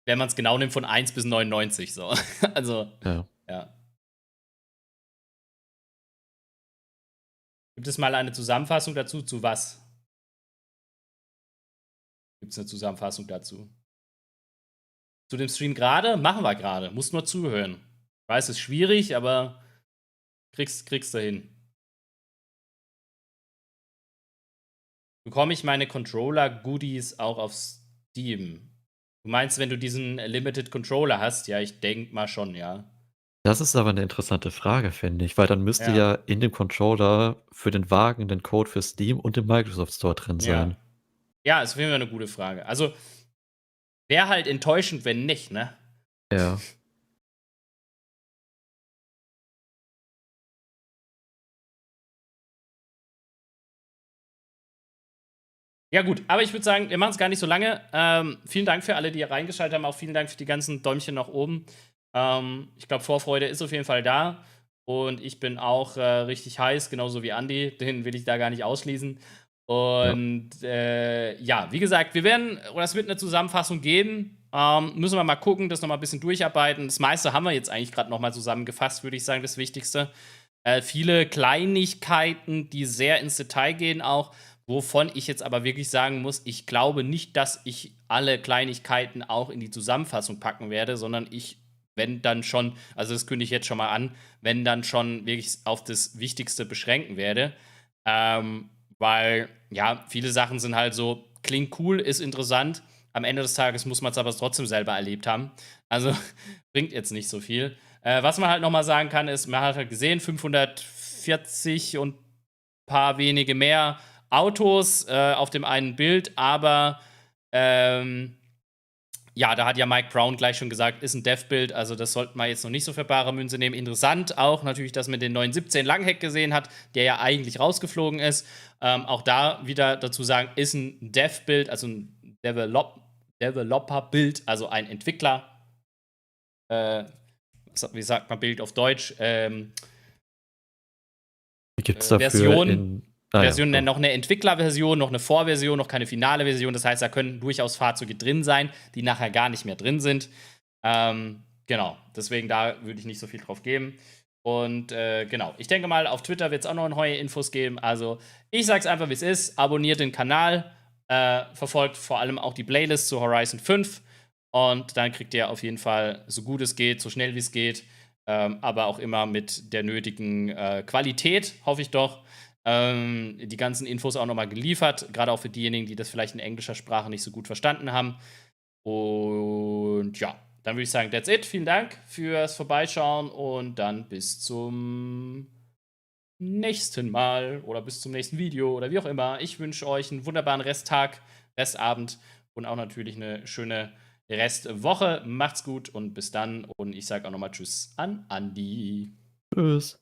wenn man es genau nimmt, von 1 bis 99. So. Also, ja. Gibt es mal eine Zusammenfassung dazu? Zu was? Gibt es eine Zusammenfassung dazu? Zu dem Stream gerade? Machen wir gerade. Musst nur zuhören. Ich weiß, es ist schwierig, aber kriegst du hin. Bekomme ich meine Controller-Goodies auch auf Steam? Du meinst, wenn du diesen Limited Controller hast? Ja, ich denke mal schon, ja. Das ist aber eine interessante Frage, finde ich, weil dann müsste ja in dem Controller für den Wagen den Code für Steam und im Microsoft Store drin sein. Ja, ist auf jeden Fall eine gute Frage. Also, wäre halt enttäuschend, wenn nicht, ne? Ja. Ja, gut, aber ich würde sagen, wir machen es gar nicht so lange. Vielen Dank für alle, die hier reingeschaltet haben. Auch vielen Dank für die ganzen Däumchen nach oben. Ich glaube, Vorfreude ist auf jeden Fall da. Und ich bin auch richtig heiß, genauso wie Andi. Den will ich da gar nicht ausschließen. Und wie gesagt, es wird eine Zusammenfassung geben. Müssen wir mal gucken, das nochmal ein bisschen durcharbeiten. Das meiste haben wir jetzt eigentlich gerade nochmal zusammengefasst, würde ich sagen, das Wichtigste. Viele Kleinigkeiten, die sehr ins Detail gehen auch, wovon ich jetzt aber wirklich sagen muss, ich glaube nicht, dass ich alle Kleinigkeiten auch in die Zusammenfassung packen werde, sondern wenn dann schon, also das kündige ich jetzt schon mal an, wenn dann schon wirklich auf das Wichtigste beschränken werde. Weil, ja, viele Sachen sind halt so, klingt cool, ist interessant. Am Ende des Tages muss man es aber trotzdem selber erlebt haben. Also bringt jetzt nicht so viel. Was man halt noch mal sagen kann, ist, man hat halt gesehen, 540 und ein paar wenige mehr Autos auf dem einen Bild, aber ja, da hat ja Mike Brown gleich schon gesagt, ist ein Dev-Bild, also das sollten wir jetzt noch nicht so für bare Münze nehmen. Interessant auch natürlich, dass man den 917 Langheck gesehen hat, der ja eigentlich rausgeflogen ist. Auch da wieder dazu sagen, ist ein Dev-Bild, also ein Developer-Bild, also ein Entwickler. Wie sagt man Bild auf Deutsch? Gibt's dafür Version. Noch eine Entwicklerversion, noch eine Vorversion, noch keine finale Version. Das heißt, da können durchaus Fahrzeuge drin sein, die nachher gar nicht mehr drin sind. Genau, deswegen da würde ich nicht so viel drauf geben. Und genau, ich denke mal, auf Twitter wird es auch noch neue Infos geben. Also, ich sag's einfach, wie es ist. Abonniert den Kanal, verfolgt vor allem auch die Playlist zu Horizon 5. Und dann kriegt ihr auf jeden Fall, so gut es geht, so schnell wie es geht, aber auch immer mit der nötigen Qualität, hoffe ich doch, die ganzen Infos auch nochmal geliefert, gerade auch für diejenigen, die das vielleicht in englischer Sprache nicht so gut verstanden haben. Und ja, dann würde ich sagen, that's it. Vielen Dank fürs Vorbeischauen und dann bis zum nächsten Mal oder bis zum nächsten Video oder wie auch immer. Ich wünsche euch einen wunderbaren Resttag, Restabend und auch natürlich eine schöne Restwoche. Macht's gut und bis dann. Und ich sage auch nochmal Tschüss an Andi. Tschüss.